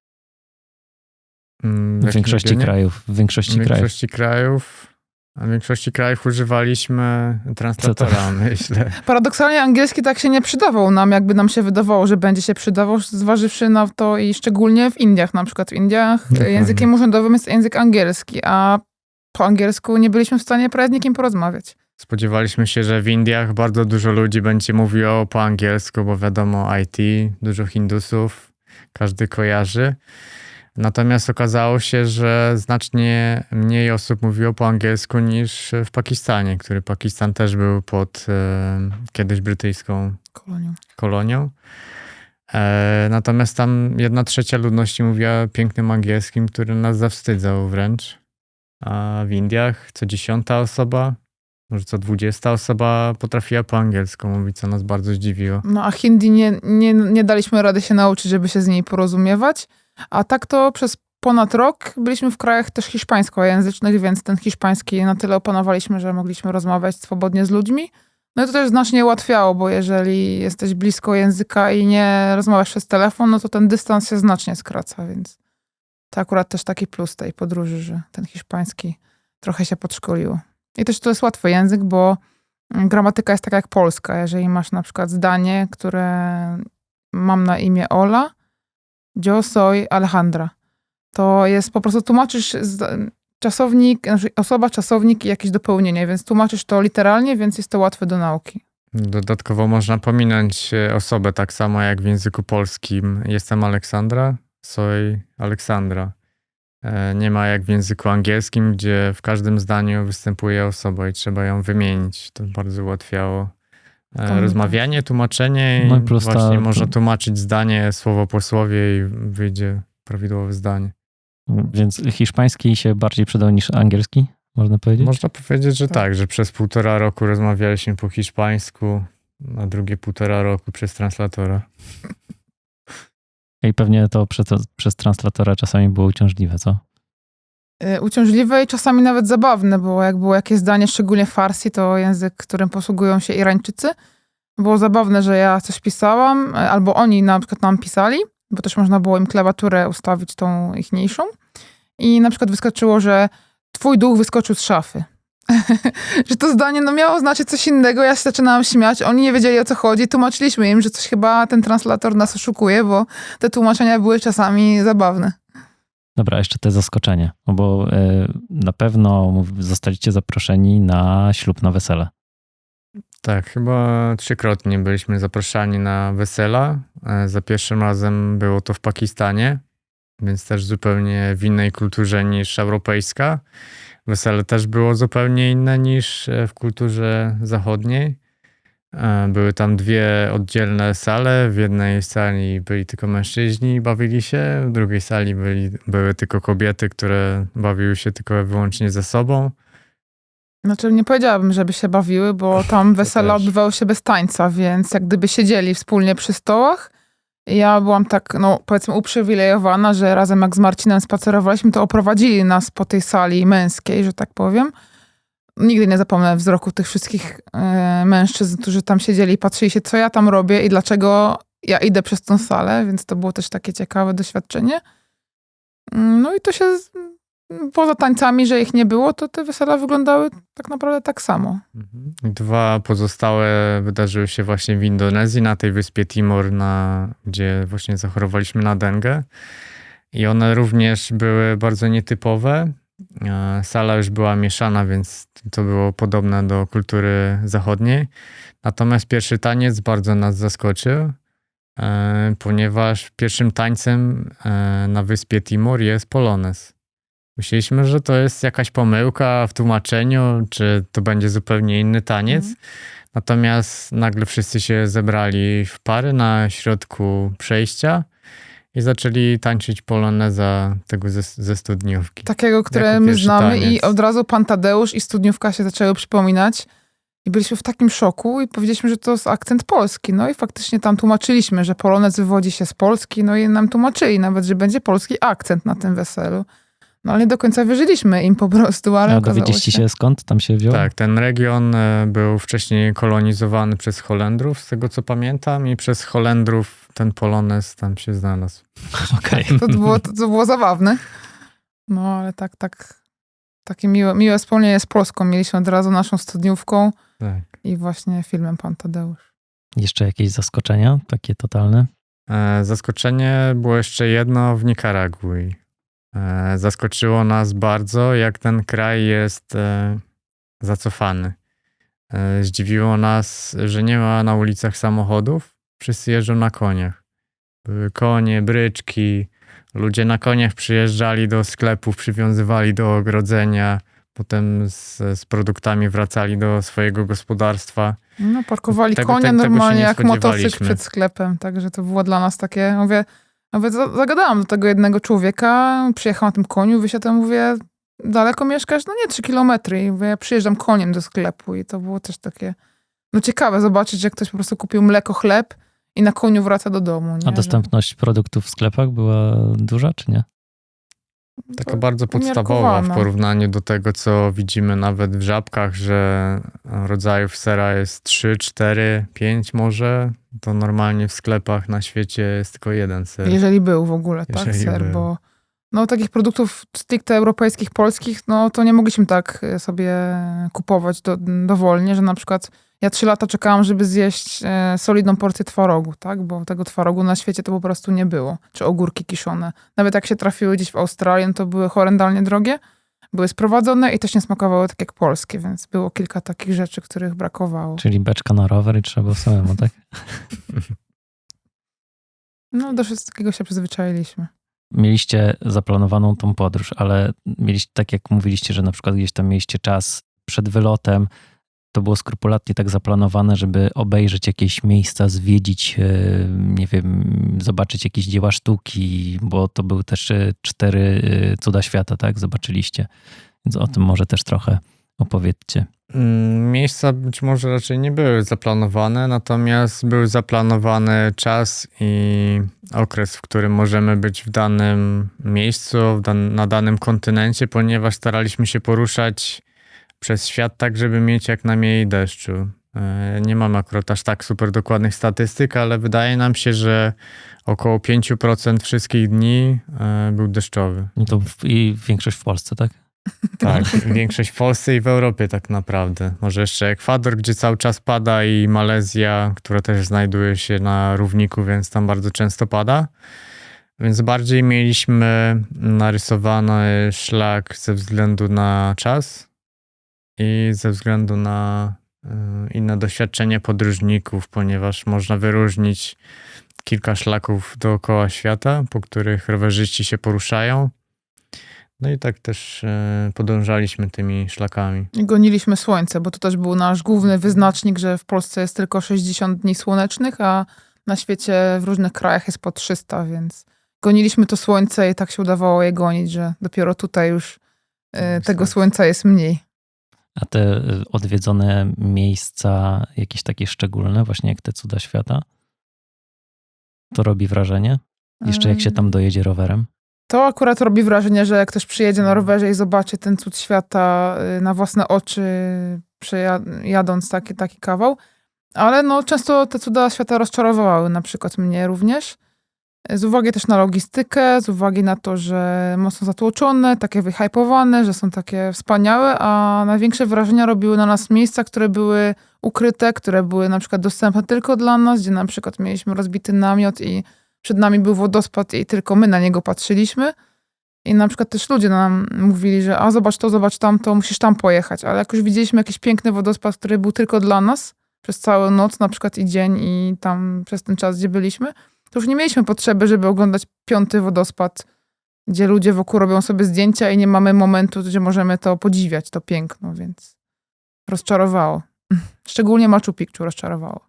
W większości krajów. W większości krajów A w większości krajów używaliśmy translatora, myślę. Paradoksalnie angielski tak się nie przydawał nam, jakby nam się wydawało, że będzie się przydawał, zważywszy na to i szczególnie w Indiach. Na przykład w Indiach Dokładnie. językiem urzędowym jest język angielski, a po angielsku nie byliśmy w stanie prawie z nikim porozmawiać. Spodziewaliśmy się, że w Indiach bardzo dużo ludzi będzie mówiło po angielsku, bo wiadomo IT, dużo Hindusów, każdy kojarzy. Natomiast okazało się, że znacznie mniej osób mówiło po angielsku niż w Pakistanie, który Pakistan też był pod kiedyś brytyjską Kolonią. kolonią. Natomiast tam 1/3 ludności mówiła pięknym angielskim, który nas zawstydzał wręcz. A w Indiach co 10. osoba, może co 20. osoba potrafiła po angielsku mówić, co nas bardzo zdziwiło. No a hindi nie daliśmy rady się nauczyć, żeby się z niej porozumiewać. A tak to przez ponad rok byliśmy w krajach też hiszpańskojęzycznych, więc ten hiszpański na tyle opanowaliśmy, że mogliśmy rozmawiać swobodnie z ludźmi. No i to też znacznie ułatwiało, bo jeżeli jesteś blisko języka i nie rozmawiasz przez telefon, no to ten dystans się znacznie skraca, więc to akurat też taki plus tej podróży, że ten hiszpański trochę się podszkoliło. I też to jest łatwy język, bo gramatyka jest taka jak polska. Jeżeli masz na przykład zdanie, które mam na imię Ola, yo soy Alejandra, to jest po prostu tłumaczysz czasownik, znaczy osoba, czasownik i jakieś dopełnienie, więc tłumaczysz to literalnie, więc jest to łatwe do nauki. Dodatkowo można pominąć osobę tak samo jak w języku polskim. Jestem Aleksandra, soy Aleksandra. Nie ma jak w języku angielskim, gdzie w każdym zdaniu występuje osoba i trzeba ją wymienić. To bardzo ułatwiało rozmawianie, tłumaczenie No i i plus właśnie można tłumaczyć zdanie słowo po słowie i wyjdzie prawidłowe zdanie. Więc hiszpański się bardziej przydał niż angielski, można powiedzieć? Można powiedzieć, że tak, że przez 1,5 roku rozmawialiśmy po hiszpańsku, a drugie 1,5 roku przez translatora. I pewnie to przez translatora czasami było uciążliwe, co? Uciążliwe i czasami nawet zabawne, bo jak było jakieś zdanie, szczególnie farsi, to język, którym posługują się Irańczycy. Było zabawne, że ja coś pisałam, albo oni na przykład nam pisali, bo też można było im klawiaturę ustawić tą ichniejszą. I na przykład wyskoczyło, że twój duch wyskoczył z szafy. Że to zdanie miało znaczyć coś innego. Ja się zaczynałam śmiać. Oni nie wiedzieli, o co chodzi. Tłumaczyliśmy im, że coś chyba ten translator nas oszukuje, bo te tłumaczenia były czasami zabawne. Dobra, jeszcze te zaskoczenie, bo na pewno zostaliście zaproszeni na ślub, na wesele. Tak, chyba 3-krotnie byliśmy zapraszani na wesela. Za pierwszym razem było to w Pakistanie, więc też zupełnie w innej kulturze niż europejska. Wesele też było zupełnie inne niż w kulturze zachodniej. Były tam 2 oddzielne sale. W jednej sali byli tylko mężczyźni i bawili się, w drugiej sali były tylko kobiety, które bawiły się tylko wyłącznie ze sobą. Znaczy nie powiedziałabym, żeby się bawiły, bo tam wesela odbywały się bez tańca, więc jak gdyby siedzieli wspólnie przy stołach. Ja byłam tak, powiedzmy uprzywilejowana, że razem jak z Marcinem spacerowaliśmy, to oprowadzili nas po tej sali męskiej, że tak powiem. Nigdy nie zapomnę wzroku tych wszystkich mężczyzn, którzy tam siedzieli i patrzyli się, co ja tam robię i dlaczego ja idę przez tą salę, więc to było też takie ciekawe doświadczenie. No i to się, poza tańcami, że ich nie było, to te wesela wyglądały tak naprawdę tak samo. 2 pozostałe wydarzyły się właśnie w Indonezji, na tej wyspie Timor, gdzie właśnie zachorowaliśmy na dengę. I one również były bardzo nietypowe. Sala już była mieszana, więc to było podobne do kultury zachodniej. Natomiast pierwszy taniec bardzo nas zaskoczył, ponieważ pierwszym tańcem na wyspie Timor jest polonez. Myśleliśmy, że to jest jakaś pomyłka w tłumaczeniu, czy to będzie zupełnie inny taniec. Natomiast nagle wszyscy się zebrali w pary na środku przejścia i zaczęli tańczyć poloneza tego ze studniówki. Takiego, które Jako my pierwszy znamy taniec. i od razu Pan Tadeusz i studniówka się zaczęły przypominać. I byliśmy w takim szoku i powiedzieliśmy, że to jest akcent polski. No i faktycznie tam tłumaczyliśmy, że polonez wywodzi się z Polski, no i nam tłumaczyli nawet, że będzie polski akcent na tym weselu. No ale nie do końca wierzyliśmy im po prostu, ale A okazało dowiedzieliście się skąd tam się wziął? Tak, ten region był wcześniej kolonizowany przez Holendrów, z tego co pamiętam, i przez Holendrów ten polonez tam się znalazł. Okej. To było zabawne. No ale tak Takie miłe wspomnienie z Polską. Mieliśmy od razu naszą studniówką Tak. i właśnie filmem Pan Tadeusz. Jeszcze jakieś zaskoczenia, takie totalne? Zaskoczenie było jeszcze jedno w Nikaragui. Zaskoczyło nas bardzo, jak ten kraj jest zacofany. Zdziwiło nas, że nie ma na ulicach samochodów. Wszyscy jeżdżą na koniach. Były konie, bryczki. Ludzie na koniach przyjeżdżali do sklepów, przywiązywali do ogrodzenia. Potem z produktami wracali do swojego gospodarstwa. No, parkowali Tego konie się normalnie nie jak motocykl spodziewaliśmy. przed sklepem, także to było dla nas takie, mówię, zagadałam do tego jednego człowieka, przyjechał na tym koniu, wysiadł, mówię, daleko mieszkasz? No nie, 3 kilometry. I mówię, ja przyjeżdżam koniem do sklepu i to było też takie, no ciekawe zobaczyć, że ktoś po prostu kupił mleko, chleb i na koniu wraca do domu. Nie? A dostępność produktów w sklepach była duża, czy nie? Taka bardzo podstawowa w umiarkowana. porównaniu do tego, co widzimy nawet w Żabkach, że rodzajów sera jest 3, 4, 5 może. To normalnie w sklepach na świecie jest tylko jeden ser. Jeżeli był w ogóle, tak, Jeżeli ser, był. bo no takich produktów stricte europejskich, polskich, no to nie mogliśmy tak sobie kupować dowolnie, że na przykład ja 3 lata czekałam, żeby zjeść solidną porcję twarogu, tak, bo tego twarogu na świecie to po prostu nie było, czy ogórki kiszone. Nawet jak się trafiły gdzieś w Australii, no to były horrendalnie drogie, były sprowadzone i też nie smakowały tak jak polskie, więc było kilka takich rzeczy, których brakowało. Czyli beczka na rower i trzeba było samemu, tak? No do wszystkiego się przyzwyczailiśmy. Mieliście zaplanowaną tą podróż, ale mieliście, tak jak mówiliście, że na przykład gdzieś tam mieliście czas przed wylotem, to było skrupulatnie tak zaplanowane, żeby obejrzeć jakieś miejsca, zwiedzić, nie wiem, zobaczyć jakieś dzieła sztuki, bo to były też 4 cuda świata, tak? Zobaczyliście. Więc o tym może też trochę opowiedzcie. Miejsca być może raczej nie były zaplanowane, natomiast był zaplanowany czas i okres, w którym możemy być w danym miejscu, na danym kontynencie, ponieważ staraliśmy się poruszać przez świat tak, żeby mieć jak najmniej deszczu. Nie mam akurat aż tak super dokładnych statystyk, ale wydaje nam się, że około 5% wszystkich dni był deszczowy. I to i większość w Polsce, tak? Tak, większość w Polsce i w Europie tak naprawdę. Może jeszcze Ekwador, gdzie cały czas pada, i Malezja, która też znajduje się na równiku, więc tam bardzo często pada. Więc bardziej mieliśmy narysowany szlak ze względu na czas i ze względu na inne doświadczenie podróżników, ponieważ można wyróżnić kilka szlaków dookoła świata, po których rowerzyści się poruszają. No i tak też podążaliśmy tymi szlakami. I goniliśmy słońce, bo to też był nasz główny wyznacznik, że w Polsce jest tylko 60 dni słonecznych, a na świecie w różnych krajach jest po 300, więc goniliśmy to słońce i tak się udawało je gonić, że dopiero tutaj już tego słońca jest mniej. A te odwiedzone miejsca, jakieś takie szczególne, właśnie jak te cuda świata, to robi wrażenie? Jeszcze jak się tam dojedzie rowerem? To akurat robi wrażenie, że jak ktoś przyjedzie na rowerze i zobaczy ten cud świata na własne oczy, jadąc taki kawał. Ale no, często te cuda świata rozczarowały, na przykład mnie również. Z uwagi też na logistykę, z uwagi na to, że mocno zatłoczone, takie wyhypowane, że są takie wspaniałe, a największe wrażenia robiły na nas miejsca, które były ukryte, które były na przykład dostępne tylko dla nas, gdzie na przykład mieliśmy rozbity namiot i przed nami był wodospad i tylko my na niego patrzyliśmy. I na przykład też ludzie nam mówili, że zobacz to, zobacz tamto, musisz tam pojechać. Ale jak już widzieliśmy jakiś piękny wodospad, który był tylko dla nas, przez całą noc na przykład i dzień i tam przez ten czas, gdzie byliśmy, to już nie mieliśmy potrzeby, żeby oglądać 5. wodospad, gdzie ludzie wokół robią sobie zdjęcia i nie mamy momentu, gdzie możemy to podziwiać, to piękno, więc rozczarowało. Szczególnie Machu Picchu rozczarowało.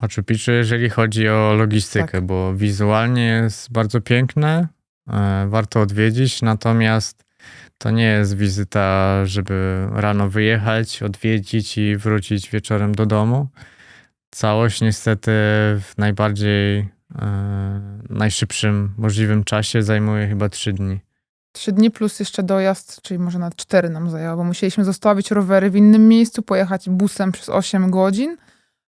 Machu Picchu, jeżeli chodzi o logistykę, Tak. bo wizualnie jest bardzo piękne, warto odwiedzić, natomiast to nie jest wizyta, żeby rano wyjechać, odwiedzić i wrócić wieczorem do domu. Całość niestety w najszybszym możliwym czasie zajmuje chyba 3 dni. 3 dni plus jeszcze dojazd, czyli może nawet 4 nam zajęło, bo musieliśmy zostawić rowery w innym miejscu, pojechać busem przez 8 godzin.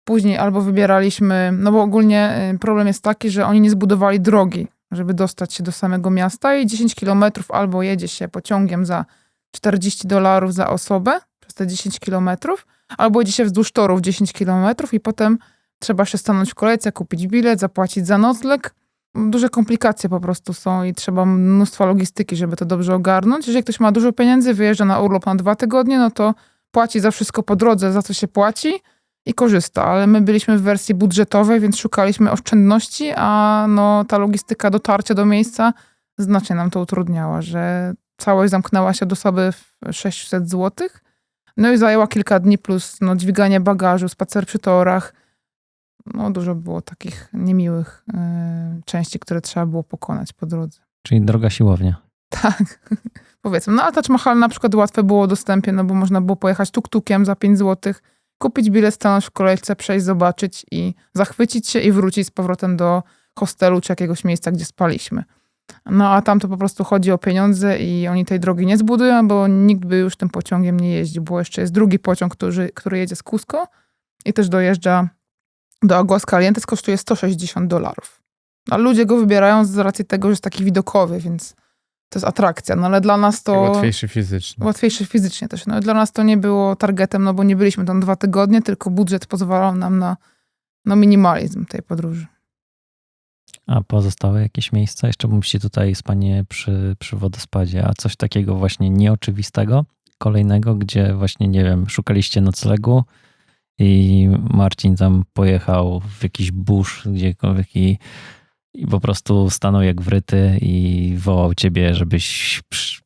Później albo wybieraliśmy, no bo ogólnie problem jest taki, że oni nie zbudowali drogi, żeby dostać się do samego miasta i 10 kilometrów albo jedzie się pociągiem za $40 za osobę przez te 10 kilometrów, albo jedzie się wzdłuż torów 10 kilometrów i potem trzeba się stanąć w kolejce, kupić bilet, zapłacić za nocleg. Duże komplikacje po prostu są i trzeba mnóstwo logistyki, żeby to dobrze ogarnąć. Jeżeli ktoś ma dużo pieniędzy, wyjeżdża na urlop na 2 tygodnie, no to płaci za wszystko po drodze, za co się płaci i korzysta. Ale my byliśmy w wersji budżetowej, więc szukaliśmy oszczędności, a no ta logistyka dotarcia do miejsca znacznie nam to utrudniała, że całość zamknęła się od osoby w 600 zł. No i zajęła kilka dni plus no, dźwiganie bagażu, spacer przy torach. No dużo było takich niemiłych części, które trzeba było pokonać po drodze. Czyli droga siłownia. Tak, powiedzmy. No a Taj Mahal na przykład łatwe było dostępie, no bo można było pojechać tuk-tukiem za 5 zł, kupić bilet, stanąć w kolejce, przejść, zobaczyć i zachwycić się i wrócić z powrotem do hostelu czy jakiegoś miejsca, gdzie spaliśmy. No a tam to po prostu chodzi o pieniądze i oni tej drogi nie zbudują, bo nikt by już tym pociągiem nie jeździł, bo jeszcze jest drugi pociąg, który jedzie z Cusco i też dojeżdża do Aguascalientes, kosztuje $160. A ludzie go wybierają z racji tego, że jest taki widokowy, więc to jest atrakcja. No ale dla nas to... I łatwiejszy fizycznie. Łatwiejszy fizycznie też. No i dla nas to nie było targetem, no bo nie byliśmy tam 2 tygodnie, tylko budżet pozwalał nam na minimalizm tej podróży. A pozostałe jakieś miejsca? Jeszcze musicie tutaj spanie przy wodospadzie, a coś takiego właśnie nieoczywistego, kolejnego, gdzie właśnie, nie wiem, szukaliście noclegu i Marcin tam pojechał w jakiś burz gdziekolwiek i po prostu stanął jak wryty i wołał ciebie, żebyś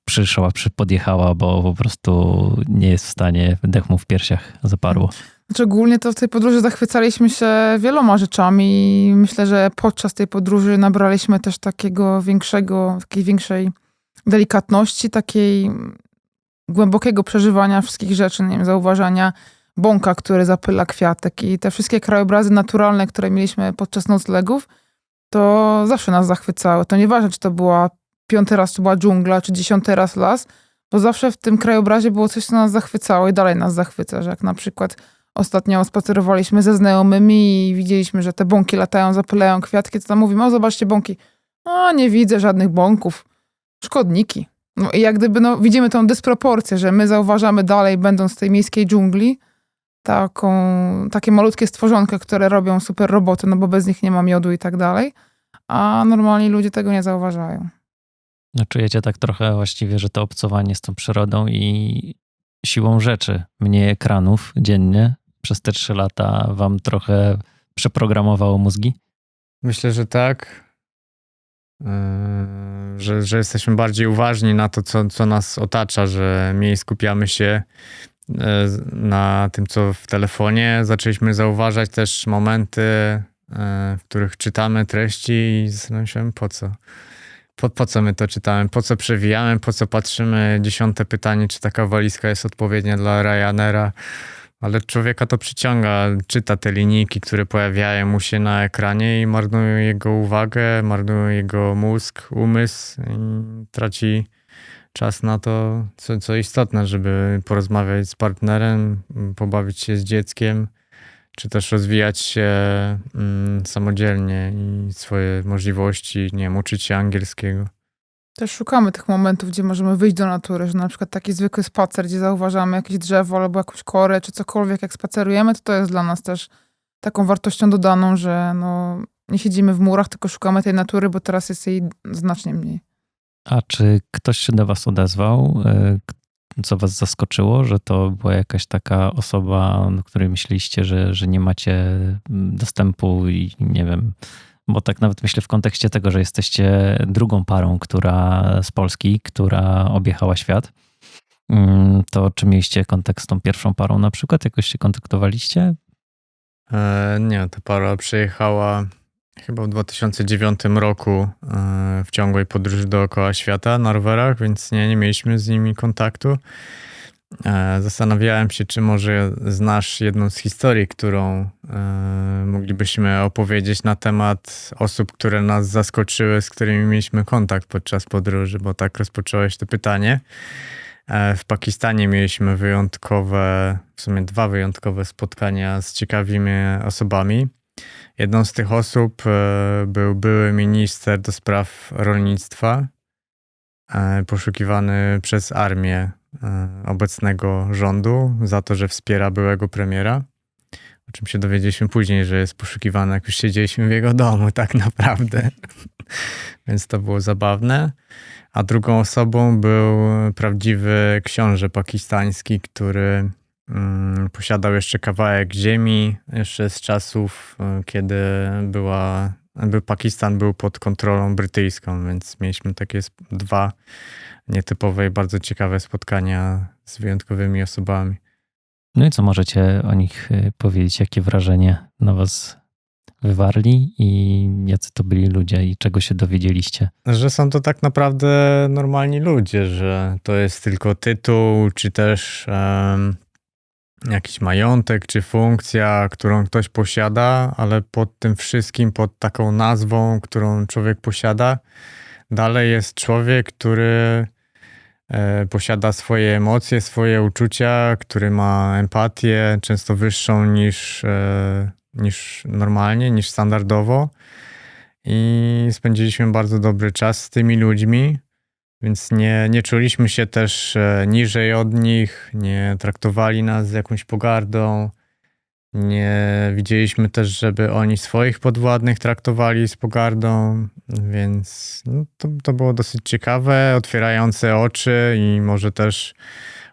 przyszła, podjechała, bo po prostu nie jest w stanie, dech mu w piersiach zaparło. Znaczy ogólnie to w tej podróży zachwycaliśmy się wieloma rzeczami i myślę, że podczas tej podróży nabraliśmy też takiej większej delikatności, takiej głębokiego przeżywania wszystkich rzeczy, nie wiem, zauważania bąka, który zapyla kwiatek i te wszystkie krajobrazy naturalne, które mieliśmy podczas noclegów, to zawsze nas zachwycały. To nieważne, czy to była 5. raz to była dżungla, czy 10. raz las, bo zawsze w tym krajobrazie było coś, co nas zachwycało i dalej nas zachwyca, że jak na przykład ostatnio spacerowaliśmy ze znajomymi i widzieliśmy, że te bąki latają, zapylają kwiatki, to tam mówimy, o zobaczcie bąki. O, nie widzę żadnych bąków. Szkodniki. No i jak gdyby, no, widzimy tą dysproporcję, że my zauważamy dalej, będąc w tej miejskiej dżungli, takie malutkie stworzonka, które robią super roboty, no bo bez nich nie ma miodu i tak dalej, a normalni ludzie tego nie zauważają. No, czujecie tak trochę właściwie, że to obcowanie z tą przyrodą i siłą rzeczy, mniej ekranów dziennie przez te 3 lata wam trochę przeprogramowało mózgi? Myślę, że tak. Że jesteśmy bardziej uważni na to, co nas otacza, że mniej skupiamy się na tym, co w telefonie. Zaczęliśmy zauważać też momenty, w których czytamy treści i zastanawiam się, po co. Po co my to czytamy, po co przewijamy, po co patrzymy. 10. pytanie, czy taka walizka jest odpowiednia dla Ryanaira. Ale człowieka to przyciąga, czyta te linijki, które pojawiają mu się na ekranie i marnują jego uwagę, marnują jego mózg, umysł i traci czas na to, co istotne, żeby porozmawiać z partnerem, pobawić się z dzieckiem, czy też rozwijać się samodzielnie i swoje możliwości, nie wiem, uczyć się angielskiego. Też szukamy tych momentów, gdzie możemy wyjść do natury, że na przykład taki zwykły spacer, gdzie zauważamy jakieś drzewo albo jakąś korę, czy cokolwiek, jak spacerujemy, to jest dla nas też taką wartością dodaną, że no, nie siedzimy w murach, tylko szukamy tej natury, bo teraz jest jej znacznie mniej. A czy ktoś się do was odezwał, co was zaskoczyło, że to była jakaś taka osoba, do której myśleliście, że nie macie dostępu i nie wiem, bo tak nawet myślę w kontekście tego, że jesteście drugą parą, z Polski, która objechała świat, to czy mieliście kontakt z tą pierwszą parą na przykład? Jakoś się kontaktowaliście? Nie, ta para przyjechała chyba w 2009 roku w ciągłej podróży dookoła świata na rowerach, więc nie mieliśmy z nimi kontaktu. Zastanawiałem się, czy może znasz jedną z historii, którą moglibyśmy opowiedzieć na temat osób, które nas zaskoczyły, z którymi mieliśmy kontakt podczas podróży, bo tak rozpocząłeś to pytanie. W Pakistanie mieliśmy w sumie 2 wyjątkowe spotkania z ciekawymi osobami. Jedną z tych osób był były minister do spraw rolnictwa, poszukiwany przez armię obecnego rządu za to, że wspiera byłego premiera. O czym się dowiedzieliśmy później, że jest poszukiwany, jak już siedzieliśmy w jego domu tak naprawdę. Więc to było zabawne. A drugą osobą był prawdziwy książę pakistański, który posiadał jeszcze kawałek ziemi, jeszcze z czasów, kiedy Pakistan był pod kontrolą brytyjską, więc mieliśmy takie dwa nietypowe i bardzo ciekawe spotkania z wyjątkowymi osobami. No i co możecie o nich powiedzieć? Jakie wrażenie na was wywarli i jacy to byli ludzie i czego się dowiedzieliście? Że są to tak naprawdę normalni ludzie, że to jest tylko tytuł, czy też jakiś majątek, czy funkcja, którą ktoś posiada, ale pod tym wszystkim, pod taką nazwą, którą człowiek posiada, dalej jest człowiek, który posiada swoje emocje, swoje uczucia, który ma empatię, często wyższą niż normalnie, niż standardowo. I spędziliśmy bardzo dobry czas z tymi ludźmi, więc nie czuliśmy się też niżej od nich, nie traktowali nas z jakąś pogardą, nie widzieliśmy też, żeby oni swoich podwładnych traktowali z pogardą, więc to było dosyć ciekawe, otwierające oczy i może też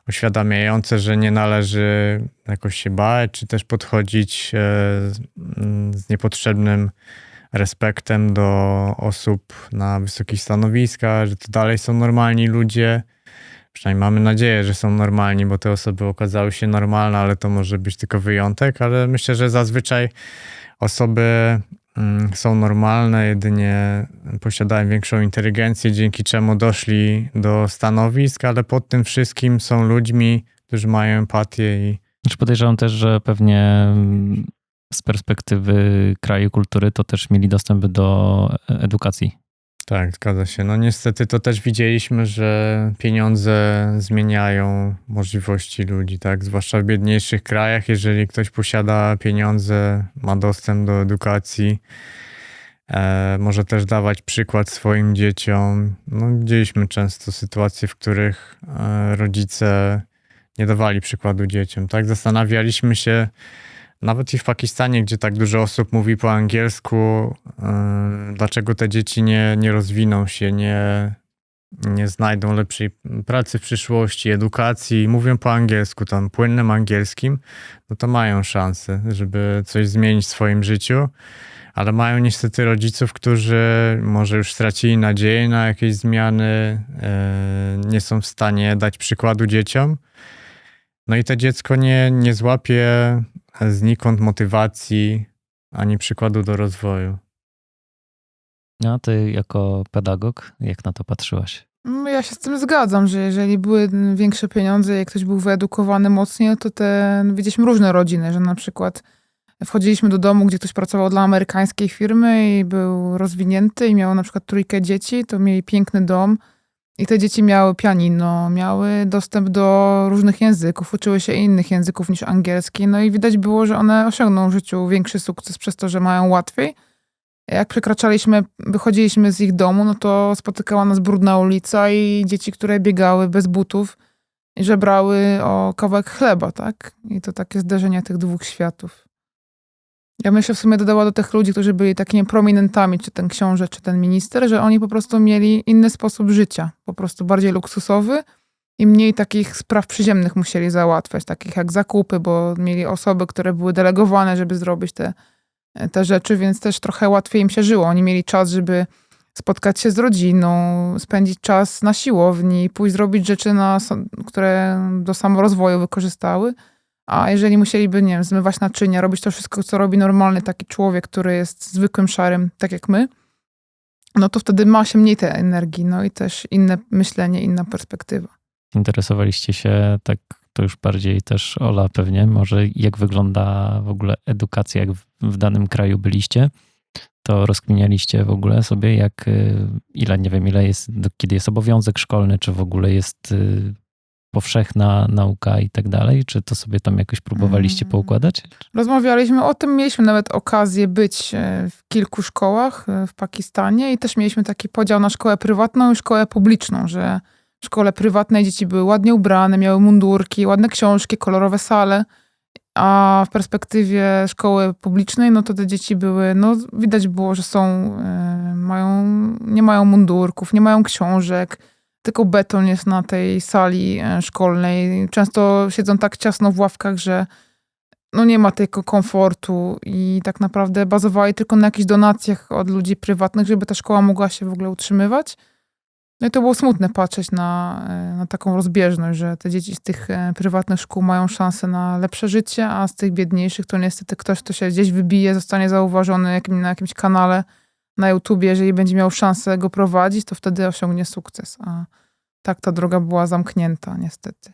uświadamiające, że nie należy jakoś się bać, czy też podchodzić z niepotrzebnym respektem do osób na wysokich stanowiskach, że to dalej są normalni ludzie. Przynajmniej mamy nadzieję, że są normalni, bo te osoby okazały się normalne, ale to może być tylko wyjątek, ale myślę, że zazwyczaj osoby są normalne, jedynie posiadają większą inteligencję, dzięki czemu doszli do stanowisk, ale pod tym wszystkim są ludźmi, którzy mają empatię i Podejrzewam też, że pewnie z perspektywy kraju kultury to też mieli dostęp do edukacji. tak, zgadza się. No niestety to też widzieliśmy, że pieniądze zmieniają możliwości ludzi, tak? Zwłaszcza w biedniejszych krajach, jeżeli ktoś posiada pieniądze, ma dostęp do edukacji, może też dawać przykład swoim dzieciom. No, widzieliśmy często sytuacje, w których rodzice nie dawali przykładu dzieciom, tak? Zastanawialiśmy się, nawet i w Pakistanie, gdzie tak dużo osób mówi po angielsku, dlaczego te dzieci nie rozwiną się, nie znajdą lepszej pracy w przyszłości, edukacji, mówią po angielsku, tam płynnym angielskim, no to mają szansę, żeby coś zmienić w swoim życiu, ale mają niestety rodziców, którzy może już stracili nadzieję na jakieś zmiany, nie są w stanie dać przykładu dzieciom. No i to dziecko nie złapie znikąd motywacji ani przykładu do rozwoju. A ty jako pedagog, jak na to patrzyłaś? No, ja się z tym zgadzam, że jeżeli były większe pieniądze, jak ktoś był wyedukowany mocniej, to widzieliśmy różne rodziny, że na przykład wchodziliśmy do domu, gdzie ktoś pracował dla amerykańskiej firmy i był rozwinięty i miał na przykład 3 dzieci, to mieli piękny dom i te dzieci miały pianino, miały dostęp do różnych języków, uczyły się innych języków niż angielski, no i widać było, że one osiągną w życiu większy sukces przez to, że mają łatwiej. Jak wychodziliśmy z ich domu, no to spotykała nas brudna ulica i dzieci, które biegały bez butów i żebrały o kawałek chleba, tak? I to takie zderzenie tych dwóch światów. Ja myślę, w sumie dodała do tych ludzi, którzy byli takimi prominentami, czy ten książę, czy ten minister, że oni po prostu mieli inny sposób życia, po prostu bardziej luksusowy i mniej takich spraw przyziemnych musieli załatwiać, takich jak zakupy, bo mieli osoby, które były delegowane, żeby zrobić te rzeczy, więc też trochę łatwiej im się żyło. Oni mieli czas, żeby spotkać się z rodziną, spędzić czas na siłowni, pójść zrobić rzeczy, które do samorozwoju wykorzystały. A jeżeli musieliby, nie wiem, zmywać naczynia, robić to wszystko, co robi normalny taki człowiek, który jest zwykłym szarym, tak jak my, no to wtedy ma się mniej tej energii, no i też inne myślenie, inna perspektywa. Interesowaliście się, tak to już bardziej też Ola pewnie, może jak wygląda w ogóle edukacja, jak w danym kraju byliście, to rozkminialiście w ogóle sobie, ile jest, kiedy jest obowiązek szkolny, czy w ogóle jest powszechna nauka i tak dalej? Czy to sobie tam jakoś próbowaliście poukładać? Rozmawialiśmy o tym, mieliśmy nawet okazję być w kilku szkołach w Pakistanie i też mieliśmy taki podział na szkołę prywatną i szkołę publiczną, że w szkole prywatnej dzieci były ładnie ubrane, miały mundurki, ładne książki, kolorowe sale, a w perspektywie szkoły publicznej, no to te dzieci były, no widać było, że nie mają mundurków, nie mają książek, tylko beton jest na tej sali szkolnej. Często siedzą tak ciasno w ławkach, że no nie ma tego komfortu i tak naprawdę bazowali tylko na jakichś donacjach od ludzi prywatnych, żeby ta szkoła mogła się w ogóle utrzymywać. No i to było smutne patrzeć na taką rozbieżność, że te dzieci z tych prywatnych szkół mają szansę na lepsze życie, a z tych biedniejszych to niestety ktoś, kto się gdzieś wybije, zostanie zauważony na jakimś kanale na YouTubie, jeżeli będzie miał szansę go prowadzić, to wtedy osiągnie sukces. A tak ta droga była zamknięta niestety.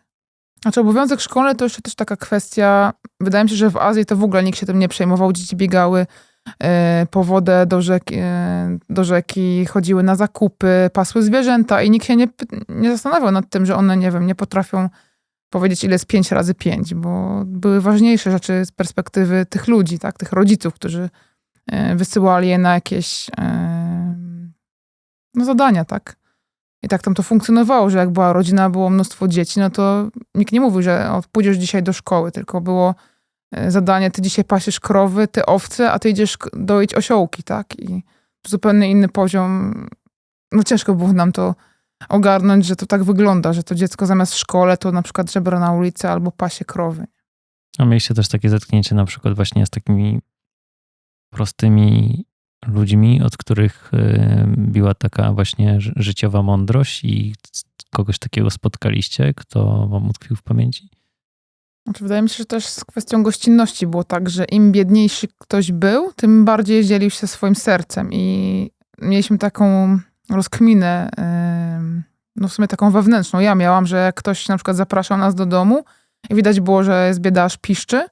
Znaczy obowiązek szkolny to jeszcze też taka kwestia, wydaje mi się, że w Azji to w ogóle nikt się tym nie przejmował. Dzieci biegały po wodę do rzeki, chodziły na zakupy, pasły zwierzęta i nikt się nie zastanawiał nad tym, że one, nie wiem, nie potrafią powiedzieć, ile jest 5 razy 5, bo były ważniejsze rzeczy z perspektywy tych ludzi, tak, tych rodziców, którzy wysyłali je na jakieś no, zadania, tak. I tak tam to funkcjonowało, że jak była rodzina, było mnóstwo dzieci, no to nikt nie mówił, że pójdziesz dzisiaj do szkoły, tylko było zadanie, ty dzisiaj pasiesz krowy, ty owce, a ty idziesz doić osiołki, tak? I zupełnie inny poziom, no ciężko było nam to ogarnąć, że to tak wygląda, że to dziecko zamiast w szkole to na przykład żebra na ulicy albo pasie krowy. A mieliście też takie zetknięcie na przykład właśnie z takimi prostymi ludźmi, od których była taka właśnie życiowa mądrość i kogoś takiego spotkaliście, kto wam utkwił w pamięci? Znaczy, wydaje mi się, że też z kwestią gościnności było tak, że im biedniejszy ktoś był, tym bardziej dzielił się swoim sercem i mieliśmy taką rozkminę, no w sumie taką wewnętrzną. Ja miałam, że jak ktoś na przykład zapraszał nas do domu i widać było, że jest bieda, aż piszczy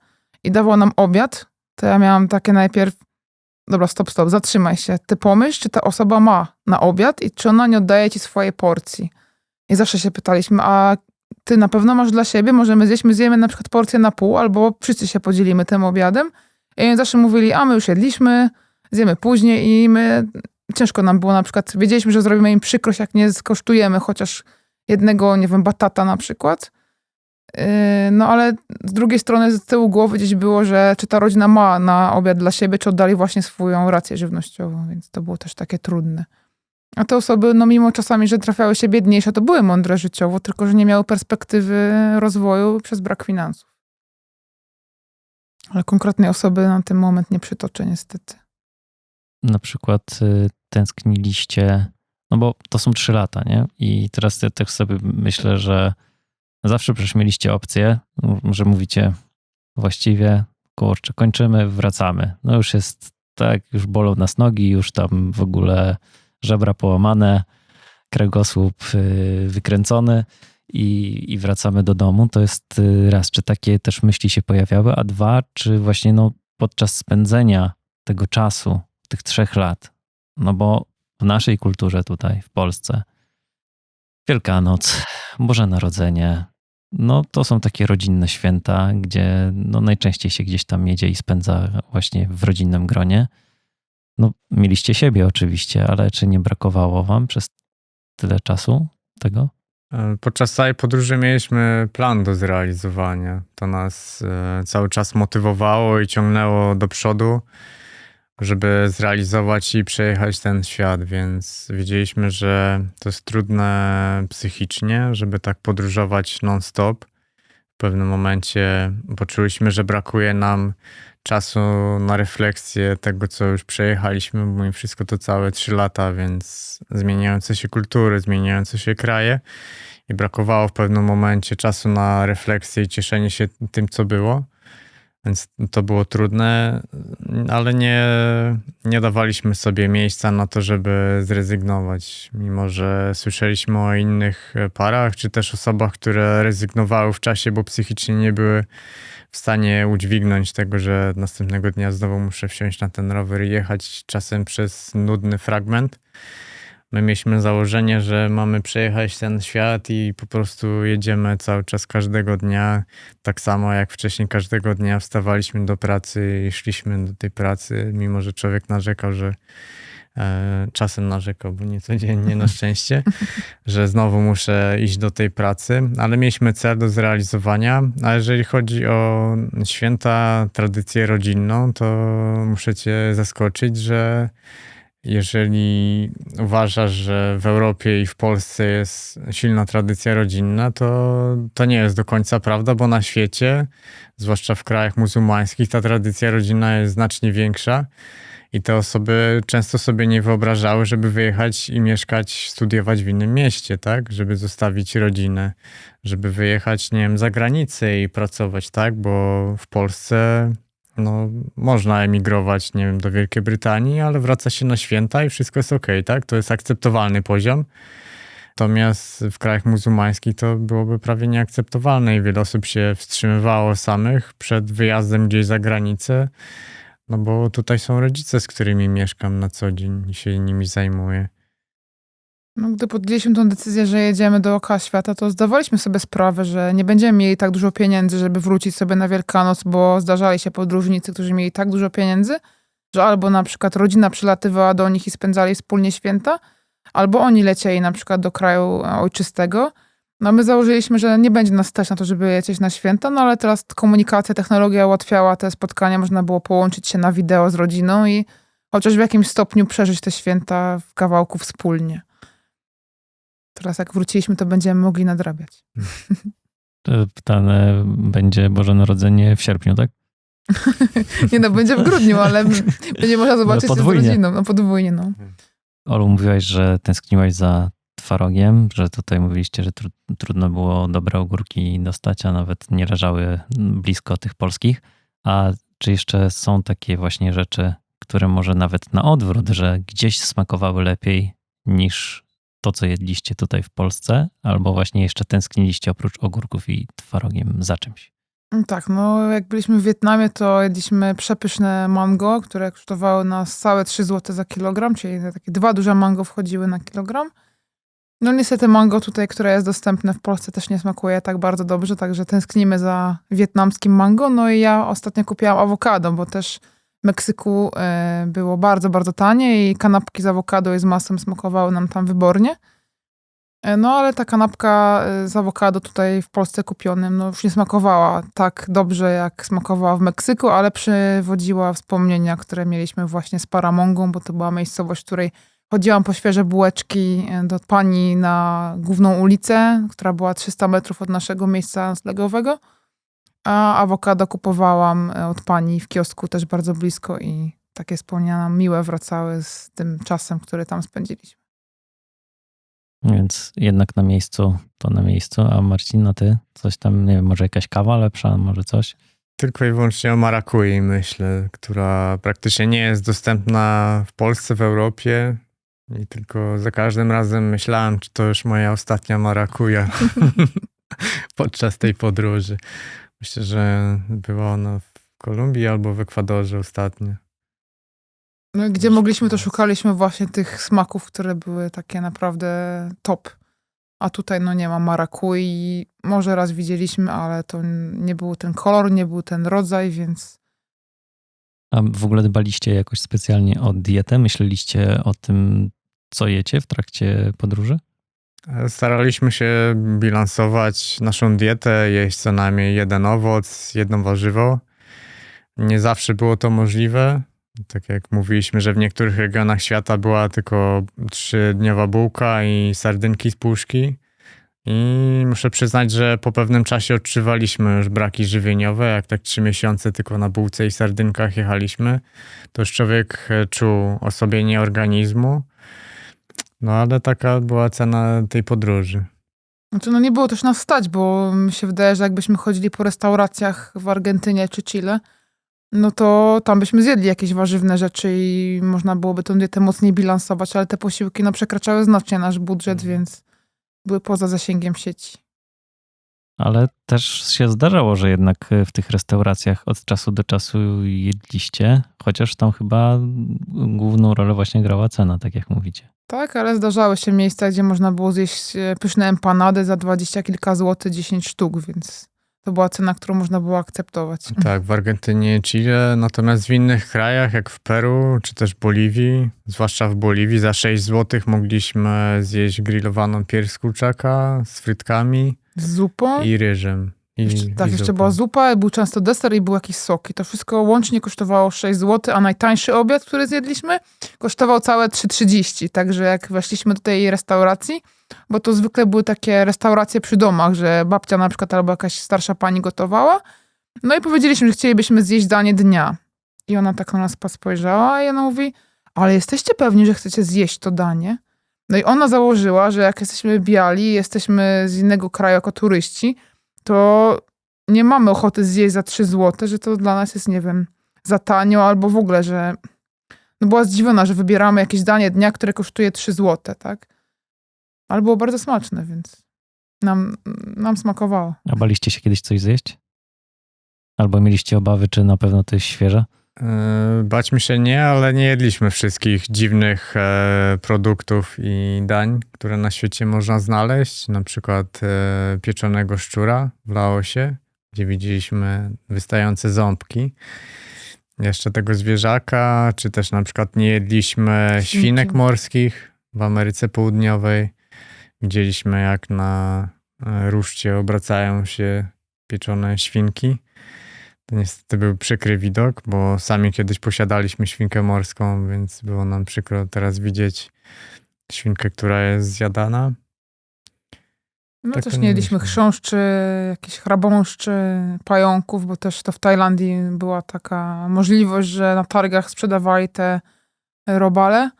i dawał nam obiad, to ja miałam takie najpierw, dobra, stop, zatrzymaj się. Ty pomyśl, czy ta osoba ma na obiad i czy ona nie oddaje ci swojej porcji. I zawsze się pytaliśmy, a ty na pewno masz dla siebie, możemy zjemy na przykład porcję na pół, albo wszyscy się podzielimy tym obiadem. I oni zawsze mówili, a my już jedliśmy, zjemy później i ciężko nam było na przykład, wiedzieliśmy, że zrobimy im przykrość, jak nie skosztujemy chociaż jednego, nie wiem, batata na przykład. No ale z drugiej strony z tyłu głowy gdzieś było, że czy ta rodzina ma na obiad dla siebie, czy oddali właśnie swoją rację żywnościową, więc to było też takie trudne. A te osoby, no mimo czasami, że trafiały się biedniejsze, to były mądre życiowo, tylko że nie miały perspektywy rozwoju przez brak finansów. Ale konkretnej osoby na ten moment nie przytoczę niestety. Na przykład tęskniliście, no bo to są 3 lata, nie? I teraz ja też sobie myślę, że zawsze przecież mieliście opcję, że mówicie właściwie, kurczę, kończymy, wracamy. No już jest tak, już bolą nas nogi, już tam w ogóle żebra połamane, kręgosłup wykręcony i wracamy do domu. To jest raz, czy takie też myśli się pojawiały, a 2, czy właśnie no, podczas spędzenia tego czasu, tych 3 lat, no bo w naszej kulturze tutaj w Polsce Wielkanoc, Boże Narodzenie, no to są takie rodzinne święta, gdzie no najczęściej się gdzieś tam jedzie i spędza właśnie w rodzinnym gronie. No mieliście siebie oczywiście, ale czy nie brakowało wam przez tyle czasu tego? Podczas całej podróży mieliśmy plan do zrealizowania. To nas cały czas motywowało i ciągnęło do przodu, żeby zrealizować i przejechać ten świat, więc wiedzieliśmy, że to jest trudne psychicznie, żeby tak podróżować non-stop. W pewnym momencie poczuliśmy, że brakuje nam czasu na refleksję tego, co już przejechaliśmy, bo mimo wszystko to całe 3 lata, więc zmieniające się kultury, zmieniające się kraje i brakowało w pewnym momencie czasu na refleksję i cieszenie się tym, co było. Więc to było trudne, ale nie dawaliśmy sobie miejsca na to, żeby zrezygnować. Mimo że słyszeliśmy o innych parach, czy też osobach, które rezygnowały w czasie, bo psychicznie nie były w stanie udźwignąć tego, że następnego dnia znowu muszę wsiąść na ten rower i jechać czasem przez nudny fragment. My mieliśmy założenie, że mamy przejechać ten świat i po prostu jedziemy cały czas każdego dnia. Tak samo jak wcześniej każdego dnia wstawaliśmy do pracy i szliśmy do tej pracy, mimo że człowiek narzekał, że czasem narzekał, bo nie codziennie na szczęście, że znowu muszę iść do tej pracy, ale mieliśmy cel do zrealizowania, a jeżeli chodzi o święta, tradycję rodzinną, to muszę cię zaskoczyć, że jeżeli uważasz, że w Europie i w Polsce jest silna tradycja rodzinna, to nie jest do końca prawda, bo na świecie, zwłaszcza w krajach muzułmańskich, ta tradycja rodzinna jest znacznie większa i te osoby często sobie nie wyobrażały, żeby wyjechać i mieszkać, studiować w innym mieście, tak? Żeby zostawić rodzinę, żeby wyjechać, nie wiem, za granicę i pracować, tak? Bo w Polsce można emigrować, nie wiem, do Wielkiej Brytanii, ale wraca się na święta i wszystko jest okej, tak? To jest akceptowalny poziom. Natomiast w krajach muzułmańskich to byłoby prawie nieakceptowalne i wiele osób się wstrzymywało samych przed wyjazdem gdzieś za granicę, no bo tutaj są rodzice, z którymi mieszkam na co dzień i się nimi zajmuję. No, gdy podjęliśmy tę decyzję, że jedziemy dookoła świata, to zdawaliśmy sobie sprawę, że nie będziemy mieli tak dużo pieniędzy, żeby wrócić sobie na Wielkanoc, bo zdarzali się podróżnicy, którzy mieli tak dużo pieniędzy, że albo na przykład rodzina przylatywała do nich i spędzali wspólnie święta, albo oni lecieli na przykład do kraju ojczystego. No my założyliśmy, że nie będzie nas stać na to, żeby lecieć na święta, no ale teraz komunikacja, technologia ułatwiała te spotkania, można było połączyć się na wideo z rodziną i chociaż w jakimś stopniu przeżyć te święta w kawałku wspólnie. Teraz jak wróciliśmy, to będziemy mogli nadrabiać. Pytane będzie Boże Narodzenie w sierpniu, tak? Nie no, będzie w grudniu, ale będzie można zobaczyć się z podwójnie. rodziną. No podwójnie, no. Olu, mówiłaś, że tęskniłaś za twarogiem, że tutaj mówiliście, że trudno było dobre ogórki dostać, a nawet nie leżały blisko tych polskich. A czy jeszcze są takie właśnie rzeczy, które może nawet na odwrót, że gdzieś smakowały lepiej niż to, co jedliście tutaj w Polsce, albo właśnie jeszcze tęskniliście oprócz ogórków i twarogiem za czymś? Tak, no jak byliśmy w Wietnamie, to jedliśmy przepyszne mango, które kosztowały nas całe 3 zł za kilogram, czyli takie 2 duże mango wchodziły na kilogram. No niestety mango tutaj, które jest dostępne w Polsce, też nie smakuje tak bardzo dobrze, także tęsknimy za wietnamskim mango. No i ja ostatnio kupiłam awokado, bo też w Meksyku było bardzo, bardzo tanie i kanapki z awokado i z masłem smakowały nam tam wybornie. No ale ta kanapka z awokado tutaj w Polsce kupionym, no już nie smakowała tak dobrze, jak smakowała w Meksyku, ale przywodziła wspomnienia, które mieliśmy właśnie z Paramongą, bo to była miejscowość, w której chodziłam po świeże bułeczki do pani na główną ulicę, która była 300 metrów od naszego miejsca noclegowego, a awokado kupowałam od pani w kiosku też bardzo blisko i takie wspomnienia miłe wracały z tym czasem, który tam spędziliśmy. Więc jednak na miejscu, to na miejscu. A Marcin, ty? Coś tam, nie wiem, może jakaś kawa lepsza, może coś? Tylko i wyłącznie o marakui myślę, która praktycznie nie jest dostępna w Polsce, w Europie. I tylko za każdym razem myślałem, czy to już moja ostatnia marakuja podczas tej podróży. Myślę, że była ona w Kolumbii albo w Ekwadorze ostatnio. No, gdzie mogliśmy, to szukaliśmy właśnie tych smaków, które były takie naprawdę top. A tutaj no nie ma marakui. Może raz widzieliśmy, ale to nie był ten kolor, nie był ten rodzaj, więc... A w ogóle dbaliście jakoś specjalnie o dietę? Myśleliście o tym, co jecie w trakcie podróży? Staraliśmy się bilansować naszą dietę, jeść co najmniej 1 owoc, 1 warzywo. Nie zawsze było to możliwe. Tak jak mówiliśmy, że w niektórych regionach świata była tylko 3-dniowa bułka i sardynki z puszki. I muszę przyznać, że po pewnym czasie odczuwaliśmy już braki żywieniowe. Jak tak 3 miesiące tylko na bułce i sardynkach jechaliśmy, to już człowiek czuł osłabienie organizmu. No ale taka była cena tej podróży. Znaczy, no nie było też nas stać, bo mi się wydaje, że jakbyśmy chodzili po restauracjach w Argentynie czy Chile, no to tam byśmy zjedli jakieś warzywne rzeczy i można byłoby tę dietę mocniej bilansować, ale te posiłki no, przekraczały znacznie nasz budżet, więc były poza zasięgiem sieci. Ale też się zdarzało, że jednak w tych restauracjach od czasu do czasu jedliście, chociaż tam chyba główną rolę właśnie grała cena, tak jak mówicie. Tak, ale zdarzały się miejsca, gdzie można było zjeść pyszne empanady za 20 kilka złotych, 10 sztuk, więc To była cena, którą można było akceptować. Tak, w Argentynie, Chile, natomiast w innych krajach, jak w Peru, czy też Boliwii, zwłaszcza w Boliwii, za 6 zł mogliśmy zjeść grillowaną pierś z kurczaka z frytkami Z zupą. i ryżem. Jeszcze zupą. była zupa, był często deser i był jakiś sok. I to wszystko łącznie kosztowało 6 zł, a najtańszy obiad, który zjedliśmy, kosztował całe 3,30. Także jak weszliśmy do tej restauracji, bo to zwykle były takie restauracje przy domach, że babcia na przykład albo jakaś starsza pani gotowała. No i powiedzieliśmy, że chcielibyśmy zjeść danie dnia. I ona tak na nas spojrzała i ona mówi, ale jesteście pewni, że chcecie zjeść to danie? No i ona założyła, że jak jesteśmy biali, jesteśmy z innego kraju jako turyści, to nie mamy ochoty zjeść za 3 zł, że to dla nas jest, nie wiem, za tanio, albo w ogóle, że no była zdziwiona, że wybieramy jakieś danie dnia, które kosztuje 3 zł, tak? Ale było bardzo smaczne, więc nam smakowało. A baliście się kiedyś coś zjeść? Albo mieliście obawy, czy na pewno to jest świeże? Bać mi się nie, ale nie jedliśmy wszystkich dziwnych produktów i dań, które na świecie można znaleźć. Na przykład pieczonego szczura w Laosie, gdzie widzieliśmy wystające ząbki. Jeszcze tego zwierzaka, czy też na przykład nie jedliśmy świnek morskich w Ameryce Południowej. Widzieliśmy, jak na ruszcie obracają się pieczone świnki. To niestety był przykry widok, bo sami kiedyś posiadaliśmy świnkę morską, więc było nam przykro teraz widzieć świnkę, która jest zjadana. No Tak też to nie nie jedliśmy myślę. chrząszczy, jakichś chrabąszczy, pająków, bo też to w Tajlandii była taka możliwość, że na targach sprzedawali te robale.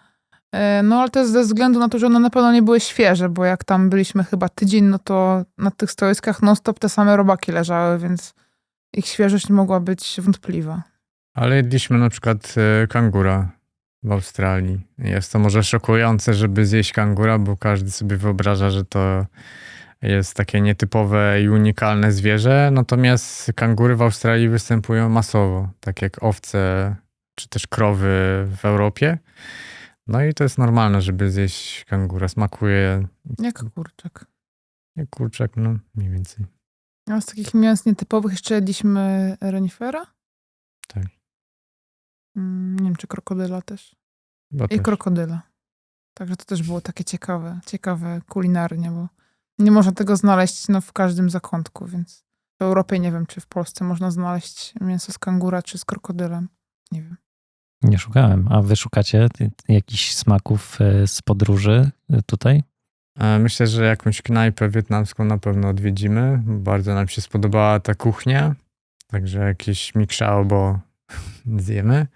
No ale to jest ze względu na to, że one na pewno nie były świeże, bo jak tam byliśmy chyba tydzień, no to na tych stoiskach non-stop te same robaki leżały, więc ich świeżość mogła być wątpliwa. Ale jedliśmy na przykład kangura w Australii. Jest to może szokujące, żeby zjeść kangura, bo każdy sobie wyobraża, że to jest takie nietypowe i unikalne zwierzę. Natomiast kangury w Australii występują masowo, tak jak owce czy też krowy w Europie. No i to jest normalne, żeby zjeść kangura. Smakuje Jak kurczak. jak kurczak, no mniej więcej. A z takich mięs nietypowych jeszcze jedliśmy renifera? Tak. Nie wiem, czy krokodyla też. Chyba I też. krokodyla. Także to też było takie ciekawe kulinarnie, bo nie można tego znaleźć w każdym zakątku, więc w Europie nie wiem, czy w Polsce można znaleźć mięso z kangura czy z krokodylem. Nie wiem. Nie szukałem. A wy szukacie jakichś smaków z podróży tutaj? Myślę, że jakąś knajpę wietnamską na pewno odwiedzimy. Bardzo nam się spodobała ta kuchnia, także jakieś mikszałbo zjemy.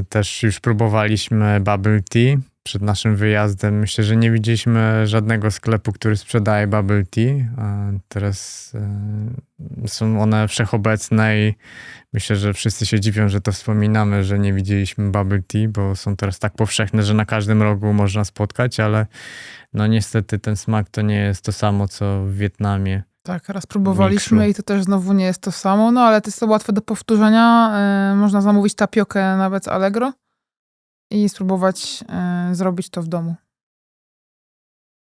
Też już próbowaliśmy bubble tea przed naszym wyjazdem. Myślę, że nie widzieliśmy żadnego sklepu, który sprzedaje bubble tea. Teraz są one wszechobecne i myślę, że wszyscy się dziwią, że to wspominamy, że nie widzieliśmy bubble tea, bo są teraz tak powszechne, że na każdym rogu można spotkać, ale no niestety ten smak to nie jest to samo, co w Wietnamie. Tak, raz próbowaliśmy Mikszu. i to też znowu nie jest to samo, no ale to jest to łatwe do powtórzenia. Można zamówić tapiokę nawet z Allegro i spróbować zrobić to w domu.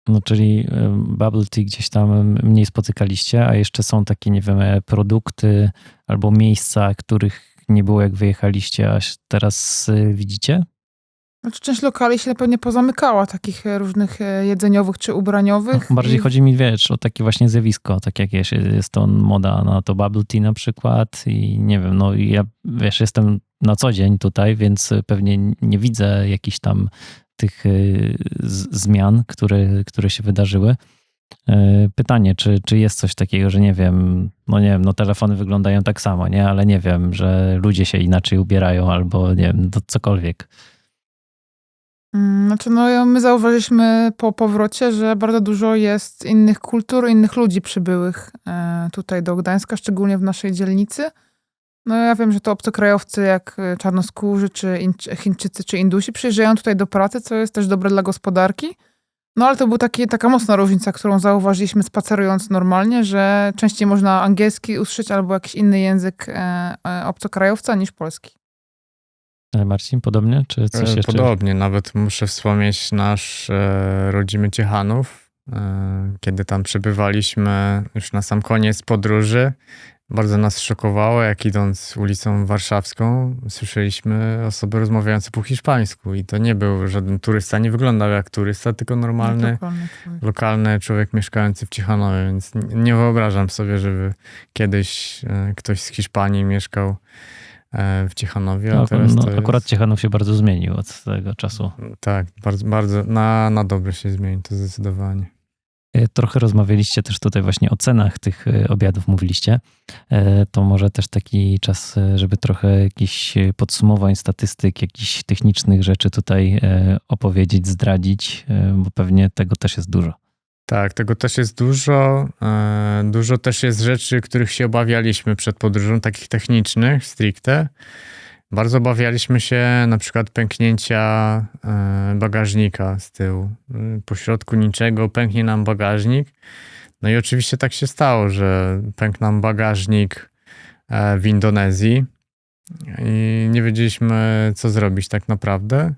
No czyli bubble tea gdzieś tam mniej spotykaliście, a jeszcze są takie, nie wiem, produkty albo miejsca, których nie było jak wyjechaliście, a teraz widzicie? Znaczy część lokali się pewnie pozamykała, takich różnych jedzeniowych czy ubraniowych. No, bardziej I chodzi mi, wiesz, o takie właśnie zjawisko, tak jak jest to moda na to bubble tea na przykład i nie wiem, no ja, wiesz, jestem na co dzień tutaj, więc pewnie nie widzę jakichś tam tych zmian, które się wydarzyły. Pytanie, czy jest coś takiego, że nie wiem, no telefony wyglądają tak samo, nie, ale nie wiem, że ludzie się inaczej ubierają albo nie wiem, to cokolwiek. Znaczy, my zauważyliśmy po powrocie, że bardzo dużo jest innych kultur, innych ludzi przybyłych tutaj do Gdańska, szczególnie w naszej dzielnicy. No ja wiem, że to obcokrajowcy jak czarnoskórzy, czy Chińczycy, czy Indusi przyjeżdżają tutaj do pracy, co jest też dobre dla gospodarki. No ale to była taka mocna różnica, którą zauważyliśmy spacerując normalnie, że częściej można angielski usłyszeć albo jakiś inny język obcokrajowca niż polski. Ale Marcin, podobnie? Czy coś jeszcze? Podobnie, nawet muszę wspomnieć nasz rodzimy Ciechanów. kiedy tam przebywaliśmy już na sam koniec podróży. Bardzo nas szokowało, jak idąc ulicą warszawską, słyszeliśmy osoby rozmawiające po hiszpańsku i to nie był żaden turysta, nie wyglądał jak turysta, tylko normalny, Lokalny człowiek. lokalny człowiek mieszkający w Ciechanowie, więc nie wyobrażam sobie, żeby kiedyś ktoś z Hiszpanii mieszkał w Ciechanowie, a No, teraz to akurat jest... Ciechanów się bardzo zmienił od tego czasu. Tak, bardzo, bardzo na dobre się zmieni, to zdecydowanie. Trochę rozmawialiście też tutaj właśnie o cenach tych obiadów, mówiliście. To może też taki czas, żeby trochę jakichś podsumowań, statystyk, jakichś technicznych rzeczy tutaj opowiedzieć, zdradzić, bo pewnie tego też jest dużo. Tak, tego też jest dużo. Dużo też jest rzeczy, których się obawialiśmy przed podróżą, takich technicznych, stricte. Bardzo obawialiśmy się na przykład pęknięcia bagażnika z tyłu. Po środku niczego pęknie nam bagażnik. No i oczywiście tak się stało, że pękł nam bagażnik w Indonezji i nie wiedzieliśmy, co zrobić tak naprawdę.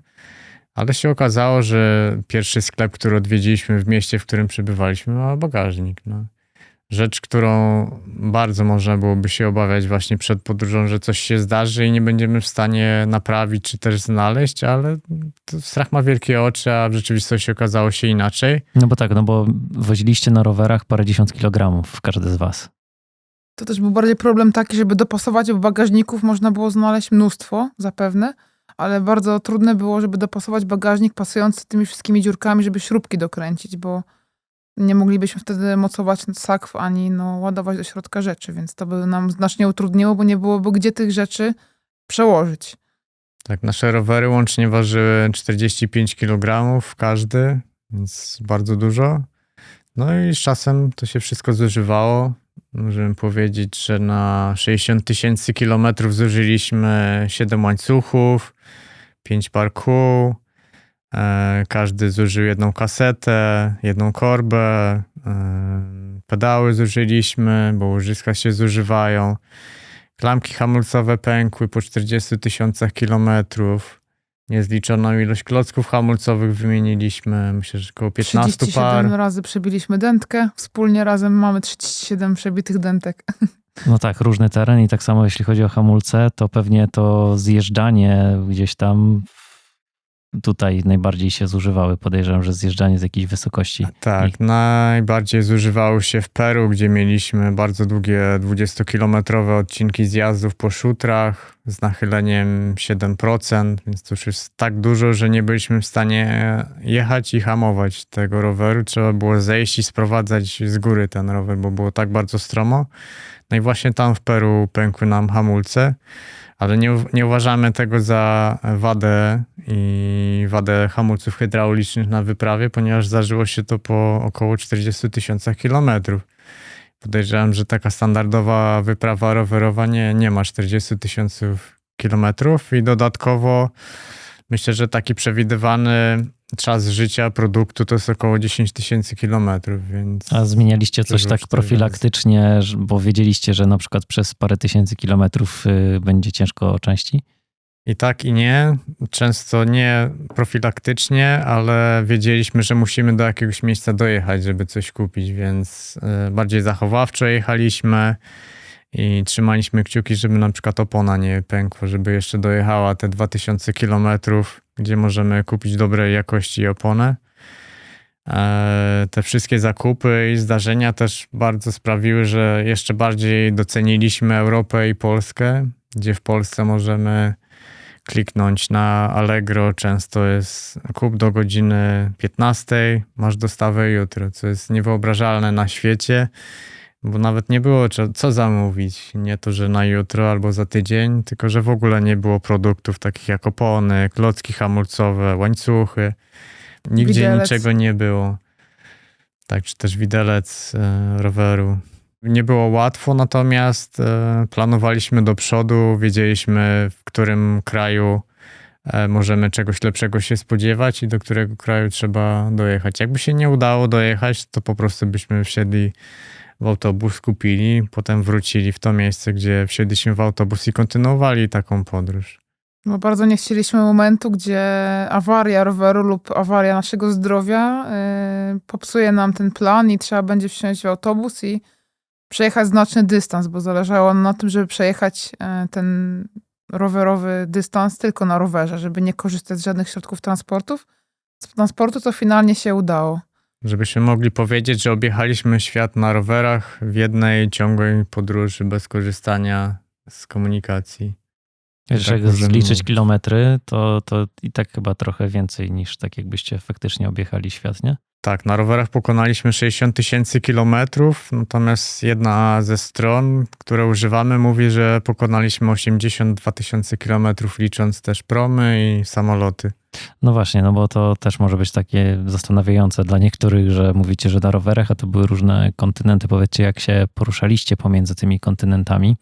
Ale się okazało, że pierwszy sklep, który odwiedziliśmy w mieście, w którym przebywaliśmy, ma bagażnik. No. Rzecz, którą bardzo można byłoby się obawiać właśnie przed podróżą, że coś się zdarzy i nie będziemy w stanie naprawić czy też znaleźć, ale to strach ma wielkie oczy, a w rzeczywistości okazało się inaczej. No bo tak, no bo woziliście na rowerach parędziesiąt kilogramów, każdy z was. To też był bardziej problem taki, żeby dopasować, bo bagażników można było znaleźć mnóstwo, zapewne, ale bardzo trudne było, żeby dopasować bagażnik pasujący tymi wszystkimi dziurkami, żeby śrubki dokręcić, bo nie moglibyśmy wtedy mocować sakw ani ładować do środka rzeczy, więc to by nam znacznie utrudniło, bo nie byłoby gdzie tych rzeczy przełożyć. Tak, nasze rowery łącznie ważyły 45 kg każdy, więc bardzo dużo. No i z czasem to się wszystko zużywało. Możemy powiedzieć, że na 60 000 kilometrów zużyliśmy 7 łańcuchów, 5 par kół. Każdy zużył jedną kasetę, jedną korbę. Pedały zużyliśmy, bo łożyska się zużywają. Klamki hamulcowe pękły po 40 000 kilometrów. Niezliczoną ilość klocków hamulcowych wymieniliśmy. Myślę, że około 15 37 par. razy przebiliśmy dętkę. Wspólnie razem mamy 37 przebitych dętek. No tak, różny teren i tak samo jeśli chodzi o hamulce, to pewnie to zjeżdżanie gdzieś tam tutaj najbardziej się zużywały. Podejrzewam, że zjeżdżanie z jakiejś wysokości. Tak, najbardziej zużywało się w Peru, gdzie mieliśmy bardzo długie 20-kilometrowe odcinki zjazdów po szutrach z nachyleniem 7%, więc to już jest tak dużo, że nie byliśmy w stanie jechać i hamować tego roweru. Trzeba było zejść i sprowadzać z góry ten rower, bo było tak bardzo stromo. No i właśnie tam w Peru pękły nam hamulce. Ale nie uważamy tego za wadę hamulców hydraulicznych na wyprawie, ponieważ zdarzyło się to po około 40 000 kilometrów. Podejrzewam, że taka standardowa wyprawa rowerowa nie ma 40 000 kilometrów i dodatkowo myślę, że taki przewidywany czas życia produktu to jest około 10 000 kilometrów, więc... A zmienialiście coś Dużo tak 4 profilaktycznie, bo wiedzieliście, że na przykład przez parę tysięcy kilometrów będzie ciężko o części? I tak i nie. Często nie profilaktycznie, ale wiedzieliśmy, że musimy do jakiegoś miejsca dojechać, żeby coś kupić, więc bardziej zachowawczo jechaliśmy i trzymaliśmy kciuki, żeby na przykład opona nie pękła, żeby jeszcze dojechała te 2000 kilometrów, gdzie możemy kupić dobrej jakości oponę. Te wszystkie zakupy i zdarzenia też bardzo sprawiły, że jeszcze bardziej doceniliśmy Europę i Polskę, gdzie w Polsce możemy kliknąć na Allegro. Często jest kup do godziny 15, masz dostawę jutro, co jest niewyobrażalne na świecie, bo nawet nie było co zamówić. Nie to, że na jutro albo za tydzień, tylko że w ogóle nie było produktów takich jak opony, klocki hamulcowe, łańcuchy. Nigdzie Widelec. niczego nie było. Tak, czy też widelec roweru. Nie było łatwo, natomiast planowaliśmy do przodu, wiedzieliśmy, w którym kraju możemy czegoś lepszego się spodziewać i do którego kraju trzeba dojechać. Jakby się nie udało dojechać, to po prostu byśmy wsiedli w autobus, kupili, potem wrócili w to miejsce, gdzie wsiedliśmy w autobus i kontynuowali taką podróż. Bo bardzo nie chcieliśmy momentu, gdzie awaria roweru lub awaria naszego zdrowia popsuje nam ten plan i trzeba będzie wsiąść w autobus i przejechać znaczny dystans, bo zależało nam na tym, żeby przejechać ten rowerowy dystans tylko na rowerze, żeby nie korzystać z żadnych środków transportu, to finalnie się udało. Żebyśmy mogli powiedzieć, że objechaliśmy świat na rowerach w jednej ciągłej podróży bez korzystania z komunikacji. Wiesz, Tak jak możemy zliczyć mówić. kilometry, to i tak chyba trochę więcej niż tak jakbyście faktycznie objechali świat, nie? Tak, na rowerach pokonaliśmy 60 000 kilometrów, natomiast jedna ze stron, które używamy, mówi, że pokonaliśmy 82 000 kilometrów, licząc też promy i samoloty. No właśnie, no bo to też może być takie zastanawiające dla niektórych, że mówicie, że na rowerach, a to były różne kontynenty. Powiedzcie, jak się poruszaliście pomiędzy tymi kontynentami?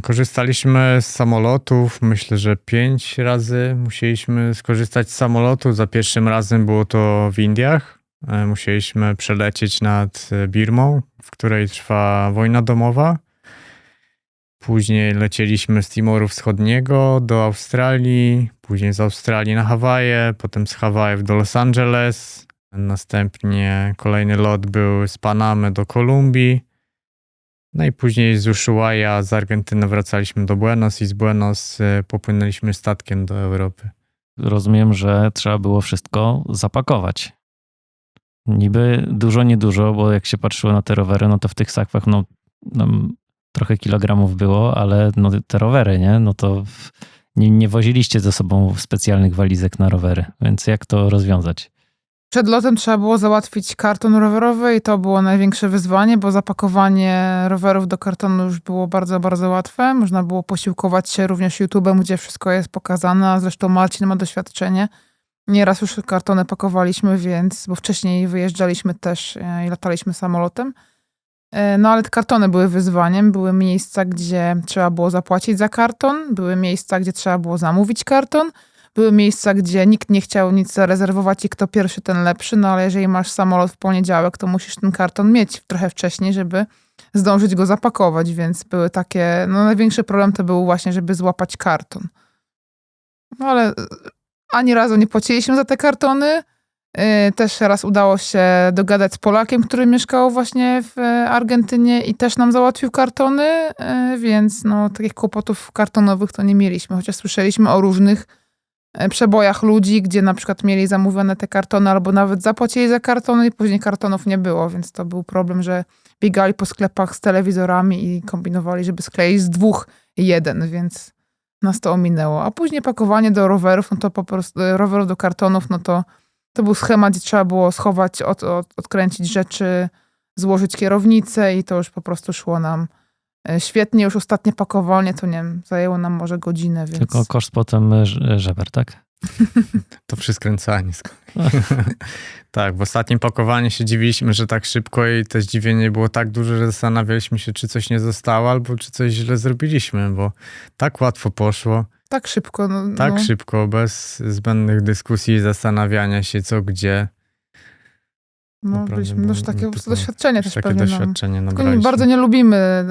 Korzystaliśmy z samolotów, myślę, że 5 razy musieliśmy skorzystać z samolotu. Za pierwszym razem było to w Indiach. Musieliśmy przelecieć nad Birmą, w której trwa wojna domowa. Później lecieliśmy z Timoru Wschodniego do Australii, później z Australii na Hawaje, potem z Hawajów do Los Angeles. Następnie kolejny lot był z Panamy do Kolumbii. No i później z Ushuaia, z Argentyny wracaliśmy do Buenos i z Buenos popłynęliśmy statkiem do Europy. Rozumiem, że trzeba było wszystko zapakować. Niby dużo, niedużo, bo jak się patrzyło na te rowery, no to w tych sakwach trochę kilogramów było, ale no te rowery, nie? No to nie woziliście ze sobą specjalnych walizek na rowery, więc jak to rozwiązać? Przed lotem trzeba było załatwić karton rowerowy i to było największe wyzwanie, bo zapakowanie rowerów do kartonu już było bardzo, bardzo łatwe. Można było posiłkować się również YouTube'em, gdzie wszystko jest pokazane, a zresztą Marcin ma doświadczenie. Nieraz już kartony pakowaliśmy, bo wcześniej wyjeżdżaliśmy też i lataliśmy samolotem. No ale te kartony były wyzwaniem. Były miejsca, gdzie trzeba było zapłacić za karton. Były miejsca, gdzie trzeba było zamówić karton. Były miejsca, gdzie nikt nie chciał nic zarezerwować i kto pierwszy, ten lepszy. No ale jeżeli masz samolot w poniedziałek, to musisz ten karton mieć trochę wcześniej, żeby zdążyć go zapakować. Więc były takie... No największy problem to był właśnie, żeby złapać karton. No ale ani razu nie płaciliśmy za te kartony. Też raz udało się dogadać z Polakiem, który mieszkał właśnie w Argentynie i też nam załatwił kartony, więc no, takich kłopotów kartonowych to nie mieliśmy, chociaż słyszeliśmy o różnych przebojach ludzi, gdzie na przykład mieli zamówione te kartony albo nawet zapłacili za kartony i później kartonów nie było, więc to był problem, że biegali po sklepach z telewizorami i kombinowali, żeby skleić z 2 jeden, więc nas to ominęło. A później pakowanie do rowerów, no to po prostu rowerów do kartonów, no to był schemat, gdzie trzeba było schować, odkręcić rzeczy, złożyć kierownicę i to już po prostu szło nam świetnie. Już ostatnie pakowanie to nie wiem, zajęło nam może godzinę, więc... Tylko koszt potem żeber, tak? To przy skręcaniu. Tak, w ostatnim pakowaniu się dziwiliśmy, że tak szybko i to zdziwienie było tak duże, że zastanawialiśmy się, czy coś nie zostało albo czy coś źle zrobiliśmy, bo tak łatwo poszło. Tak szybko. Tak szybko, bez zbędnych dyskusji i zastanawiania się co, gdzie. No, byliśmy już takie po prostu doświadczenie też takie pewnie. doświadczenie Tylko nabraliśmy. bardzo nie lubimy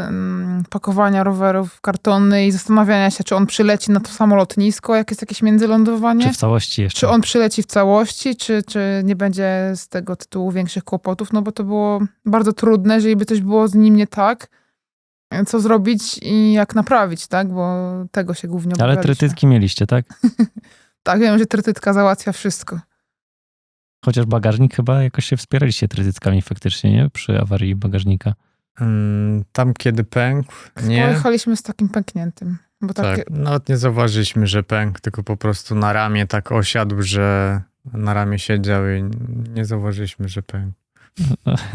pakowania rowerów w kartony i zastanawiania się, czy on przyleci na to samo lotnisko, jak jest jakieś międzylądowanie. Czy w całości jeszcze? Czy on przyleci w całości, czy nie będzie z tego tytułu większych kłopotów, no bo to było bardzo trudne, jeżeli by coś było z nim nie tak, co zrobić i jak naprawić, tak, bo tego się głównie Ale obawialiśmy. trytytki mieliście, tak? Tak, wiem, że trytytka załatwia wszystko. Chociaż bagażnik chyba jakoś się wspieraliście trytytkami faktycznie, nie? Przy awarii bagażnika. Tam kiedy pękł, nie. Pojechaliśmy z takim pękniętym. Bo Tak, nawet nie zauważyliśmy, że pękł, tylko po prostu na ramię tak osiadł, że na ramię siedział i nie zauważyliśmy, że pękł.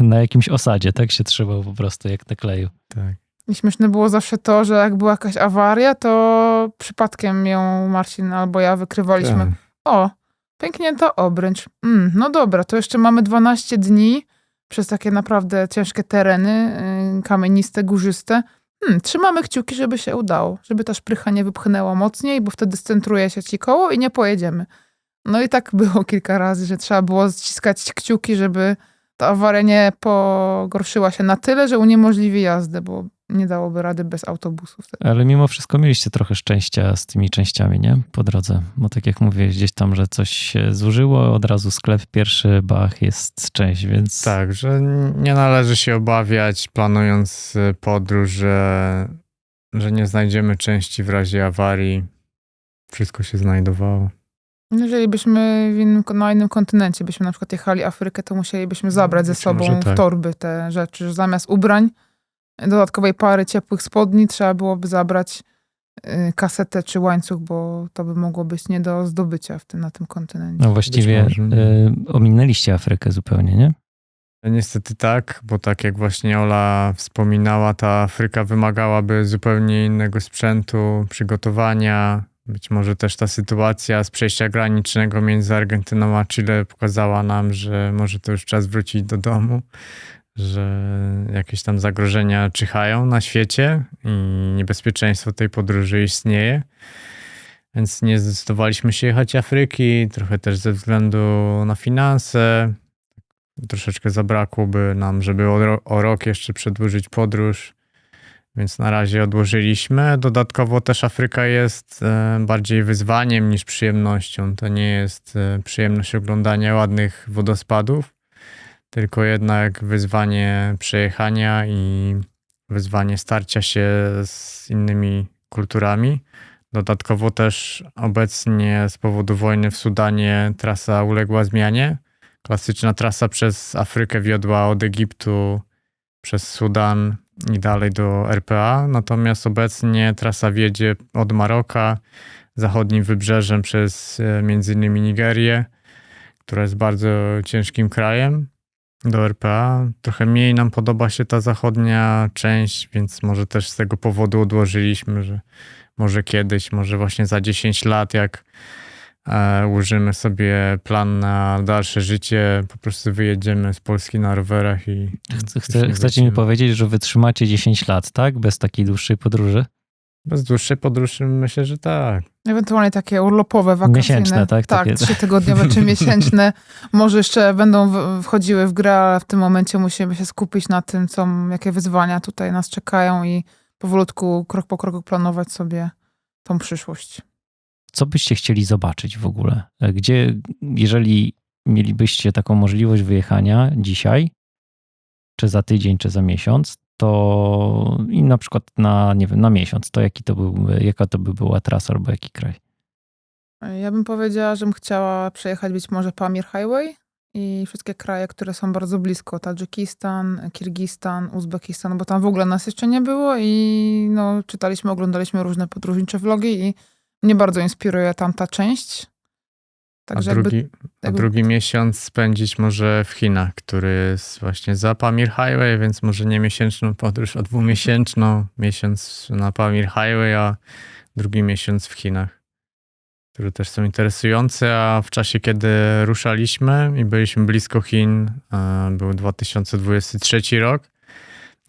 Na jakimś osadzie, tak się trzymał po prostu, jak na kleju. Tak. I śmieszne było zawsze to, że jak była jakaś awaria, to przypadkiem ją Marcin albo ja wykrywaliśmy. Tak. O, pęknięta obręcz. No dobra, to jeszcze mamy 12 dni przez takie naprawdę ciężkie tereny, kamieniste, górzyste. Trzymamy kciuki, żeby się udało, żeby ta szprycha nie wypchnęła mocniej, bo wtedy scentruje się ci koło i nie pojedziemy. No i tak było kilka razy, że trzeba było ściskać kciuki, żeby ta awaria nie pogorszyła się na tyle, że uniemożliwi jazdę, bo nie dałoby rady bez autobusów. Ale mimo wszystko mieliście trochę szczęścia z tymi częściami, nie? Po drodze. Bo tak jak mówię, gdzieś tam, że coś się zużyło, od razu sklep pierwszy, bach, jest część, więc... Tak, że nie należy się obawiać, planując podróż, że nie znajdziemy części w razie awarii. Wszystko się znajdowało. Jeżeli byśmy na innym kontynencie byśmy na przykład jechali Afrykę, to musielibyśmy zabrać ze Być może sobą tak. w torby te rzeczy, że zamiast ubrań, dodatkowej pary ciepłych spodni trzeba byłoby zabrać kasetę czy łańcuch, bo to by mogło być nie do zdobycia na tym kontynencie. No właściwie Być może. ominęliście Afrykę zupełnie, nie? Niestety tak, bo tak jak właśnie Ola wspominała, ta Afryka wymagałaby zupełnie innego sprzętu, przygotowania. Być może też ta sytuacja z przejścia granicznego między Argentyną a Chile pokazała nam, że może to już czas wrócić do domu, że jakieś tam zagrożenia czyhają na świecie i niebezpieczeństwo tej podróży istnieje. Więc nie zdecydowaliśmy się jechać Afryki, trochę też ze względu na finanse. Troszeczkę zabrakłoby nam, żeby o rok jeszcze przedłużyć podróż, więc na razie odłożyliśmy. Dodatkowo też Afryka jest bardziej wyzwaniem niż przyjemnością. To nie jest przyjemność oglądania ładnych wodospadów, tylko jednak wyzwanie przejechania i wyzwanie starcia się z innymi kulturami. Dodatkowo też obecnie z powodu wojny w Sudanie trasa uległa zmianie. Klasyczna trasa przez Afrykę wiodła od Egiptu przez Sudan i dalej do RPA, natomiast obecnie trasa wiedzie od Maroka, zachodnim wybrzeżem przez między innymi Nigerię, która jest bardzo ciężkim krajem, do RPA. Trochę mniej nam podoba się ta zachodnia część, więc może też z tego powodu odłożyliśmy, że może kiedyś, może właśnie za 10 lat, jak ułożymy sobie plan na dalsze życie, po prostu wyjedziemy z Polski na rowerach i Chcecie mi powiedzieć, że wytrzymacie 10 lat, tak? Bez takiej dłuższej podróży? Bez dłuższej podróży myślę, że tak. Ewentualnie takie urlopowe, wakacyjne. Miesięczne, tak? Tak, Takie... 3-tygodniowe czy miesięczne. Może jeszcze będą wchodziły w grę, ale w tym momencie musimy się skupić na tym, jakie wyzwania tutaj nas czekają i powolutku, krok po kroku planować sobie tą przyszłość. Co byście chcieli zobaczyć w ogóle? Gdzie, jeżeli mielibyście taką możliwość wyjechania dzisiaj, czy za tydzień, czy za miesiąc, to i na przykład nie wiem, na miesiąc, to jaka to by była trasa albo jaki kraj? Ja bym powiedziała, że bym chciała przejechać być może Pamir Highway i wszystkie kraje, które są bardzo blisko. Tadżykistan, Kirgistan, Uzbekistan, bo tam w ogóle nas jeszcze nie było i czytaliśmy, oglądaliśmy różne podróżnicze vlogi i mnie bardzo inspiruje tamta część. Także a drugi miesiąc spędzić może w Chinach, który jest właśnie za Pamir Highway, więc może nie miesięczną podróż, a 2-miesięczną. Miesiąc na Pamir Highway, a drugi miesiąc w Chinach, które też są interesujące, a w czasie, kiedy ruszaliśmy i byliśmy blisko Chin, był 2023 rok,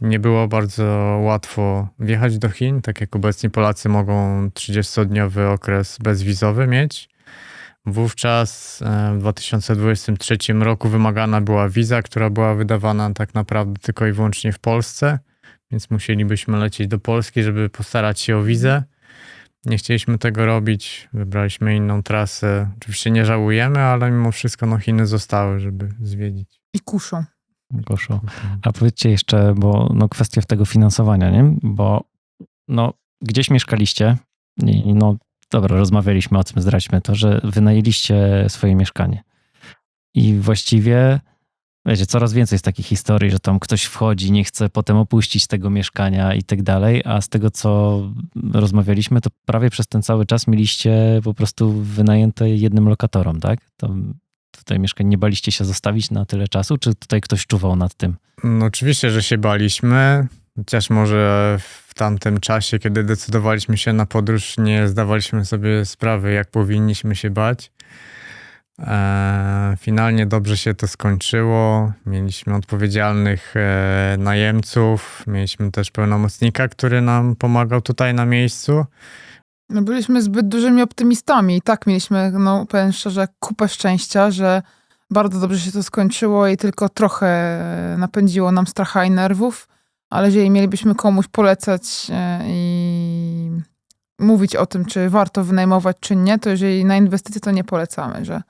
nie było bardzo łatwo wjechać do Chin, tak jak obecnie Polacy mogą 30-dniowy okres bezwizowy mieć. Wówczas w 2023 roku wymagana była wiza, która była wydawana tak naprawdę tylko i wyłącznie w Polsce, więc musielibyśmy lecieć do Polski, żeby postarać się o wizę. Nie chcieliśmy tego robić, wybraliśmy inną trasę. Oczywiście nie żałujemy, ale mimo wszystko Chiny zostały, żeby zwiedzić. I kuszą. Goszo. A powiedzcie jeszcze, bo kwestia tego finansowania, nie? Bo gdzieś mieszkaliście i dobra, rozmawialiśmy o tym, zdradźmy to, że wynajęliście swoje mieszkanie. I właściwie, wiecie, coraz więcej jest takich historii, że tam ktoś wchodzi, nie chce potem opuścić tego mieszkania i tak dalej, a z tego, co rozmawialiśmy, to prawie przez ten cały czas mieliście po prostu wynajęte jednym lokatorom, tak? Tutaj mieszkanie nie baliście się zostawić na tyle czasu, czy tutaj ktoś czuwał nad tym? No oczywiście, że się baliśmy, chociaż może w tamtym czasie, kiedy decydowaliśmy się na podróż, nie zdawaliśmy sobie sprawy, jak powinniśmy się bać. Finalnie dobrze się to skończyło. Mieliśmy odpowiedzialnych najemców, mieliśmy też pełnomocnika, który nam pomagał tutaj na miejscu. Byliśmy zbyt dużymi optymistami i tak mieliśmy, powiem szczerze, kupę szczęścia, że bardzo dobrze się to skończyło i tylko trochę napędziło nam stracha i nerwów, ale jeżeli mielibyśmy komuś polecać i mówić o tym, czy warto wynajmować, czy nie, to jeżeli na inwestycje, to nie polecamy, że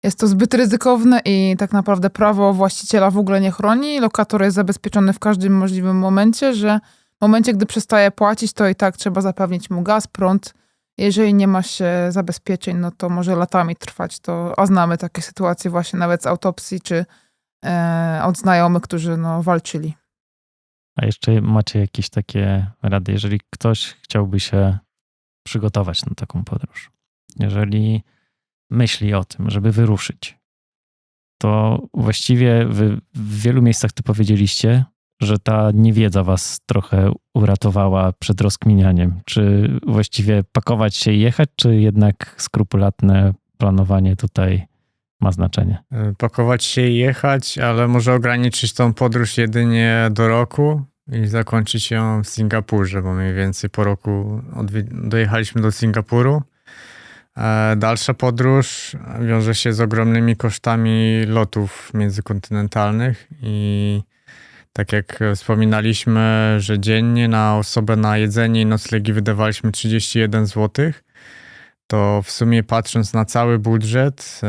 jest to zbyt ryzykowne i tak naprawdę prawo właściciela w ogóle nie chroni. Lokator jest zabezpieczony w każdym możliwym momencie, że w momencie, gdy przestaje płacić, to i tak trzeba zapewnić mu gaz, prąd. Jeżeli nie ma się zabezpieczeń, no to może latami trwać to, a znamy takie sytuacje właśnie nawet z autopsji, czy od znajomych, którzy walczyli. A jeszcze macie jakieś takie rady, jeżeli ktoś chciałby się przygotować na taką podróż, jeżeli myśli o tym, żeby wyruszyć, to właściwie wy w wielu miejscach to powiedzieliście, że ta niewiedza was trochę uratowała przed rozkminianiem. Czy właściwie pakować się i jechać, czy jednak skrupulatne planowanie tutaj ma znaczenie? Pakować się i jechać, ale może ograniczyć tą podróż jedynie do roku i zakończyć ją w Singapurze, bo mniej więcej po roku dojechaliśmy do Singapuru. Dalsza podróż wiąże się z ogromnymi kosztami lotów międzykontynentalnych i tak jak wspominaliśmy, że dziennie na osobę na jedzenie i noclegi wydawaliśmy 31 zł, to w sumie patrząc na cały budżet,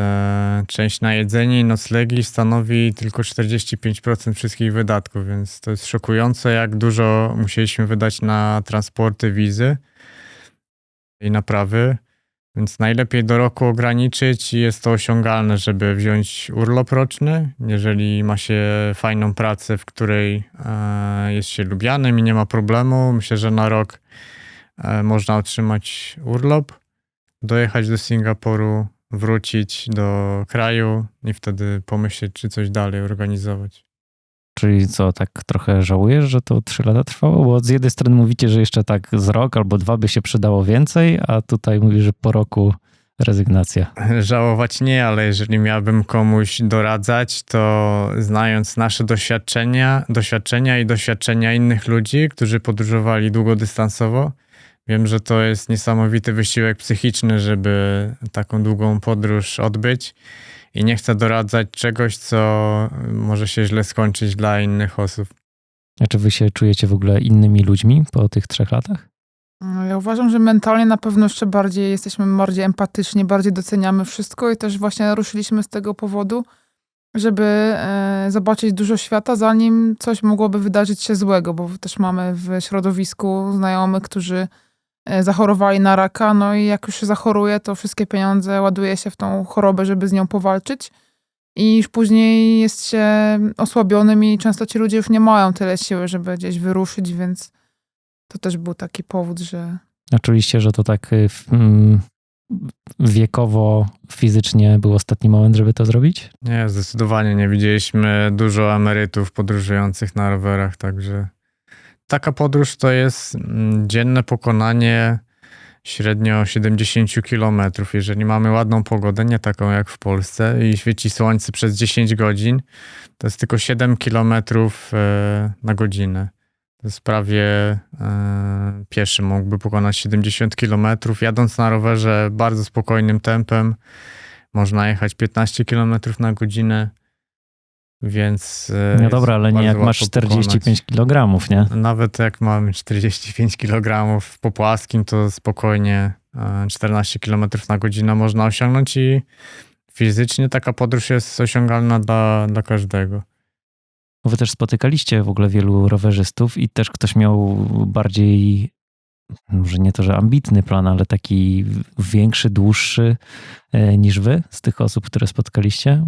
część na jedzenie i noclegi stanowi tylko 45% wszystkich wydatków, więc to jest szokujące, jak dużo musieliśmy wydać na transporty, wizy i naprawy. Więc najlepiej do roku ograniczyć i jest to osiągalne, żeby wziąć urlop roczny, jeżeli ma się fajną pracę, w której jest się lubianym i nie ma problemu. Myślę, że na rok można otrzymać urlop, dojechać do Singapuru, wrócić do kraju i wtedy pomyśleć, czy coś dalej organizować. Czyli co, tak trochę żałujesz, że to 3 lata trwało? Bo z jednej strony mówicie, że jeszcze tak z rok albo 2 by się przydało więcej, a tutaj mówisz, że po roku rezygnacja. Żałować nie, ale jeżeli miałbym komuś doradzać, to znając nasze doświadczenia i doświadczenia innych ludzi, którzy podróżowali długodystansowo, wiem, że to jest niesamowity wysiłek psychiczny, żeby taką długą podróż odbyć. I nie chcę doradzać czegoś, co może się źle skończyć dla innych osób. A czy wy się czujecie w ogóle innymi ludźmi po tych 3 latach? Ja uważam, że mentalnie na pewno jeszcze jesteśmy bardziej empatyczni, bardziej doceniamy wszystko i też właśnie ruszyliśmy z tego powodu, żeby zobaczyć dużo świata, zanim coś mogłoby wydarzyć się złego, bo też mamy w środowisku znajomych, którzy zachorowali na raka, no i jak już się zachoruje, to wszystkie pieniądze ładuje się w tą chorobę, żeby z nią powalczyć i już później jest się osłabionym i często ci ludzie już nie mają tyle siły, żeby gdzieś wyruszyć, więc to też był taki powód, że... A czuliście, że to tak wiekowo, fizycznie był ostatni moment, żeby to zrobić? Nie, zdecydowanie nie widzieliśmy dużo emerytów podróżujących na rowerach, także taka podróż to jest dzienne pokonanie średnio 70 km. Jeżeli mamy ładną pogodę, nie taką jak w Polsce i świeci słońce przez 10 godzin, to jest tylko 7 km na godzinę. To jest prawie pieszy mógłby pokonać 70 km. Jadąc na rowerze bardzo spokojnym tempem można jechać 15 km na godzinę. Więc no dobra, ale nie jak masz 45 kg, nie? Nawet jak mamy 45 kg po płaskim, to spokojnie 14 km na godzinę można osiągnąć i fizycznie taka podróż jest osiągalna dla każdego. Wy też spotykaliście w ogóle wielu rowerzystów i też ktoś miał bardziej, może nie to, że ambitny plan, ale taki większy, dłuższy niż wy z tych osób, które spotkaliście?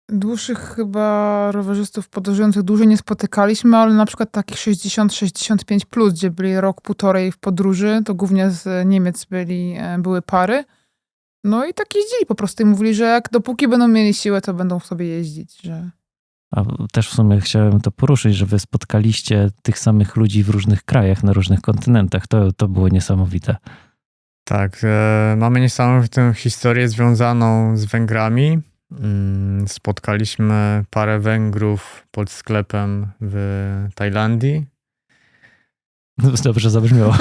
Dłuższych chyba rowerzystów podróżujących dłużej nie spotykaliśmy, ale na przykład takich 60-65 plus, gdzie byli rok, półtorej w podróży, to głównie z Niemiec były pary. No i tak jeździli po prostu i mówili, że jak dopóki będą mieli siłę, to będą sobie jeździć. Że... A też w sumie chciałem to poruszyć, że wy spotkaliście tych samych ludzi w różnych krajach, na różnych kontynentach. To było niesamowite. Tak, mamy niesamowitą historię związaną z Węgrami. Spotkaliśmy parę Węgrów pod sklepem w Tajlandii. Dobrze zabrzmiało.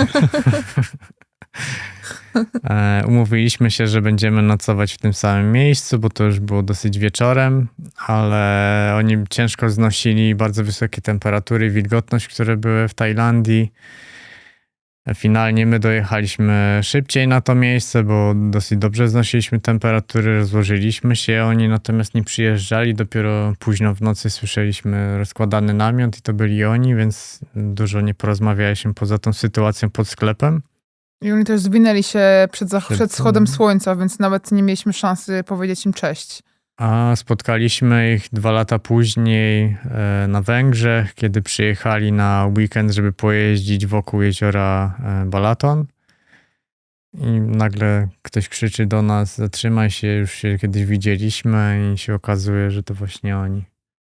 Umówiliśmy się, że będziemy nocować w tym samym miejscu, bo to już było dosyć wieczorem, ale oni ciężko znosili bardzo wysokie temperatury i wilgotność, które były w Tajlandii. Finalnie my dojechaliśmy szybciej na to miejsce, bo dosyć dobrze znosiliśmy temperatury, rozłożyliśmy się, oni natomiast nie przyjeżdżali, dopiero późno w nocy słyszeliśmy rozkładany namiot i to byli oni, więc dużo nie porozmawialiśmy poza tą sytuacją pod sklepem. I oni też zwinęli się przed wschodem słońca, więc nawet nie mieliśmy szansy powiedzieć im cześć. A spotkaliśmy ich 2 lata później na Węgrzech, kiedy przyjechali na weekend, żeby pojeździć wokół jeziora Balaton. I nagle ktoś krzyczy do nas: zatrzymaj się, już się kiedyś widzieliśmy, i się okazuje, że to właśnie oni.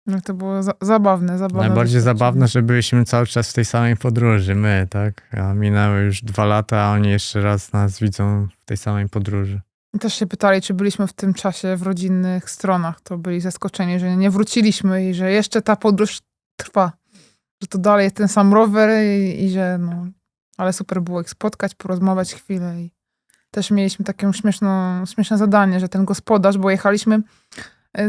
No to było zabawne. Najbardziej doświadczenie. zabawne, że byliśmy cały czas w tej samej podróży, my, tak? A minęły już 2 lata, a oni jeszcze raz nas widzą w tej samej podróży. I też się pytali, czy byliśmy w tym czasie w rodzinnych stronach. To byli zaskoczeni, że nie wróciliśmy i że jeszcze ta podróż trwa. Że to dalej jest ten sam rower i że no... Ale super było ich spotkać, porozmawiać chwilę. I też mieliśmy takie śmieszne zadanie, że ten gospodarz, bo jechaliśmy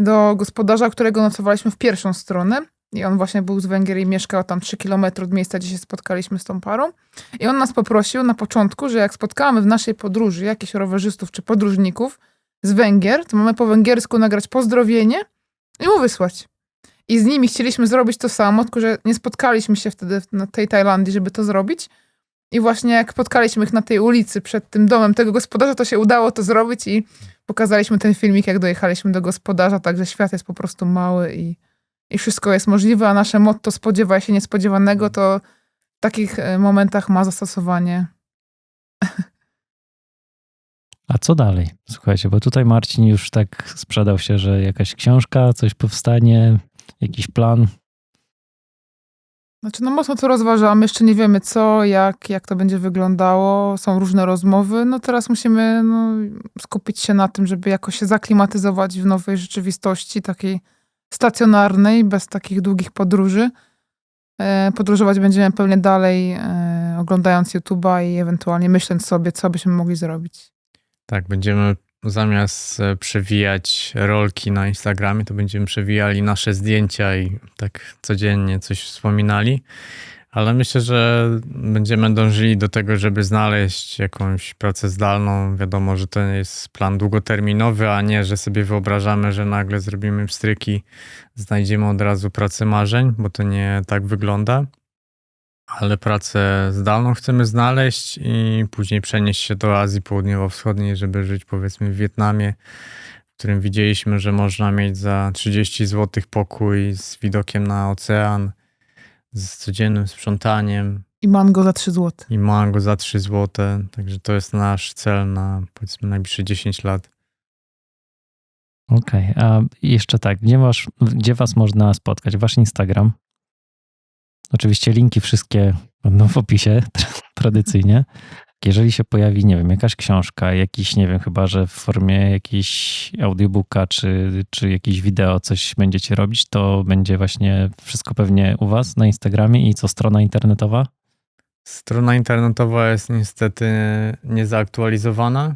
do gospodarza, którego nocowaliśmy w pierwszą stronę. I on właśnie był z Węgier i mieszkał tam 3 kilometry od miejsca, gdzie się spotkaliśmy z tą parą. I on nas poprosił na początku, że jak spotkamy w naszej podróży jakichś rowerzystów czy podróżników z Węgier, to mamy po węgiersku nagrać pozdrowienie i mu wysłać. I z nimi chcieliśmy zrobić to samo, tylko że nie spotkaliśmy się wtedy na tej Tajlandii, żeby to zrobić. I właśnie jak spotkaliśmy ich na tej ulicy przed tym domem tego gospodarza, to się udało to zrobić i pokazaliśmy ten filmik, jak dojechaliśmy do gospodarza, także świat jest po prostu mały i wszystko jest możliwe, a nasze motto spodziewaj się niespodziewanego to w takich momentach ma zastosowanie. A co dalej? Słuchajcie, bo tutaj Marcin już tak sprzedał się, że jakaś książka, coś powstanie, jakiś plan. Znaczy, no mocno to rozważamy, jeszcze nie wiemy co, jak to będzie wyglądało, są różne rozmowy, no teraz musimy skupić się na tym, żeby jakoś się zaklimatyzować w nowej rzeczywistości, takiej stacjonarnej, bez takich długich podróży. Podróżować będziemy pewnie dalej, oglądając YouTube'a i ewentualnie myśląc sobie, co byśmy mogli zrobić. Tak, będziemy zamiast przewijać rolki na Instagramie, to będziemy przewijali nasze zdjęcia i tak codziennie coś wspominali. Ale myślę, że będziemy dążyli do tego, żeby znaleźć jakąś pracę zdalną. Wiadomo, że to jest plan długoterminowy, a nie, że sobie wyobrażamy, że nagle zrobimy pstryki, znajdziemy od razu pracę marzeń, bo to nie tak wygląda. Ale pracę zdalną chcemy znaleźć i później przenieść się do Azji Południowo-Wschodniej, żeby żyć powiedzmy w Wietnamie, w którym widzieliśmy, że można mieć za 30 zł pokój z widokiem na ocean, z codziennym sprzątaniem. I mango za 3 zł. I mango za 3 zł. Także to jest nasz cel na powiedzmy najbliższe 10 lat. Okej, a jeszcze tak, gdzie was można spotkać? Wasz Instagram? Oczywiście linki wszystkie będą w opisie, tradycyjnie. Jeżeli się pojawi, nie wiem, jakaś książka, jakiś, nie wiem, chyba że w formie jakiejś audiobooka czy jakiś wideo coś będziecie robić, to będzie właśnie wszystko pewnie u was na Instagramie. I co, strona internetowa? Strona internetowa jest niestety niezaaktualizowana.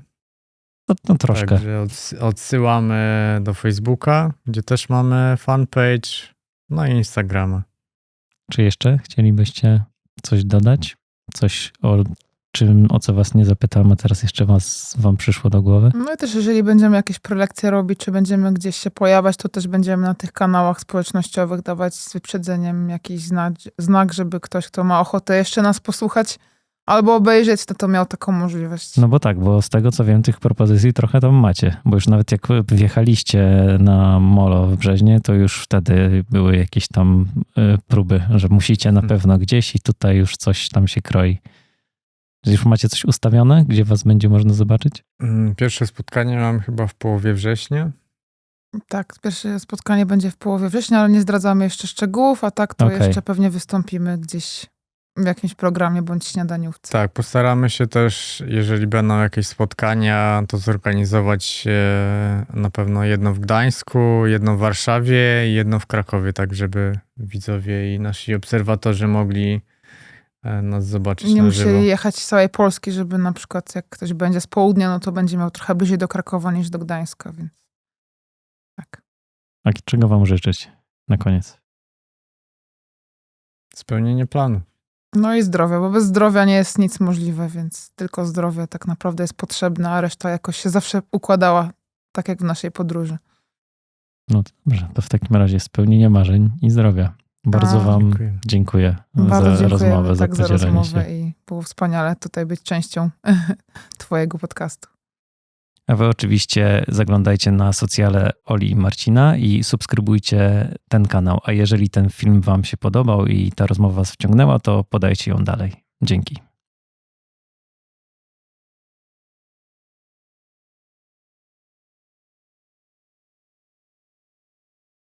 No troszkę. Także odsyłamy do Facebooka, gdzie też mamy fanpage, no i Instagrama. Czy jeszcze chcielibyście coś dodać? Coś, o co was nie zapytałem, a teraz jeszcze wam przyszło do głowy? No i też jeżeli będziemy jakieś prelekcje robić, czy będziemy gdzieś się pojawiać, to też będziemy na tych kanałach społecznościowych dawać z wyprzedzeniem jakiś znak, żeby ktoś, kto ma ochotę jeszcze nas posłuchać albo obejrzeć, to miał taką możliwość. No bo tak, bo z tego co wiem, tych propozycji trochę tam macie, bo już nawet jak wjechaliście na molo w Brzeźnie, to już wtedy były jakieś tam próby, że musicie na pewno gdzieś i tutaj już coś tam się kroi. Już macie coś ustawione, gdzie was będzie można zobaczyć? Pierwsze spotkanie mam chyba w połowie września. Tak, pierwsze spotkanie będzie w połowie września, ale nie zdradzamy jeszcze szczegółów, a tak to jeszcze pewnie wystąpimy gdzieś w jakimś programie bądź śniadaniówce. Tak, postaramy się też, jeżeli będą jakieś spotkania, to zorganizować na pewno jedno w Gdańsku, jedno w Warszawie i jedno w Krakowie, tak żeby widzowie i nasi obserwatorzy mogli nas zobaczyć Nie na żywo. musieli jechać z całej Polski, żeby na przykład jak ktoś będzie z południa, no to będzie miał trochę bliżej do Krakowa niż do Gdańska, więc tak. A czego wam życzyć na koniec? Spełnienie planu. No i zdrowie, bo bez zdrowia nie jest nic możliwe, więc tylko zdrowie tak naprawdę jest potrzebne, a reszta jakoś się zawsze układała, tak jak w naszej podróży. No to dobrze, to w takim razie spełnienie marzeń i zdrowia. Bardzo wam Dziękuję. dziękuję Bardzo za dziękujemy rozmowę, za tak za podzielenie rozmowę się. i było wspaniale tutaj być częścią twojego podcastu. A wy oczywiście zaglądajcie na socjale Oli i Marcina i subskrybujcie ten kanał. A jeżeli ten film wam się podobał i ta rozmowa was wciągnęła, to podajcie ją dalej. Dzięki.